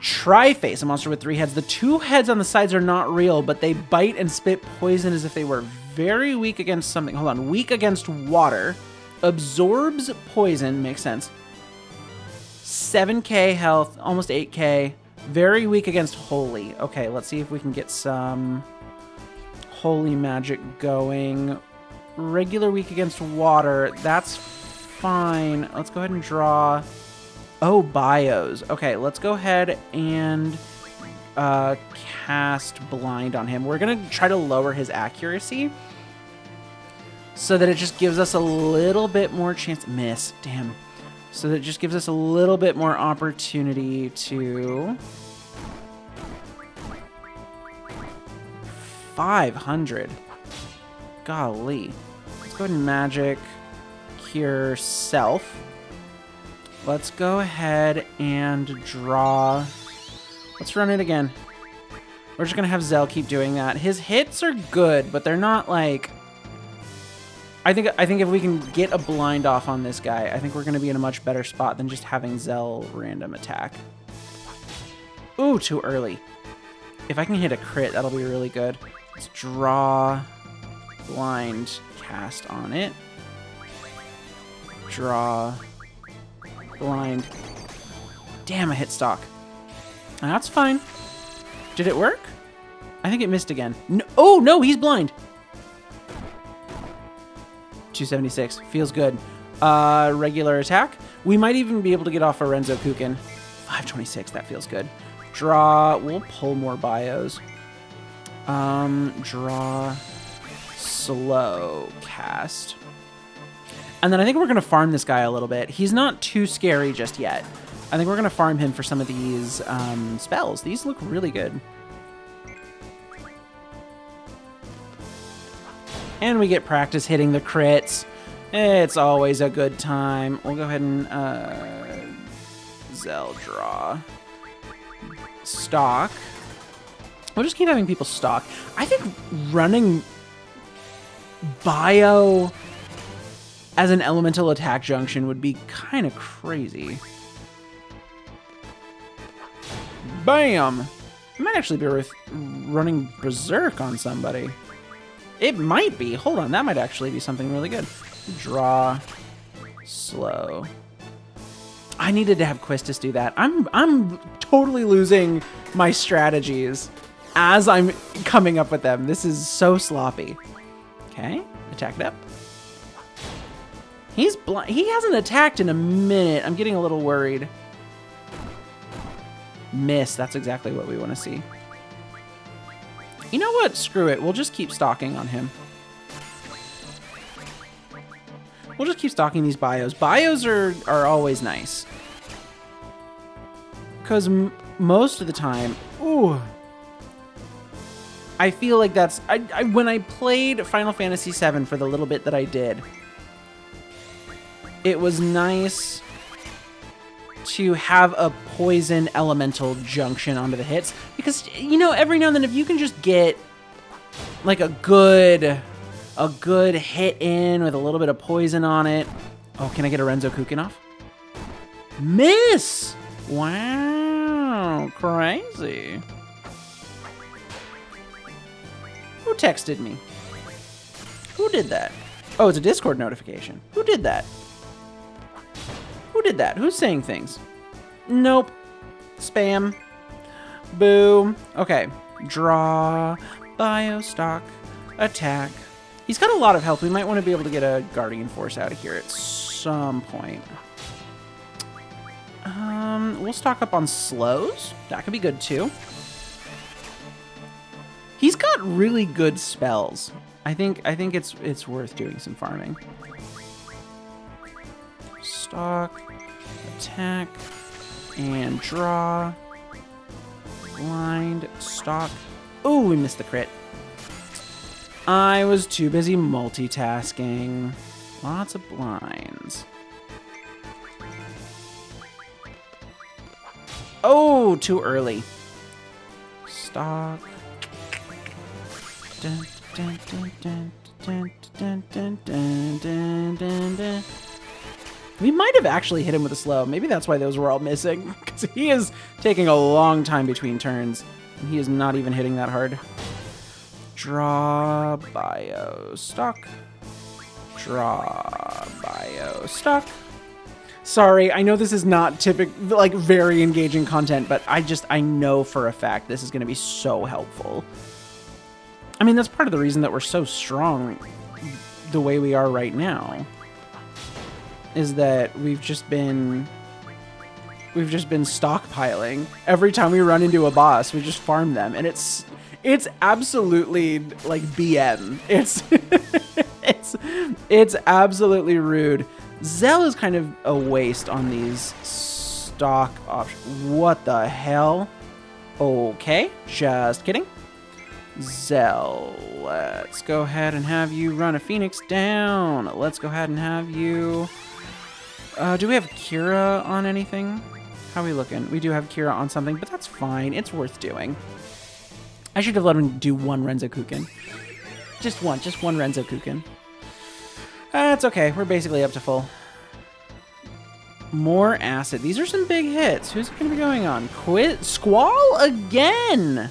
Tri-Face, a monster with 3 heads. The 2 heads on the sides are not real, but they bite and spit poison as if they were very weak against something. Hold on. Weak against water. Absorbs poison. Makes sense. 7k health. Almost 8k. Very weak against holy. Okay, let's see if we can get some holy magic going. Regular weak against water. That's fine. Let's go ahead and draw. Oh, bios. Okay, let's go ahead and cast blind on him. We're going to try to lower his accuracy so that it just gives us a little bit more chance. Miss. Damn. So that it just gives us a little bit more opportunity to... 500. Golly. Let's go ahead and magic cure self. Let's go ahead and draw. Let's run it again. We're just gonna have Zell keep doing that. His hits are good, but they're not like... I think if we can get a blind off on this guy, I think we're gonna be in a much better spot than just having Zell random attack. Ooh, too early. If I can hit a crit, that'll be really good. Let's draw, blind, cast on it. Draw, blind. Damn, I hit stock. That's fine. Did it work? I think it missed again. No, oh, no, he's blind. 276. Feels good. Regular attack. We might even be able to get off a Renzo Kukin. 526. That feels good. Draw. We'll pull more bios. Draw. Slow. Cast. And then I think we're going to farm this guy a little bit. He's not too scary just yet. I think we're going to farm him for some of these spells. These look really good. And we get practice hitting the crits. It's always a good time. We'll go ahead and Zell draw. Stock. We'll just keep having people stock. I think running Bio as an elemental attack junction would be kind of crazy. Bam! It might actually be worth running Berserk on somebody. It might be. Hold on, that might actually be something really good. Draw. Slow. I needed to have Quistis do that. I'm totally losing my strategies as I'm coming up with them. This is so sloppy. Okay, attacked up. He's blind. He hasn't attacked in a minute. I'm getting a little worried. Miss. That's exactly what we want to see. You know what? Screw it. We'll just keep stalking on him. We'll just keep stalking these bios. Bios are always nice. Because most of the time... Ooh. I feel like that's... when I played Final Fantasy VII for the little bit that I did, it was nice to have a poison elemental junction onto the hits. Because, you know, every now and then if you can just get like a good hit in with a little bit of poison on it. Oh, can I get a Renzo Kukin off? Miss! Wow, crazy. Who texted me? Who did that? Oh, it's a Discord notification. Who did that? Who did that? Who's saying things? Nope. Spam. Boo. Okay. Draw. Biostock. Attack. He's got a lot of health. We might want to be able to get a Guardian Force out of here at some point. We'll stock up on slows. That could be good too. He's got really good spells. I think it's worth doing some farming. Stock, attack, and draw. Blind, stock. Oh, we missed the crit. I was too busy multitasking. Lots of blinds. Oh, too early. Stock. Dun, dun, dun, dun, dun, dun, dun, dun, dun, dun, dun. We might have actually hit him with a slow. Maybe that's why those were all missing. Because he is taking a long time between turns. And he is not even hitting that hard. Draw, bio, stock. Draw, bio, stock. Sorry, I know this is not like very engaging content, but I know for a fact this is going to be so helpful. I mean, that's part of the reason that we're so strong the way we are right now. Is that we've just been stockpiling. Every time we run into a boss, we just farm them, and it's absolutely like BM. It's absolutely rude. Zell is kind of a waste on these stock options. What the hell? Okay, just kidding. Zell, let's go ahead and have you run a Phoenix down. Let's go ahead and have you... do we have Kira on anything? How are we looking? We do have Kira on something, but that's fine. It's worth doing. I should have let him do one Renzo Kukin. Just one Renzo Kukin. That's okay. We're basically up to full. More acid. These are some big hits. Who's it going to be going on? Squall again!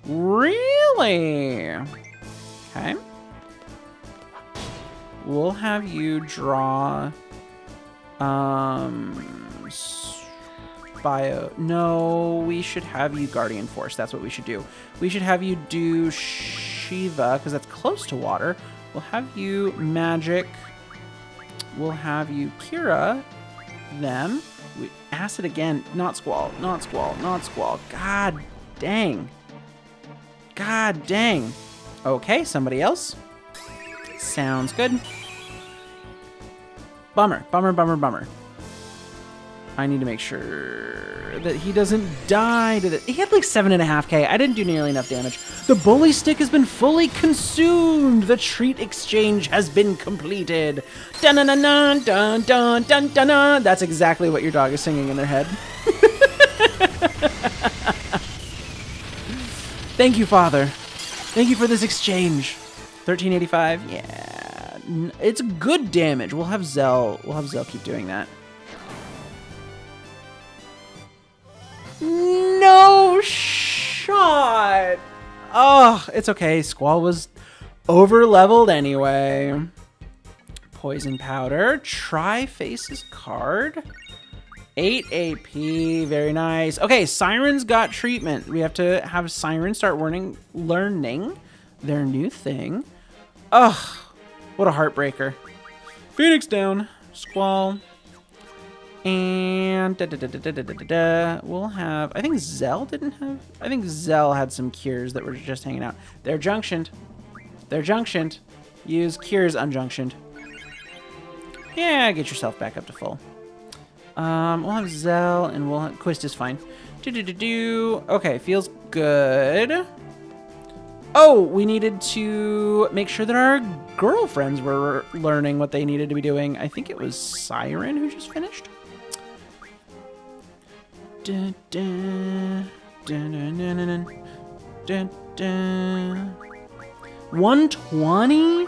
Really? Okay. We'll have you draw... Bio. No, we should have you Guardian Force. That's what we should do. We should have you do Shiva, because that's close to water. We'll have you Magic. We'll have you Kira. Them. Acid again. Not Squall. Not Squall. Not Squall. God dang. God dang. Okay, somebody else. Sounds good. Bummer. Bummer, bummer, bummer. I need to make sure that he doesn't die to the... He had like 7.5k. I didn't do nearly enough damage. The bully stick has been fully consumed. The treat exchange has been completed. Dun dun dun dun dun dun dun dun dun. That's exactly what your dog is singing in their head. Thank you, Father. Thank you for this exchange. 1385. Yeah, it's good damage. We'll have Zell keep doing that. No shot. Oh, it's okay. Squall was over leveled anyway. Poison powder. Tri-Face's card. 8 AP. Very nice. Okay, Siren's got treatment. We have to have Siren start learning their new thing. Ugh, what a heartbreaker. Phoenix down. Squall. And we'll have... I think Zell didn't have... I think Zell had some cures that were just hanging out. They're junctioned. They're junctioned. Use cures unjunctioned. Yeah, get yourself back up to full. We'll have Zell and we'll have... Quist is fine. Okay, feels good. Oh, we needed to make sure that our girlfriends were learning what they needed to be doing. I think it was Siren who just finished. 120?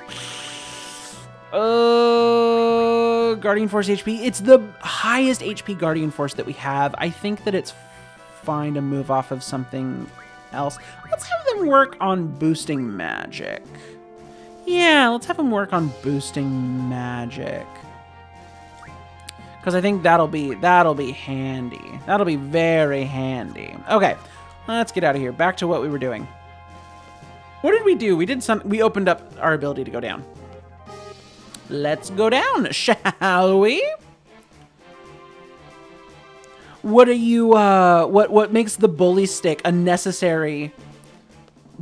Guardian Force HP. It's the highest HP Guardian Force that we have. I think that it's fine to move off of something else. Let's have them work on boosting magic. Yeah, let's have them work on boosting magic. Because I think that'll be handy. That'll be very handy. Okay, let's get out of here. Back to what we were doing. What did we do? We opened up our ability to go down. Let's go down, shall we? What are you, what makes the bully stick a necessary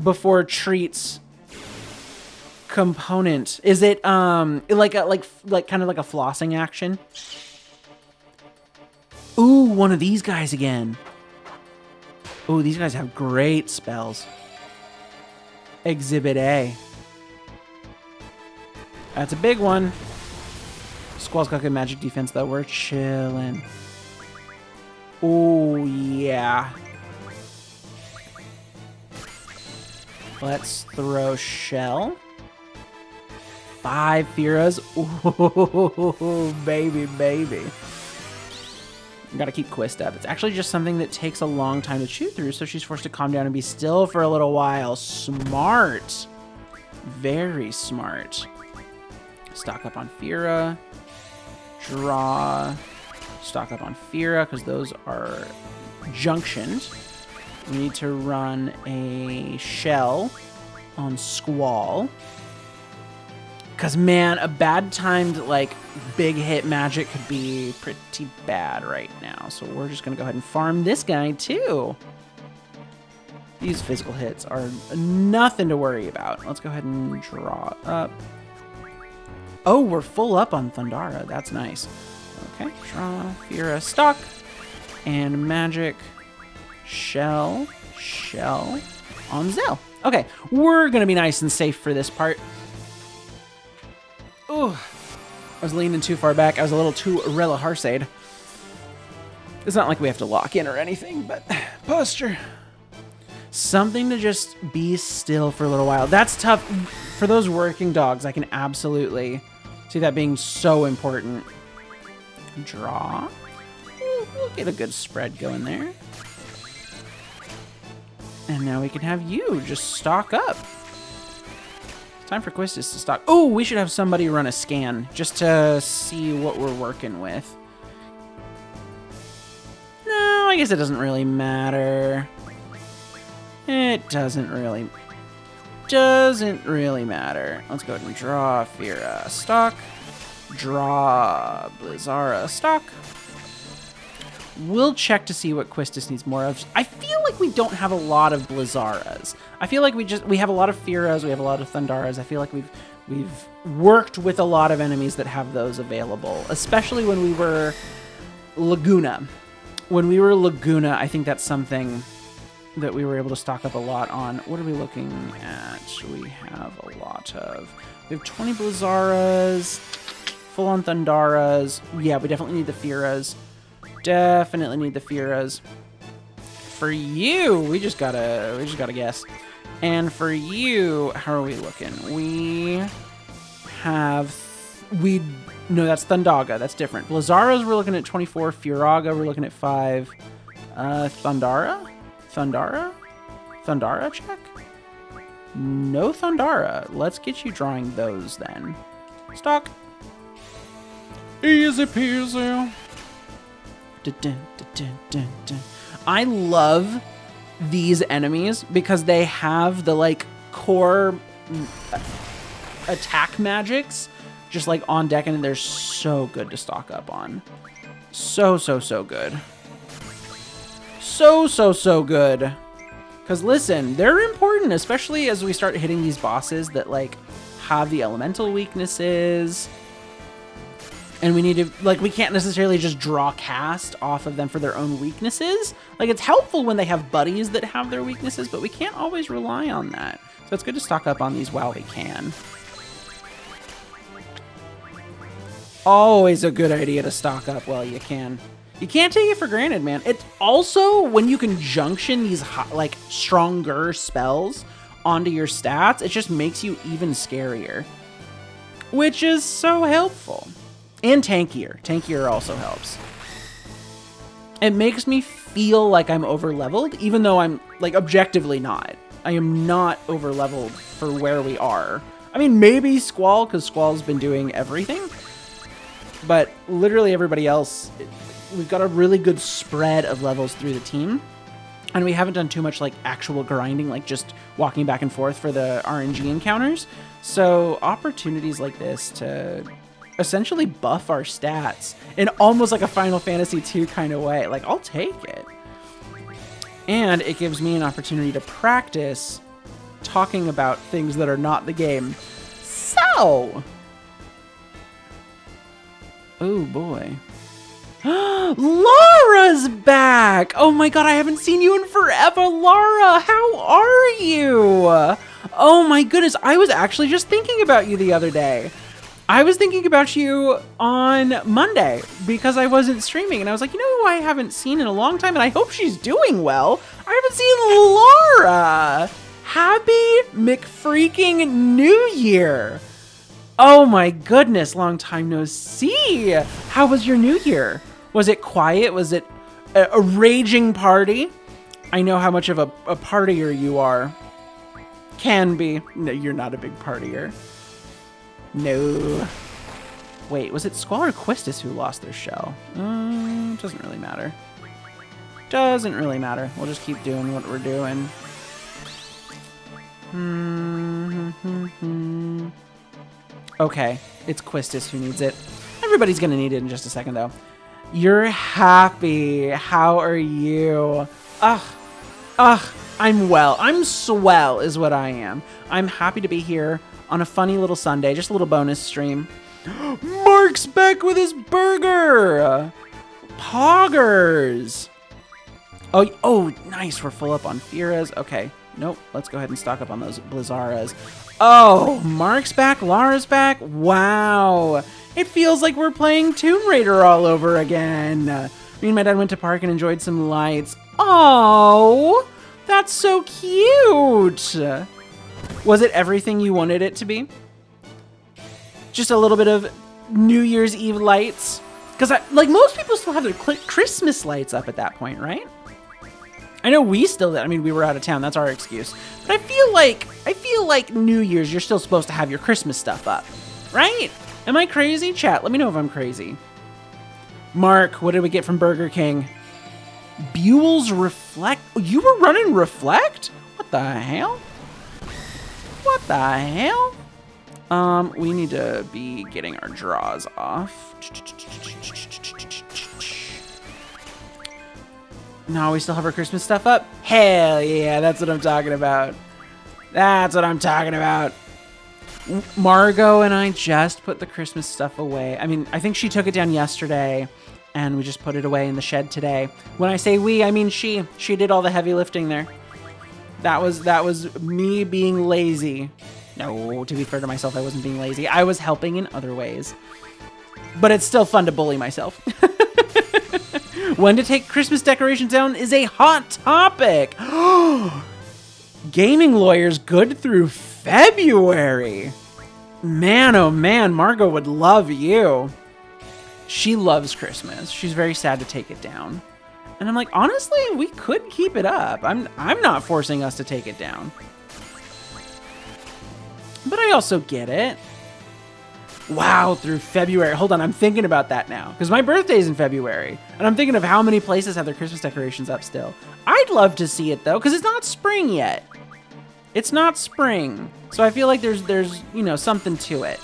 before treats component? Is it, like kind of like a flossing action? Ooh, one of these guys again. Ooh, these guys have great spells. Exhibit A. That's a big one. Squall's got good magic defense, though. We're chilling. Oh, yeah. Let's throw Shell. 5 Firas. Ooh, baby, baby. Gotta keep Quist up. It's actually just something that takes a long time to chew through, so she's forced to calm down and be still for a little while. Smart. Very smart. Stock up on Fira. Draw. Stock up on Fira, because those are junctioned. We need to run a Shell on Squall. Because, man, a bad timed, like, big hit magic could be pretty bad right now. So we're just going to go ahead and farm this guy, too. These physical hits are nothing to worry about. Let's go ahead and draw up. Oh, we're full up on Thundara. That's nice. Okay, draw, Fira, stock, and magic, Shell on Zell. Okay, we're going to be nice and safe for this part. Ooh, I was leaning too far back. I was a little too Rella Harsaid. It's not like we have to lock in or anything, but posture. Something to just be still for a little while. That's tough. For those working dogs, I can absolutely see that being so important. Draw. We'll get a good spread going there. And now we can have you just stock up. Time for Quistis to stock. Oh, we should have somebody run a scan just to see what we're working with. No, I guess it doesn't really matter. It doesn't really matter. Let's go ahead and draw Fira stock. Draw Blizzara stock. We'll check to see what Quistis needs more of. I feel like we don't have a lot of Blizzaras. I feel like we have a lot of Firas, we have a lot of Thundaras. I feel like we've worked with a lot of enemies that have those available, especially when we were Laguna. When we were Laguna, I think that's something that we were able to stock up a lot on. What are we looking at? We have a lot of... We have 20 Blizzaras, full-on Thundaras. Yeah, we definitely need the Firas. Definitely need the Firas. For you, we just gotta guess. And for you, how are we looking? We have... No, that's Thundaga. That's different. Blizzaras, we're looking at 24. Firaga, we're looking at 5. Thundara? Thundara check? No Thundara. Let's get you drawing those then. Stock. Easy peasy. I love these enemies because they have the like core attack magics just like on deck, and they're so good to stock up on. So good. So good. Because listen, they're important, especially as we start hitting these bosses that like have the elemental weaknesses. And we need to, like, we can't necessarily just draw cast off of them for their own weaknesses. Like, it's helpful when they have buddies that have their weaknesses, but we can't always rely on that. So it's good to stock up on these while we can. Always a good idea to stock up while you can. You can't take it for granted, man. It's also when you can junction these like stronger spells onto your stats, it just makes you even scarier, which is so helpful. And tankier. Tankier also helps. It makes me feel like I'm over leveled, even though I'm like objectively not. I am not over leveled for where we are. I mean, maybe Squall, because Squall's been doing everything. But literally everybody else, we've got a really good spread of levels through the team. And we haven't done too much like actual grinding, like just walking back and forth for the RNG encounters. So opportunities like this to essentially buff our stats in almost like a Final Fantasy II kind of way. Like, I'll take it. And it gives me an opportunity to practice talking about things that are not the game. So... oh boy. Laura's back! Oh my god, I haven't seen you in forever, Laura! How are you? Oh my goodness, I was actually just thinking about you the other day. I was thinking about you on Monday because I wasn't streaming, and I was like, you know who I haven't seen in a long time, and I hope she's doing well? I haven't seen Laura! Happy McFreaking New Year! Oh my goodness, long time no see! How was your New Year? Was it quiet? Was it a raging party? I know how much of a partier you are. Can be. No, you're not a big partier. No. Wait, was it Squall or Quistis who lost their shell? Doesn't really matter. Doesn't really matter. We'll just keep doing what we're doing. Okay, it's Quistis who needs it. Everybody's gonna need it in just a second, though. You're happy. How are you? I'm well. I'm swell is what I am. I'm happy to be here on a funny little Sunday, just a little bonus stream. Mark's back with his burger! Poggers! Oh, nice. We're full up on Firas. Okay. Nope. Let's go ahead and stock up on those Blizzaras. Oh, Mark's back. Lara's back. Wow. It feels like we're playing Tomb Raider all over again. Me and my dad went to park and enjoyed some lights. Oh, that's so cute. Was it everything you wanted it to be? Just a little bit of New Year's Eve lights? Because like most people still have their Christmas lights up at that point, right? I know we still did. I mean, we were out of town. That's our excuse. But I feel like New Year's, you're still supposed to have your Christmas stuff up, right? Am I crazy? Chat, let me know if I'm crazy. Mark, what did we get from Burger King? Buell's Reflect. You were running Reflect? What the hell? What the hell? We need to be getting our draws off. No, we still have our Christmas stuff up? Hell yeah, that's what I'm talking about. That's what I'm talking about. Margot and I just put the Christmas stuff away. I mean, I think she took it down yesterday, and we just put it away in the shed today. When I say we, I mean she. She did all the heavy lifting there. That was me being lazy. No, to be fair to myself, I wasn't being lazy. I was helping in other ways. But it's still fun to bully myself. When to take Christmas decorations down is a hot topic. Gaming lawyers good through February. Man, oh man, Margot would love you. She loves Christmas. She's very sad to take it down. And I'm like, honestly, we could keep it up. I'm not forcing us to take it down. But I also get it. Wow, through February. Hold on, I'm thinking about that now. Because my birthday's in February. And I'm thinking of how many places have their Christmas decorations up still. I'd love to see it, though, because it's not spring yet. It's not spring. So I feel like there's you know, something to it.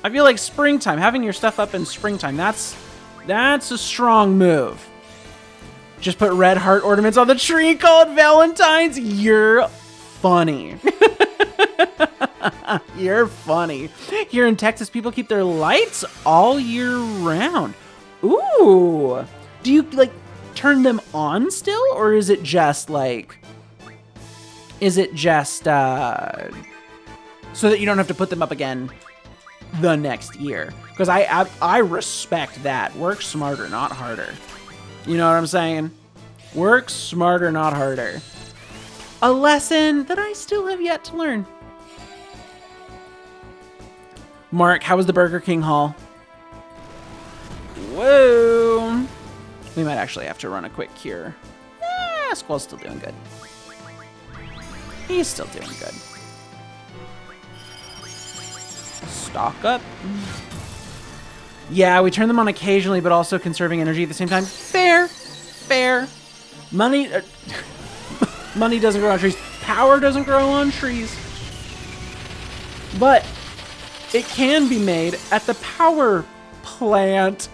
I feel like springtime, having your stuff up in springtime, that's a strong move. Just put red heart ornaments on the tree called Valentine's. You're funny. You're funny. Here in Texas, people keep their lights all year round. Ooh. Do you, like, turn them on still? Or is it just, like... Is it just, so that you don't have to put them up again the next year? Because I respect that. Work smarter, not harder. You know what I'm saying? Work smarter, not harder. A lesson that I still have yet to learn. Mark, how was the Burger King haul? Whoa. We might actually have to run a quick cure. Squall's still doing good. He's still doing good. Stock up. Yeah, we turn them on occasionally, but also conserving energy at the same time. Fair. Fair. Money... money doesn't grow on trees. Power doesn't grow on trees. But it can be made at the power plant.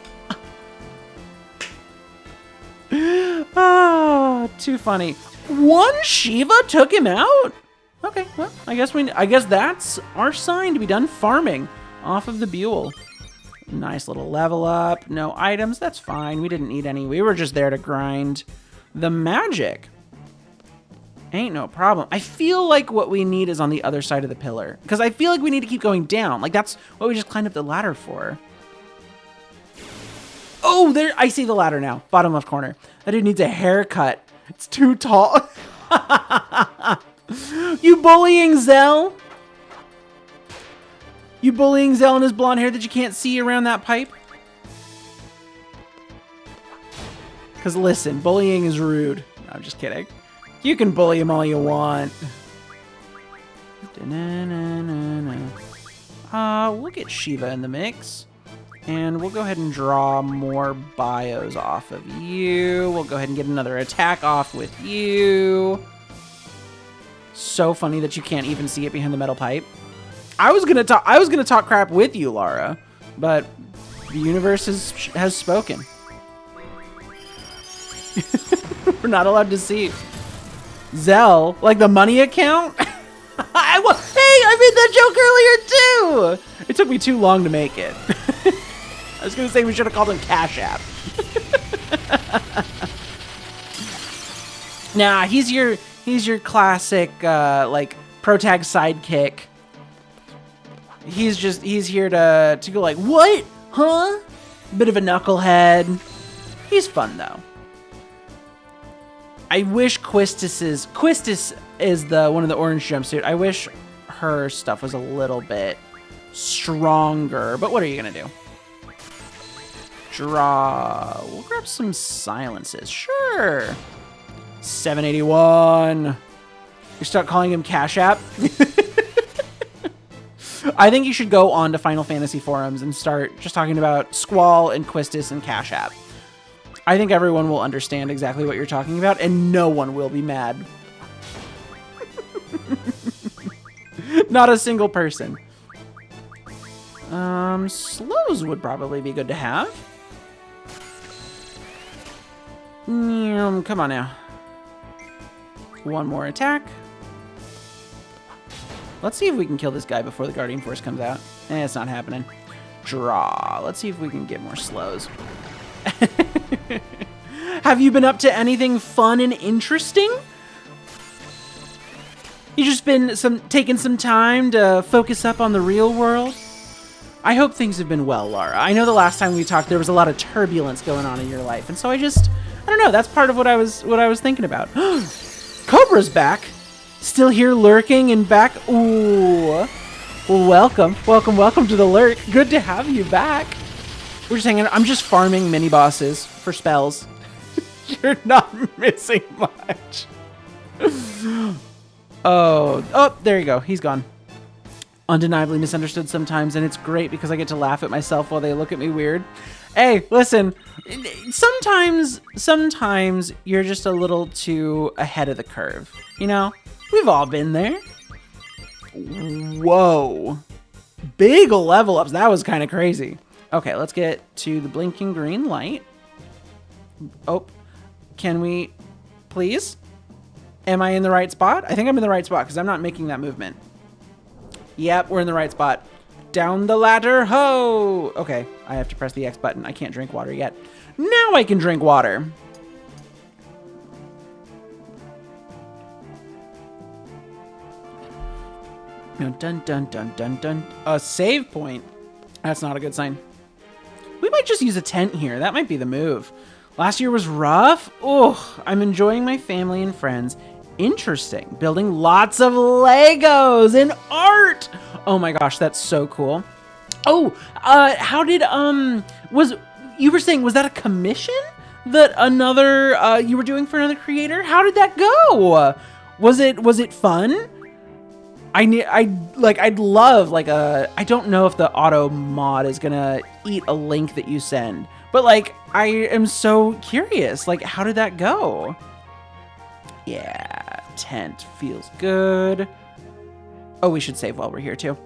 Ah, too funny. One Shiva took him out? Okay, well, I guess that's our sign to be done farming off of the Buell. Nice little level up. No items, that's fine. We didn't need any. We were just there to grind the magic. Ain't no problem. I feel like what we need is on the other side of the pillar. Because I feel like we need to keep going down. Like, that's what we just climbed up the ladder for. Oh, there, I see the ladder now. Bottom left corner. That dude needs a haircut. It's too tall. You bullying Zell? You bullying Zell and his blonde hair that you can't see around that pipe? Because listen, bullying is rude. No, I'm just kidding. You can bully him all you want. We'll get Shiva in the mix. And we'll go ahead and draw more bios off of you. We'll go ahead and get another attack off with you. So funny that you can't even see it behind the metal pipe. I was gonna talk crap with you, Lara, but the universe has spoken. We're not allowed to see Zell, like the money account. Hey, I made that joke earlier too. It took me too long to make it. I was gonna say we should have called him Cash App. Nah, he's your classic like pro tag sidekick. He's here to go like, what? Huh? Bit of a knucklehead. He's fun though. I wish Quistis is the one of the orange jumpsuit. I wish her stuff was a little bit stronger, but what are you gonna do? Draw. We'll grab some silences. Sure. 781. You're stuck calling him Cash App? I think you should go on to Final Fantasy forums and start just talking about Squall and Quistis and Cash App. I think everyone will understand exactly what you're talking about, and no one will be mad. Not a single person. Slows would probably be good to have. Come on now. One more attack. Let's see if we can kill this guy before the Guardian Force comes out. It's not happening. Draw. Let's see if we can get more slows. Have you been up to anything fun and interesting? You just been taking some time to focus up on the real world? I hope things have been well, Laura. I know the last time we talked there was a lot of turbulence going on in your life, and so I don't know, that's part of what I was thinking about. Cobra's back. Still here lurking and back. Ooh. Well, welcome to the lurk. Good to have you back. We're just hanging out. I'm just farming mini bosses for spells. You're not missing much. Oh, there you go. He's gone. Undeniably misunderstood sometimes, and it's great because I get to laugh at myself while they look at me weird. Hey, listen, sometimes you're just a little too ahead of the curve. You know, we've all been there. Whoa. Big level ups. That was kind of crazy. Okay, let's get to the blinking green light. Oh, can we please? Am I in the right spot? I think I'm in the right spot because I'm not making that movement. Yep, we're in the right spot. Down the ladder, ho! Okay, I have to press the X button. I can't drink water yet. Now I can drink water. Dun dun dun dun dun dun. A save point. That's not a good sign. We might just use a tent here. That might be the move. Last year was rough. Oh, I'm enjoying my family and friends. Interesting. Building lots of Legos and art. Oh my gosh, that's so cool. Oh, how did you were saying, was that a commission that you were doing for another creator? How did that go? Was it fun? I'd love I don't know if the auto mod is gonna eat a link that you send, but I am so curious. How did that go? Yeah, tent feels good. Oh, we should save while we're here too.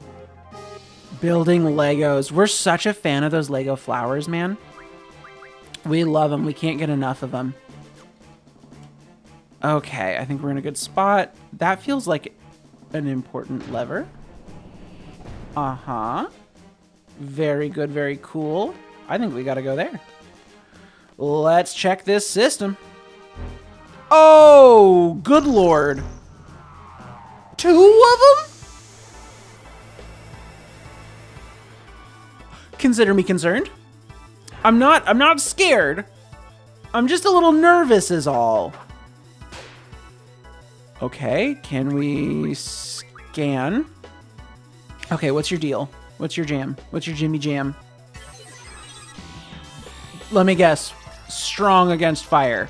Building Legos. We're such a fan of those Lego flowers, man. We love them. We can't get enough of them. Okay, I think we're in a good spot. That feels like an important lever. Uh-huh. Very good, very cool. I think we gotta go there. Let's check this system. Oh, good lord. 2 of them? Consider me concerned. I'm not scared. I'm just a little nervous is all. Okay, can we scan? Okay, what's your deal? What's your jam? What's your Jimmy Jam? Let me guess. Strong against fire.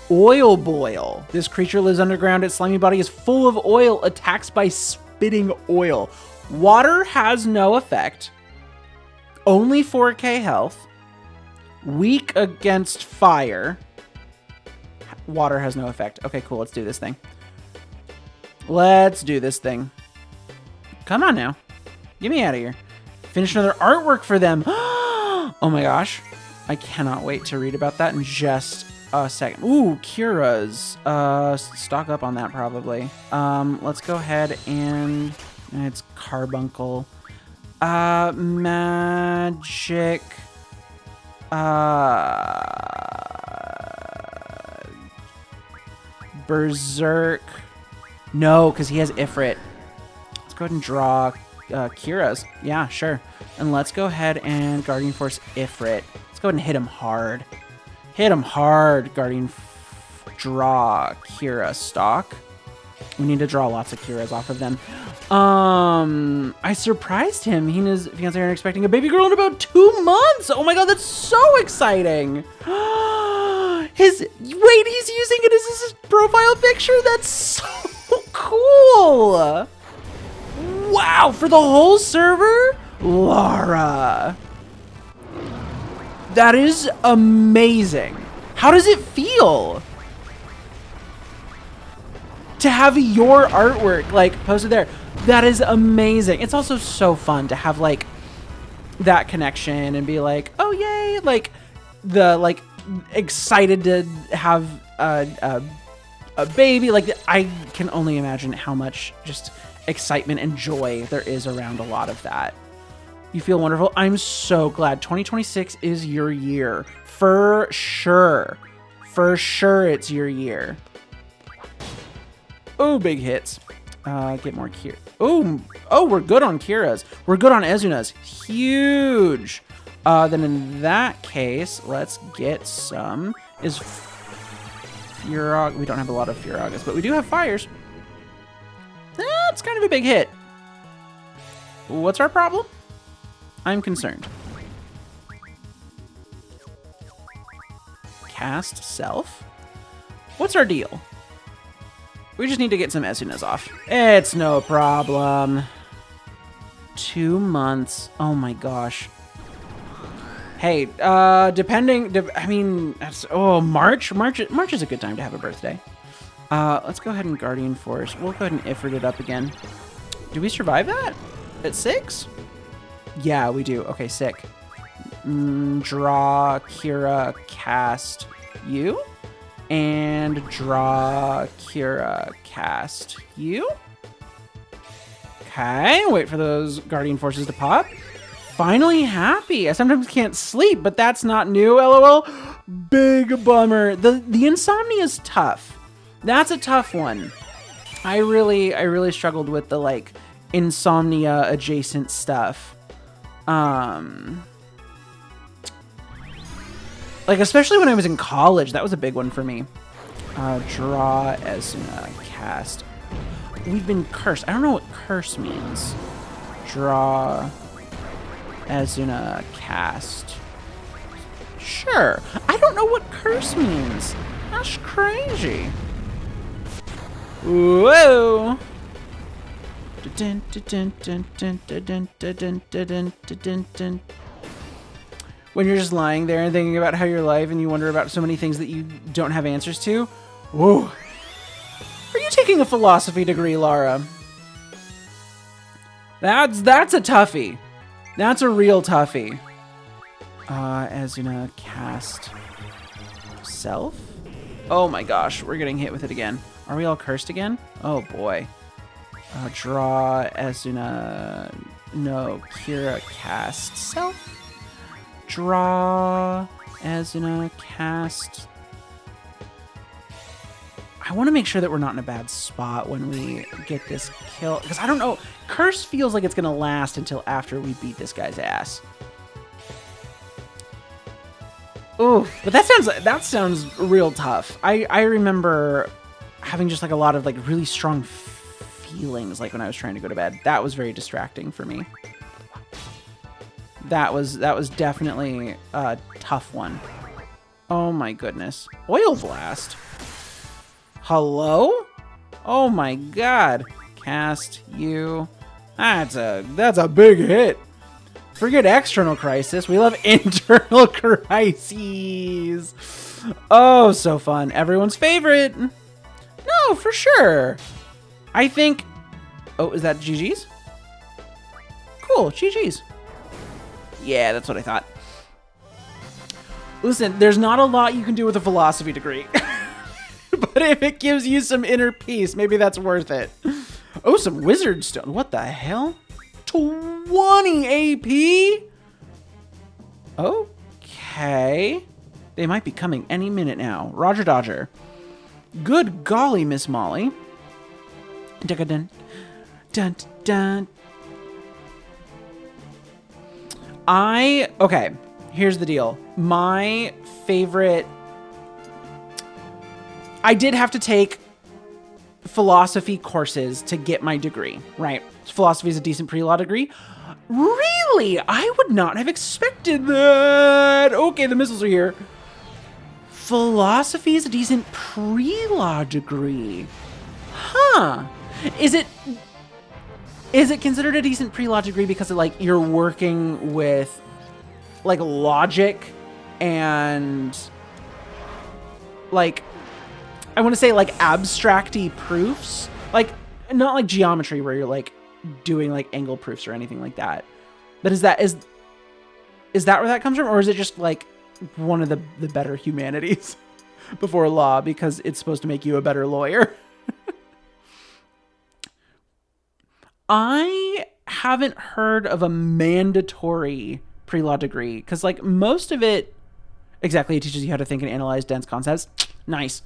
Oil boil. This creature lives underground. Its slimy body is full of oil. Attacks by spitting oil. Water has no effect. Only 4k health. Weak against fire. Water has no effect. Okay, cool. Let's do this thing. Let's do this thing. Come on now. Get me out of here. Finish another artwork for them. Oh my gosh. I cannot wait to read about that in just a second. Ooh, Kira's. Stock up on that probably. Let's go ahead and it's carbuncle. Magic. Berserk. No, because he has Ifrit. Let's go ahead and draw Kira's. Yeah, sure. And let's go ahead and Guardian Force Ifrit. Let's go ahead and hit him hard. Hit him hard, Guardian. Draw Kira stock. We need to draw lots of Kiras off of them. I surprised him. He and his fiance are expecting a baby girl in about 2 months. Oh my god, that's so exciting. He's using it as his profile picture. That's so cool. Wow, for the whole server? Lara. That is amazing. How does it feel to have your artwork posted there? That is amazing. It's also so fun to have that connection and be oh yay, excited to have a baby. I can only imagine how much just excitement and joy there is around a lot of that. You feel wonderful. I'm so glad. 2026 is your year. For sure. For sure it's your year. Oh, big hits. Get more Kira. Oh, we're good on Kira's. We're good on Ezuna's. Huge. Then in that case, let's get some. Is Furog. We don't have a lot of Furagas, but we do have fires. That's kind of a big hit. What's our problem? I'm concerned. Cast self. What's our deal? We just need to get some Ezunas off. It's no problem. 2 months. Oh my gosh. Hey, depending, I mean, March is a good time to have a birthday. Let's go ahead and Guardian Force. We'll go ahead and Ifrit it up again. Do we survive that? At 6? Yeah, we do. Okay, sick. Draw, Kira, cast you. And draw, Kira, cast you. Okay, wait for those Guardian Forces to pop. Finally happy. I sometimes can't sleep, but that's not new, lol. Big bummer. The insomnia is tough. That's a tough one. I really struggled with the like insomnia adjacent stuff. Like, especially when I was in college, that was a big one for me. Draw, Esuna, cast. We've been cursed. I don't know what curse means. Draw, Esuna, cast. Sure. I don't know what curse means. That's crazy. Whoa. When you're just lying there and thinking about how you're live and you wonder about so many things that you don't have answers to. Whoa. Are you taking a philosophy degree, Lara? That's a toughie. That's a real toughie. Esuna, cast self? Oh my gosh, we're getting hit with it again. Are we all cursed again? Oh boy. Draw, Esuna, no, Kira, cast self? Draw, Esuna, cast. I want to make sure that we're not in a bad spot when we get this kill. Because I don't know. Curse feels like it's going to last until after we beat this guy's ass. Ooh, but that sounds real tough. I remember having just like a lot of like really strong feelings like when I was trying to go to bed. That was very distracting for me. That was definitely a tough one. Oh my goodness. Oil Blast. Hello? Oh my god. Cast you. That's a big hit. Forget external crisis. We love internal crises. Oh, so fun. Everyone's favorite. No, for sure. I think... Oh, is that GG's? Cool, GG's. Yeah, that's what I thought. Listen, there's not a lot you can do with a philosophy degree. But if it gives you some inner peace, maybe that's worth it. Oh, some wizard stone. What the hell? 20 AP? Okay. They might be coming any minute now. Roger Dodger. Good golly, Miss Molly. Dun, dun, dun. Okay, here's the deal. My favorite... I did have to take philosophy courses to get my degree, right? Philosophy is a decent pre-law degree. Really? I would not have expected that. Okay, the missiles are here. Philosophy is a decent pre-law degree. Huh. Is it considered a decent pre-law degree because of, like, you're working with, like, logic and, like, I want to say, like, abstracty proofs? Like, not like geometry where you're, like, doing, like, angle proofs or anything like that. But is that where that comes from? Or is it just, like, one of the better humanities before law because it's supposed to make you a better lawyer? I haven't heard of a mandatory pre-law degree, because like most of it, exactly, it teaches you how to think and analyze dense concepts. Nice.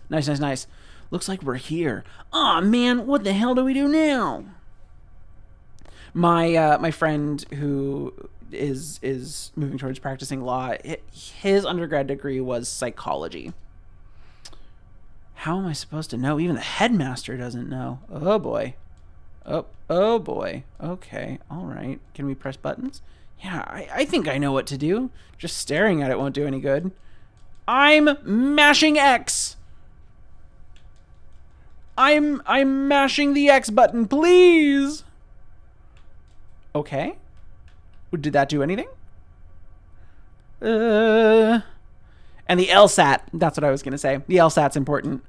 Looks like we're here. Aw, man, what the hell do we do now? My friend who is moving towards practicing law, his undergrad degree was psychology. How am I supposed to know? Even the headmaster doesn't know. Oh boy. Oh boy. Okay. All right. Can we press buttons? Yeah, I think I know what to do. Just staring at it won't do any good. I'm mashing X. I'm mashing the X button, please. Okay. Did that do anything? And the LSAT. That's what I was going to say. The LSAT's important.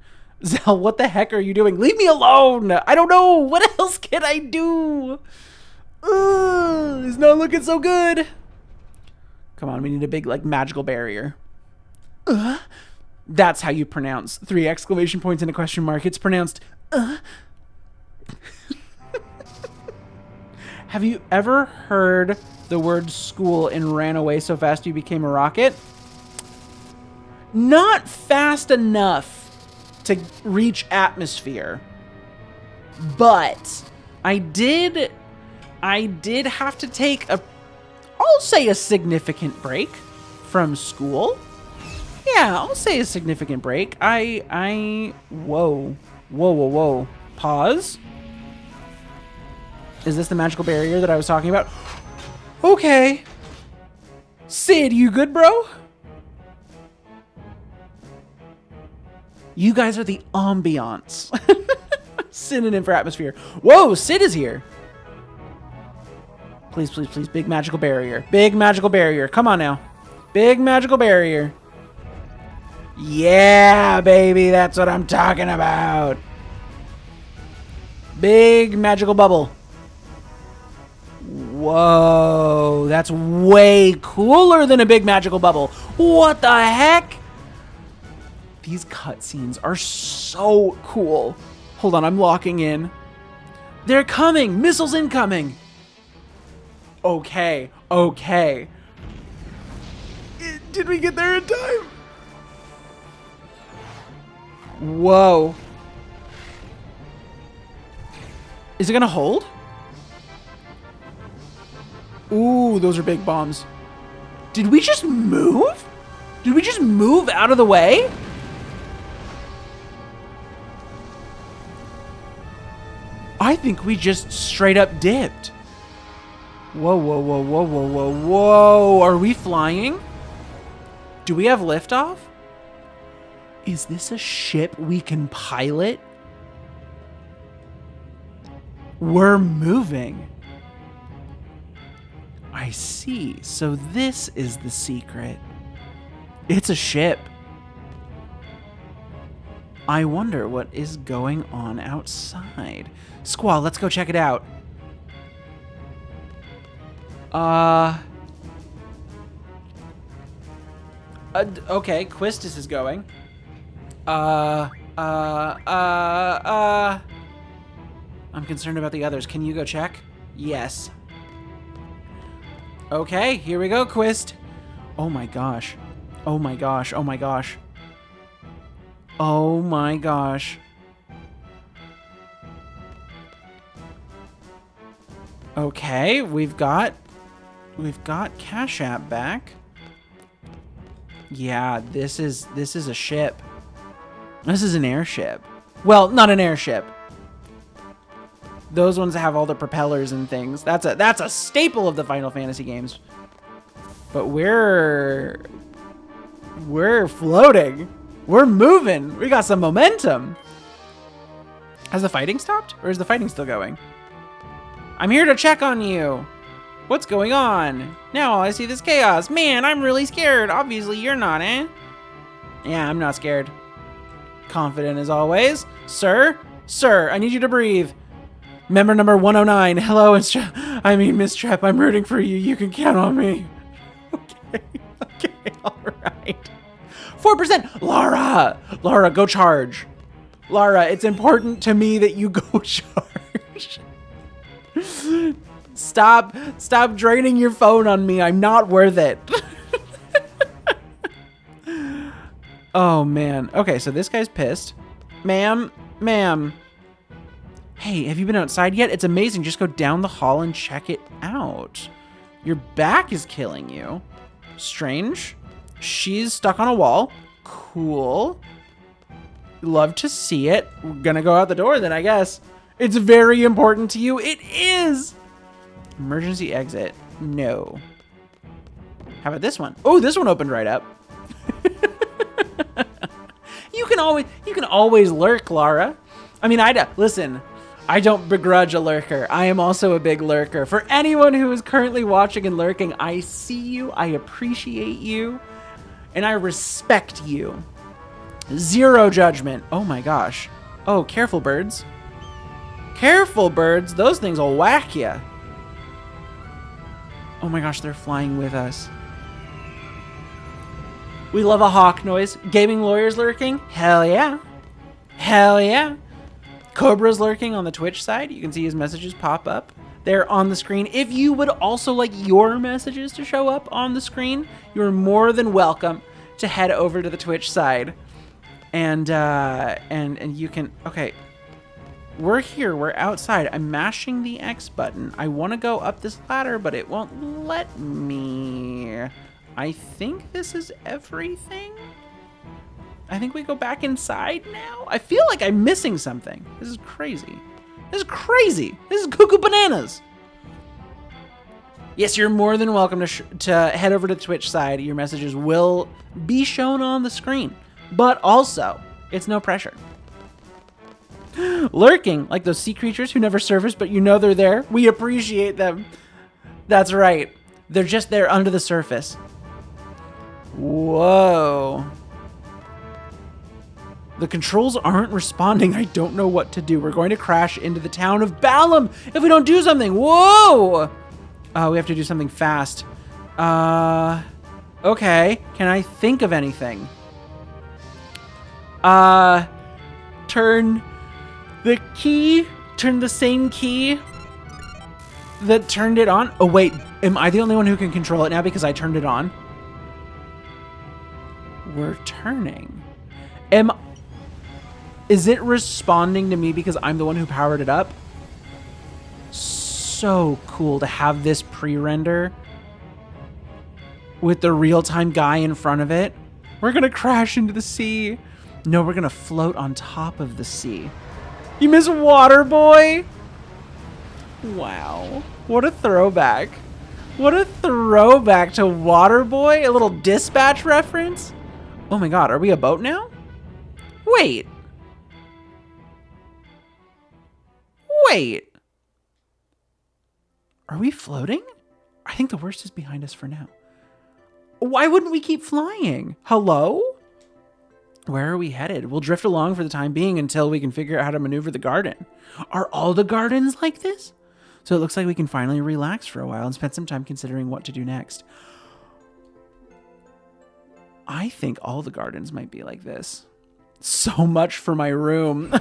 Zell, what the heck are you doing? Leave me alone. I don't know. What else can I do? It's not looking so good. Come on, we need a big, like, magical barrier. That's how you pronounce 3 exclamation points and a question mark. It's pronounced, Have you ever heard the word school and ran away so fast you became a rocket? Not fast enough to reach atmosphere, but I did have to take I'll say a significant break from school. Yeah, I'll say a significant break. Whoa. Pause. Is this the magical barrier that I was talking about? Okay. Sid, you good, bro? You guys are the ambiance. Synonym for atmosphere. Whoa, Sid is here. Please, please, please. Big magical barrier. Big magical barrier. Come on now. Big magical barrier. Yeah, baby. That's what I'm talking about. Big magical bubble. Whoa. That's way cooler than a big magical bubble. What the heck? These cutscenes are so cool. Hold on, I'm locking in. They're coming. Missiles incoming. Okay. Did we get there in time? Whoa. Is it gonna hold? Ooh, those are big bombs. Did we just move? Did we just move out of the way? I think we just straight up dipped. Whoa. Are we flying? Do we have liftoff? Is this a ship we can pilot? We're moving. I see. So this is the secret. It's a ship. I wonder what is going on outside. Squall, let's go check it out. Okay, Quistis is going. I'm concerned about the others. Can you go check? Yes. Okay, here we go, Quist. Oh my gosh. Oh my gosh. Oh my gosh. Oh my gosh. Okay, we've got Cash App back. Yeah, this is a ship. This is an airship. Well, not an airship. Those ones have all the propellers and things. That's a staple of the Final Fantasy games. But we're floating. We're moving. We got some momentum. Has the fighting stopped? Or is the fighting still going? I'm here to check on you. What's going on? Now I see this chaos. Man, I'm really scared. Obviously, you're not, eh? Yeah, I'm not scared. Confident as always. Sir, I need you to breathe. Member number 109. Hello, Miss Trep. I'm rooting for you. You can count on me. Okay, all right. 4%. Lara, go charge. Lara, it's important to me that you go charge. Stop draining your phone on me. I'm not worth it. Oh, man. Okay, so this guy's pissed. Ma'am. Hey, have you been outside yet? It's amazing. Just go down the hall and check it out. Your back is killing you. Strange. She's stuck on a wall. Cool. Love to see it. We're gonna go out the door then, I guess. It's very important to you. It is. Emergency exit. No. How about this one? Oh, this one opened right up. You can always lurk, Lara. I mean, listen, I don't begrudge a lurker. I am also a big lurker. For anyone who is currently watching and lurking, I see you, I appreciate you, and I respect you. Zero judgment. Oh my gosh. Oh, careful, birds. Careful, birds. Those things will whack you. Oh my gosh, they're flying with us. We love a hawk noise. Gaming lawyers lurking? Hell yeah. Hell yeah. Cobra's lurking on the Twitch side. You can see his messages pop up there on the screen. If you would also like your messages to show up on the screen, you're more than welcome to head over to the Twitch side. And you can, okay. We're here, we're outside. I'm mashing the X button. I want to go up this ladder, but it won't let me. I think this is everything. I think we go back inside now. I feel like I'm missing something. This is crazy. This is crazy. This is cuckoo bananas. Yes, you're more than welcome to head over to the Twitch side. Your messages will be shown on the screen, but also it's no pressure. Lurking, like those sea creatures who never surface, but you know they're there. We appreciate them. That's right. They're just there under the surface. Whoa. The controls aren't responding. I don't know what to do. We're going to crash into the town of Balam if we don't do something. Whoa. We have to do something fast. Okay. Can I think of anything? Turn the same key that turned it on. Oh, wait. Am I the only one who can control it now because I turned it on? We're turning. Is it responding to me because I'm the one who powered it up? So cool to have this pre-render with the real-time guy in front of it. We're gonna crash into the sea. No, we're gonna float on top of the sea. You miss Waterboy? Wow. What a throwback. What a throwback to Waterboy. A little Dispatch reference. Oh my god, are we a boat now? Wait. Are we floating? I think the worst is behind us for now. Why wouldn't we keep flying? Hello? Where are we headed? We'll drift along for the time being until we can figure out how to maneuver the garden. Are all the gardens like this? So it looks like we can finally relax for a while and spend some time considering what to do next. I think all the gardens might be like this. So much for my room.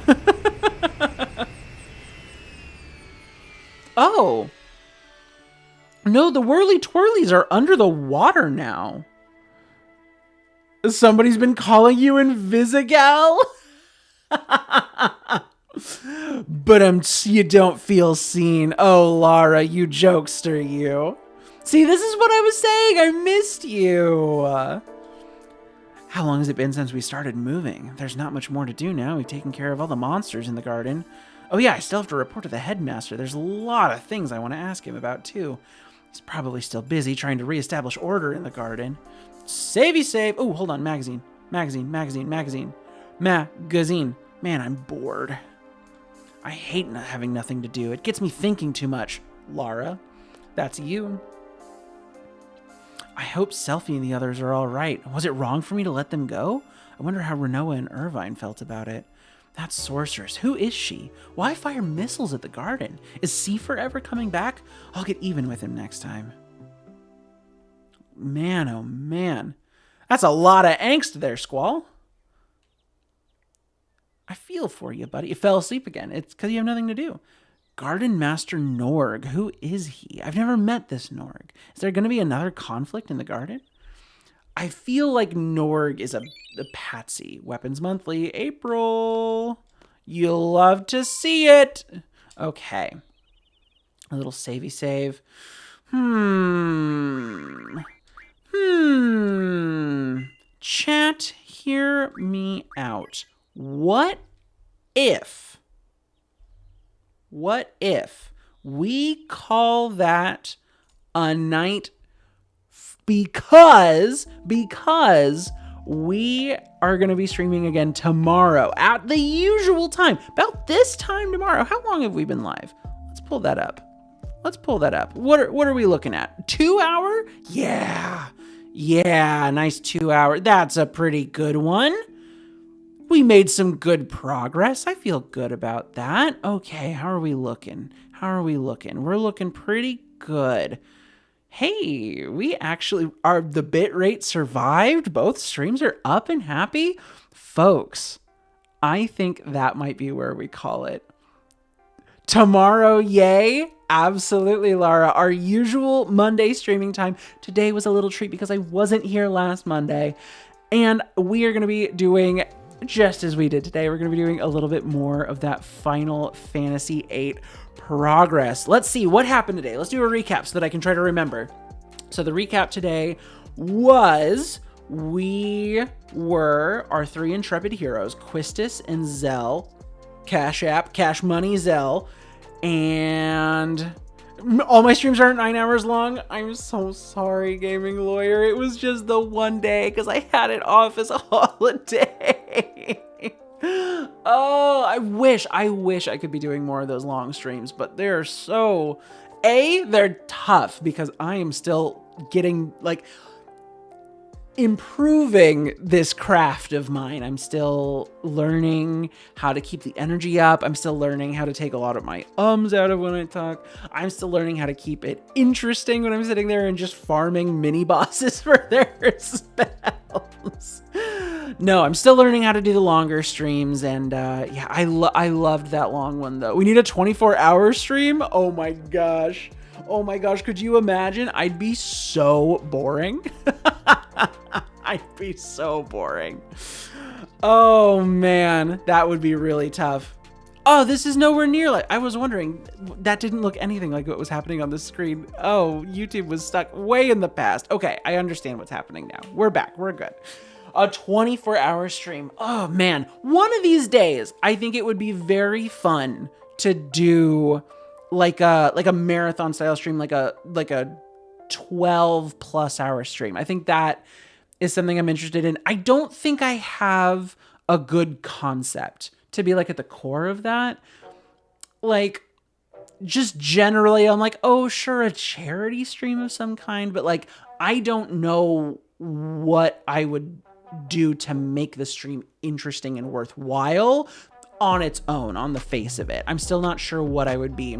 Oh. No, the whirly twirlies are under the water now. Somebody's been calling you Invisigal? But you don't feel seen. Oh, Lara, you jokester, you. See, this is what I was saying. I missed you. How long has it been since we started moving? There's not much more to do now. We've taken care of all the monsters in the garden. Oh yeah, I still have to report to the headmaster. There's a lot of things I want to ask him about too. He's probably still busy trying to reestablish order in the garden. Savey save. Oh, hold on. Magazine. Magazine. Man, I'm bored. I hate not having nothing to do. It gets me thinking too much. Lara, that's you. I hope Selfie and the others are all right. Was it wrong for me to let them go? I wonder how Renoa and Irvine felt about it. That sorceress. Who is she? Why fire missiles at the garden? Is Seifer ever coming back? I'll get even with him next time. Man, oh man. That's a lot of angst there, Squall. I feel for you, buddy. You fell asleep again. It's because you have nothing to do. Garden Master Norg. Who is he? I've never met this Norg. Is there going to be another conflict in the garden? I feel like Norg is a patsy. Weapons Monthly, April. You'll love to see it. Okay. A little savey save. Chat, hear me out. What if we call that a night because we are going to be streaming again tomorrow at the usual time, about this time tomorrow. How long have we been live? Let's pull that up. What are we looking at? 2 hour? Yeah, nice 2 hour. That's a pretty good one. We made some good progress. I feel good about that. Okay, how are we looking? We're looking pretty good. Hey, we actually are, the bit rate survived. Both streams are up and happy. Folks, I think that might be where we call it. Tomorrow, yay. Absolutely, Lara. Our usual Monday streaming time. Today was a little treat because I wasn't here last Monday. And we are going to be doing just as we did today. We're going to be doing a little bit more of that Final Fantasy VIII progress. Let's see what happened today. Let's do a recap so that I can try to remember. So the recap today was we were our 3 intrepid heroes, Quistis and Zell, Cash Money Zell, and all my streams aren't 9 hours long. I'm so sorry, Gaming Lawyer. It was just the one day because I had it off as a holiday. Oh, I wish I could be doing more of those long streams, but they're they're tough because I am still getting, improving this craft of mine. I'm still learning how to keep the energy up. I'm still learning how to take a lot of my ums out of when I talk. I'm still learning how to keep it interesting when I'm sitting there and just farming mini bosses for their spells. No, I'm still learning how to do the longer streams, and yeah, I loved that long one though. We need a 24-hour stream. Oh my gosh, could you imagine? I'd be so boring. I'd be so boring. Oh man, that would be really tough. Oh, this is nowhere near I was wondering. That didn't look anything like what was happening on the screen. Oh, YouTube was stuck way in the past. Okay, I understand what's happening now. We're back. We're good. A 24-hour stream. Oh man, one of these days, I think it would be very fun to do like a marathon style stream, like a 12+ hour stream. I think that is something I'm interested in. I don't think I have a good concept to be at the core of that. Just generally, I'm oh, sure, a charity stream of some kind, but I don't know what I would do to make the stream interesting and worthwhile on its own, on the face of it. I'm still not sure what I would be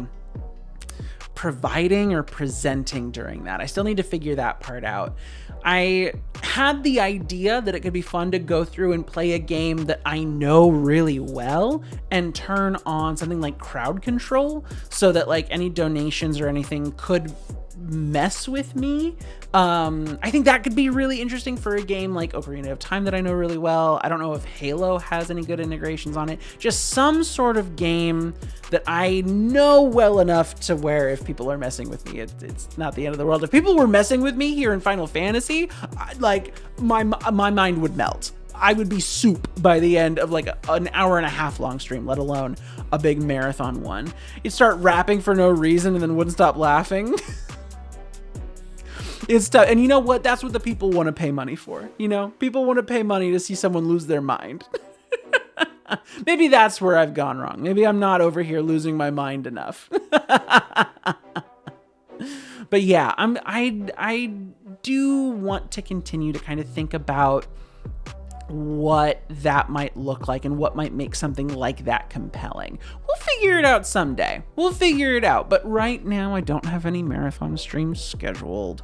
providing or presenting during that. I still need to figure that part out. I had the idea that it could be fun to go through and play a game that I know really well and turn on something like crowd control so that any donations or anything could mess with me. I think that could be really interesting for a game like Ocarina of Time that I know really well. I don't know if Halo has any good integrations on it. Just some sort of game that I know well enough to where if people are messing with me, it's not the end of the world. If people were messing with me here in Final Fantasy, my mind would melt. I would be soup by the end of an hour and a half long stream, let alone a big marathon one. You'd start rapping for no reason and then wouldn't stop laughing. It's tough. And you know what? That's what the people want to pay money for. People want to pay money to see someone lose their mind. Maybe that's where I've gone wrong. Maybe I'm not over here losing my mind enough. But yeah, I do want to continue to kind of think about what that might look like and what might make something like that compelling. We'll figure it out someday. We'll figure it out. But right now, I don't have any marathon streams scheduled.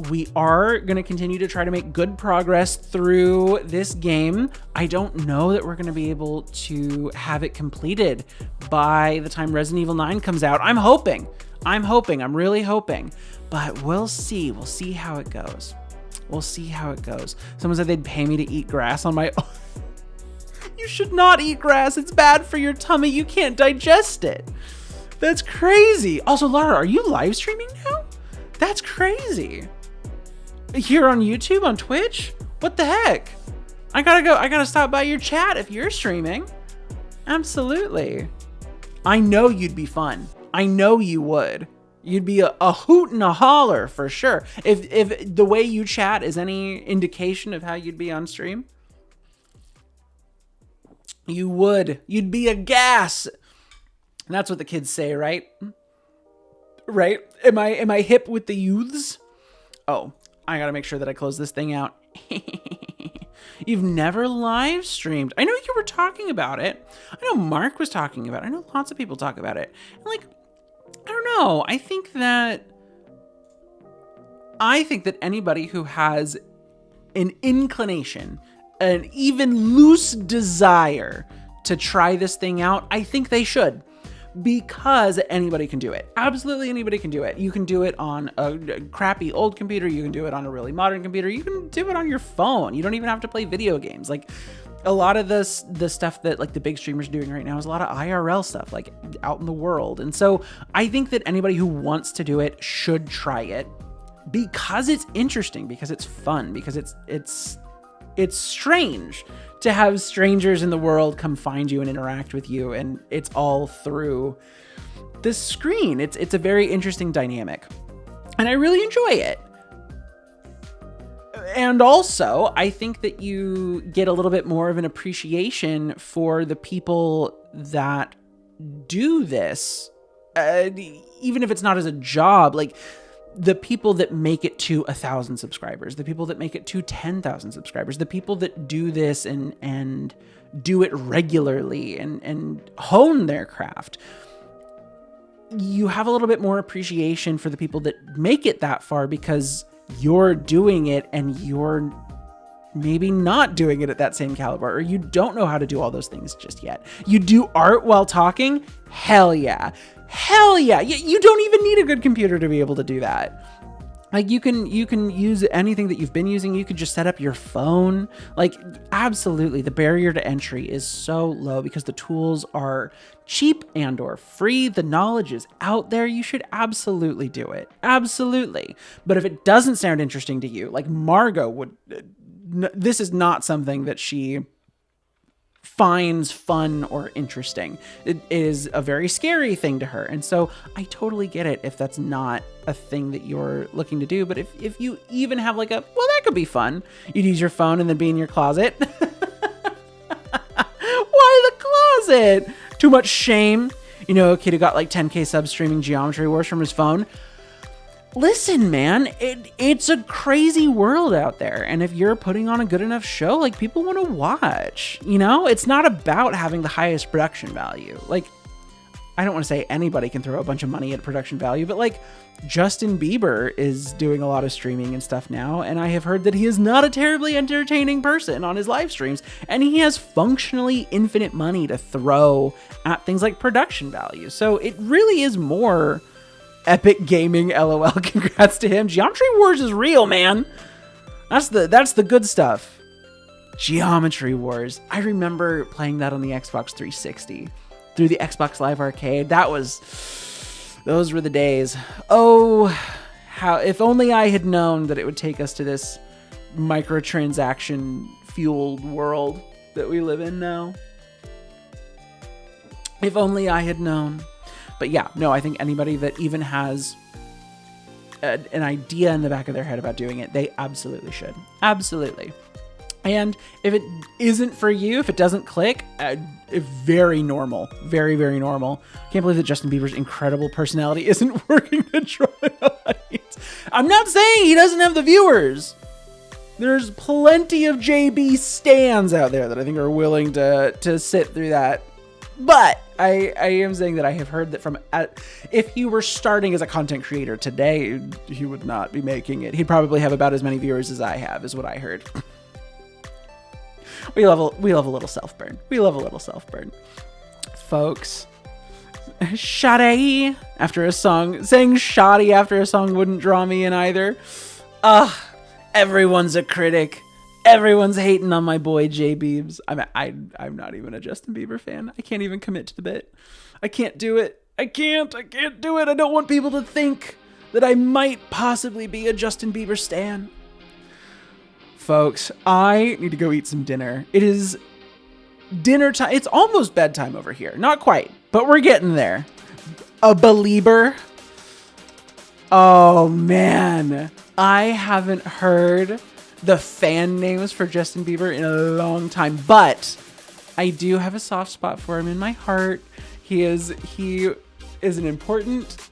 we are going to continue to try to make good progress through this game. I don't know that we're going to be able to have it completed by the time Resident Evil 9 comes out. I'm hoping. I'm really hoping. But we'll see. We'll see how it goes. Someone said they'd pay me to eat grass on my own. You should not eat grass. It's bad for your tummy. You can't digest it. That's crazy. Also, Lara, are you live streaming now? That's crazy. Here on YouTube, on Twitch? What the heck? I gotta stop by your chat if you're streaming. Absolutely. I know you'd be fun. I know you would. You'd be a hoot and a holler for sure. If the way you chat is any indication of how you'd be on stream, you would. You'd be a gas. And that's what the kids say, right? Right? Am I hip with the youths? Oh, I gotta make sure that I close this thing out. You've never live streamed. I know you were talking about it. I know Mark was talking about it. I know lots of people talk about it. And like, I don't know. I think that anybody who has an inclination, an even loose desire to try this thing out, I think they should. Because anybody can do it. Absolutely anybody can do it. You can do it on a crappy old computer. You can do it on a really modern computer. You can do it on your phone. You don't even have to play video games. Like a lot of the stuff that like the big streamers are doing right now is a lot of IRL stuff, like out in the world. And so I think that anybody who wants to do it should try it because it's interesting, because it's fun, because it's strange to have strangers in the world come find you and interact with you, and it's all through the screen. It's a very interesting dynamic, and I really enjoy it. And also, I think that you get a little bit more of an appreciation for the people that do this, even if it's not as a job, like the people that make it to 1,000 subscribers, the people that make it to 10,000 subscribers, the people that do this and do it regularly and hone their craft. You have a little bit more appreciation for the people that make it that far because you're doing it and you're maybe not doing it at that same caliber, or you don't know how to do all those things just yet. You do art while talking? Hell yeah. Hell yeah. You don't even need a good computer to be able to do that. Like you can use anything that you've been using. You could just set up your phone. Like absolutely. The barrier to entry is so low because the tools are cheap and or free. The knowledge is out there. You should absolutely do it. Absolutely. But if it doesn't sound interesting to you, like Margot would, this is not something that she finds fun or interesting. It is a very scary thing to her. And so I totally get it if that's not a thing that you're looking to do. But if you even have like well, that could be fun. You'd use your phone and then be in your closet. Why the closet? Too much shame. You know, a kid who got like 10K subs streaming Geometry Wars from his phone. Listen, man, it's a crazy world out there. And if you're putting on a good enough show, like people want to watch, you know, it's not about having the highest production value. Like, I don't want to say anybody can throw a bunch of money at production value, but like Justin Bieber is doing a lot of streaming and stuff now. And I have heard that he is not a terribly entertaining person on his live streams. And he has functionally infinite money to throw at things like production value. So it really is more epic gaming. LOL. Congrats to him. Geometry Wars is real, man. That's the good stuff. Geometry Wars. I remember playing that on the Xbox 360 through the Xbox Live Arcade. Those were the days. Oh, how if only I had known that it would take us to this microtransaction fueled world that we live in now. If only I had known. But yeah, no, I think anybody that even has an idea in the back of their head about doing it, they absolutely should. Absolutely. And if it isn't for you, if it doesn't click, very normal. Very, very normal. Can't believe that Justin Bieber's incredible personality isn't working to draw an audience. I'm not saying he doesn't have the viewers. There's plenty of JB stans out there that I think are willing to sit through that. But I am saying that I have heard that if he were starting as a content creator today, he would not be making it. He'd probably have about as many viewers as I have, is what I heard. We love a little self-burn. We love a little self-burn. Folks. Shoddy after a song. Saying shoddy after a song wouldn't draw me in either. Everyone's a critic. Everyone's hating on my boy J Beebs. I'm not even a Justin Bieber fan. I can't even commit to the bit. I can't do it. I can't do it. I don't want people to think that I might possibly be a Justin Bieber stan. Folks, I need to go eat some dinner. It is dinner time. It's almost bedtime over here. Not quite, but we're getting there. A Belieber. Oh man, I haven't heard the fan names for Justin Bieber in a long time, but I do have a soft spot for him in my heart. He is an important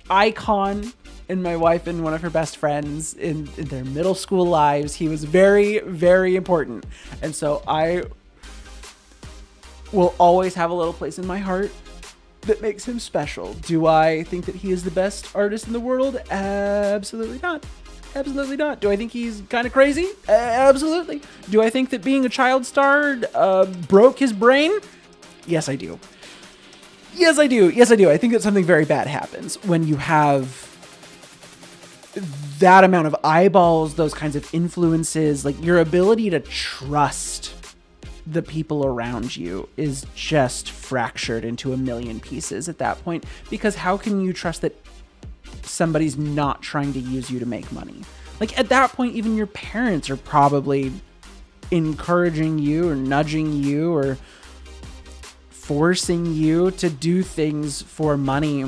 icon in my wife and one of her best friends in their middle school lives. He was very, very important. And so I will always have a little place in my heart that makes him special. Do I think that he is the best artist in the world? Absolutely not. Absolutely not. Do I think he's kind of crazy? Absolutely. Do I think that being a child star broke his brain? Yes, I do. Yes, I do. Yes, I do. I think that something very bad happens when you have that amount of eyeballs, those kinds of influences. Like, your ability to trust the people around you is just fractured into a million pieces at that point. Because how can you trust that somebody's not trying to use you to make money? Like, at that point, even your parents are probably encouraging you or nudging you or forcing you to do things for money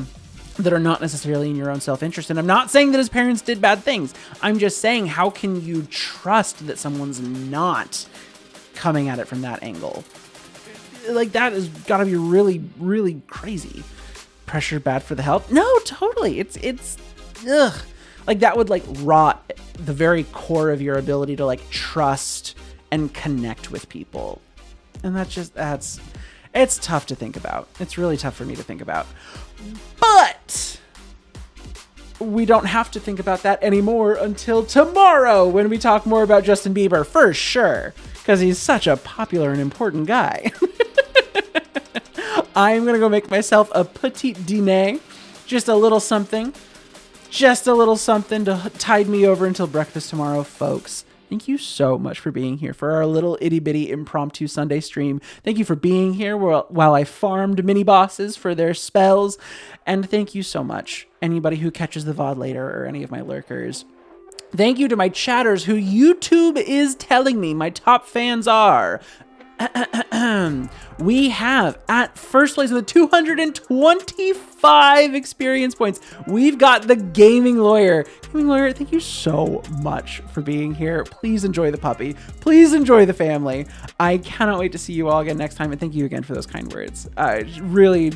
that are not necessarily in your own self-interest. And I'm not saying that his parents did bad things. I'm just saying, how can you trust that someone's not coming at it from that angle? Like, that has got to be really, really crazy. Pressure bad for the health? No, totally. It's ugh. Like, that would like rot the very core of your ability to like trust and connect with people. And it's tough to think about. It's really tough for me to think about. But we don't have to think about that anymore until tomorrow, when we talk more about Justin Bieber, for sure, because he's such a popular and important guy. I'm going to go make myself a petit dîner, just a little something to tide me over until breakfast tomorrow, folks. Thank you so much for being here for our little itty bitty impromptu Sunday stream. Thank you for being here while I farmed mini bosses for their spells. And thank you so much, anybody who catches the VOD later or any of my lurkers. Thank you to my chatters who YouTube is telling me my top fans are. We have at first place with 225 experience points. We've got the Gaming Lawyer. Gaming Lawyer, thank you so much for being here. Please enjoy the puppy. Please enjoy the family. I cannot wait to see you all again next time. And thank you again for those kind words. Really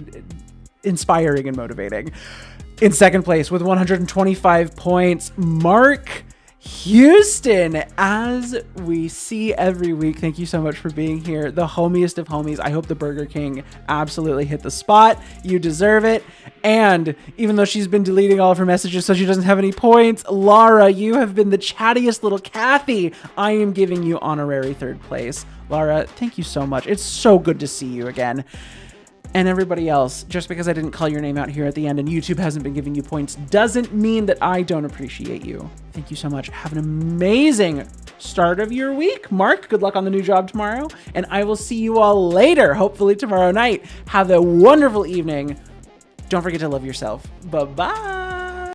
inspiring and motivating. In second place with 125 points, Mark Houston, as we see every week. Thank you so much for being here. The homiest of homies. I hope the Burger King absolutely hit the spot. You deserve it. And even though she's been deleting all of her messages so she doesn't have any points, Laura, you have been the chattiest little Kathy. I am giving you honorary third place. Laura, thank you so much. It's so good to see you again. And everybody else, just because I didn't call your name out here at the end and YouTube hasn't been giving you points doesn't mean that I don't appreciate you. Thank you so much. Have an amazing start of your week. Mark, good luck on the new job tomorrow. And I will see you all later, hopefully tomorrow night. Have a wonderful evening. Don't forget to love yourself. Bye-bye.